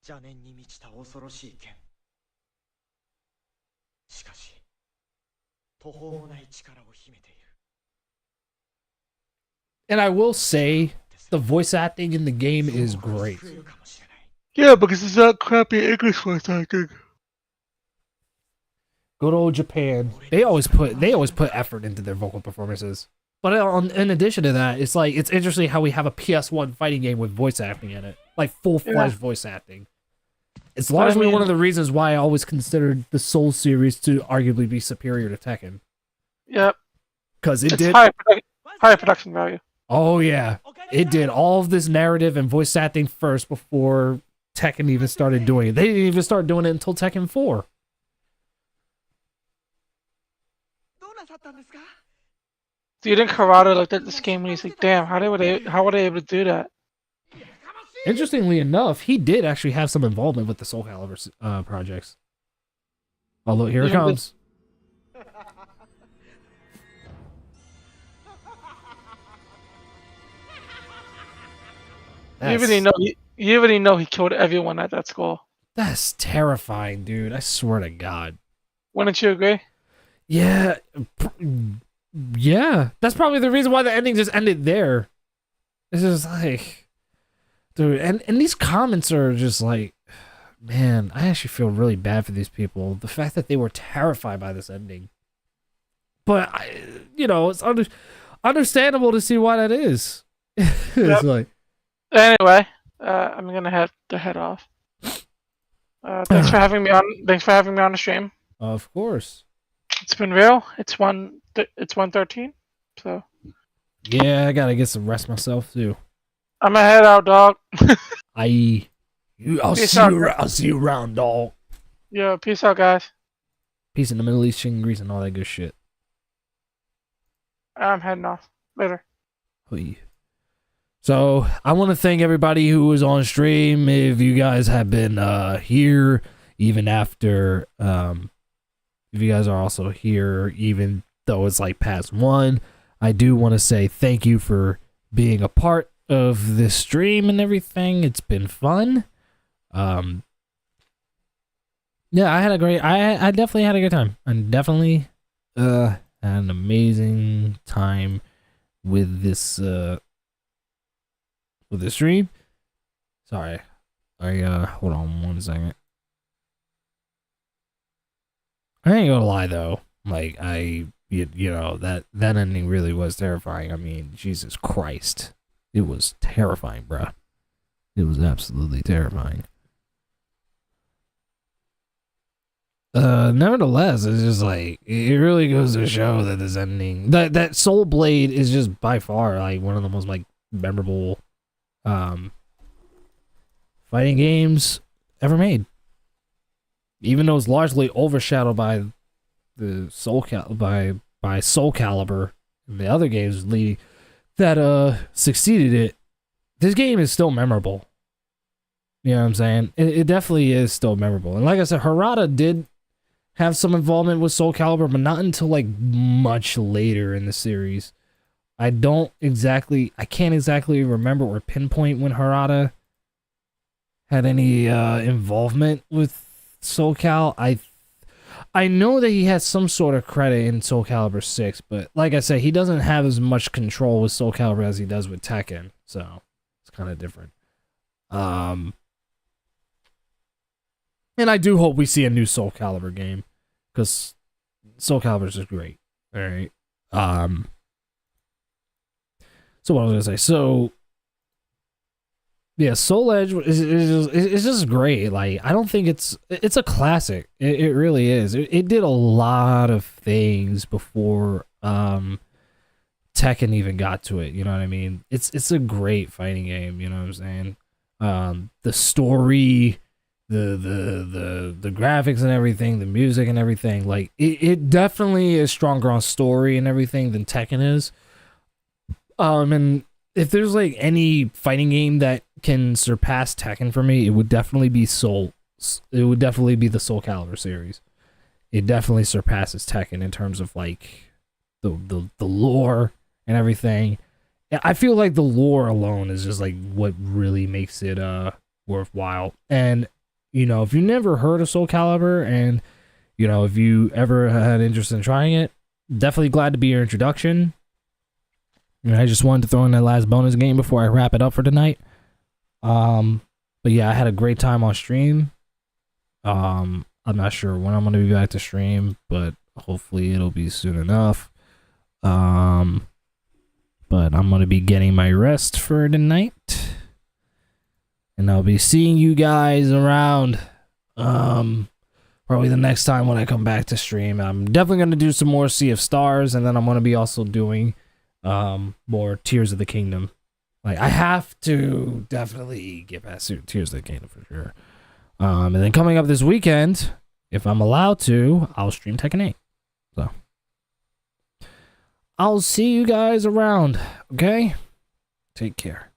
邪念に満ちた恐ろしい剣。しかし、途方もない力を秘めている。 And I will say, the voice acting in the game is great. Yeah, because it's not crappy English voice acting. Good old Japan. They always put effort into their vocal performances. But in addition to that, it's like it's interesting how we have a PS1 fighting game with voice acting in it, like full-fledged voice acting. It's largely one of the reasons why I always considered the Soul series to arguably be superior to Tekken. Yep. Because it did high production value. Oh yeah, it did all of this narrative and voice acting first before Tekken even started doing it. They didn't even start doing it until Tekken 4. Dude, and Karada looked at this game and he's like, damn, how were they able to do that? Interestingly enough, he did actually have some involvement with the Soul Calibur projects. Oh look, here it comes. You already know he killed everyone at that school. That's terrifying, dude. I swear to God. Wouldn't you agree? Yeah. Yeah. That's probably the reason why the ending just ended there. It's just like, dude, and these comments are just like, man, I actually feel really bad for these people. The fact that they were terrified by this ending. But, it's understandable to see why that is. It's like... Anyway, I'm gonna have to head off. Thanks for having me on. Thanks for having me on the stream. Of course. It's been real. It's 1:13. So. Yeah, I gotta get some rest myself too. I'm gonna head out, dog. I'll see you around, dog. Yeah, peace out, guys. Peace in the Middle East, chicken grease, and all that good shit. I'm heading off. Later. Hoi. So I want to thank everybody who was on stream. If you guys have been here even after, if you guys are also here even though it's like past 1, I do want to say thank you for being a part of this stream and everything. It's been fun. Yeah, I definitely had a good time. I definitely had an amazing time with this stream. Sorry. Hold on 1 second. I ain't gonna lie though. Like you know, that ending really was terrifying. I mean, Jesus Christ. It was terrifying, bruh. It was absolutely terrifying. Nevertheless, it's just like, it really goes to show that this ending, that Soul Blade is just by far like one of the most like memorable fighting games ever made. Even though it's largely overshadowed by the Soul Calibur and the other games that succeeded it, this game is still memorable. You know what I'm saying? It definitely is still memorable. And like I said, Harada did have some involvement with Soul Calibur, but not until like much later in the series. I can't exactly remember or pinpoint when Harada had any involvement with Soul Cal. I know that he has some sort of credit in Soul Calibur 6, but like I said, he doesn't have as much control with Soul Calibur as he does with Tekken, so it's kind of different. And I do hope we see a new Soul Calibur game, because Soul Calibur is just great. All right. So what was I gonna say? So yeah, Soul Edge is just great. Like, I don't think it's a classic. It really is. It did a lot of things before Tekken even got to it. You know what I mean? It's a great fighting game. You know what I'm saying? The story, the graphics and everything, the music and everything. Like, it definitely is stronger on story and everything than Tekken is. And if there's like any fighting game that can surpass Tekken for me, it would definitely be the Soul Calibur series. It definitely surpasses Tekken in terms of like the lore and everything. I feel like the lore alone is just like what really makes it worthwhile. And you know, if you never heard of Soul Calibur, and you know, if you ever had interest in trying it, definitely glad to be your introduction. And I just wanted to throw in that last bonus game before I wrap it up for tonight. But yeah, I had a great time on stream. I'm not sure when I'm gonna be back to stream, but hopefully it'll be soon enough. But I'm gonna be getting my rest for tonight, and I'll be seeing you guys around. Probably the next time when I come back to stream. I'm definitely gonna do some more Sea of Stars, and then I'm gonna be also doing more Tears of the Kingdom. Like, I have to definitely get past Tears of the Kingdom for sure. And then coming up this weekend, if I'm allowed to, I'll stream Tekken 8. So I'll see you guys around, okay? Take care.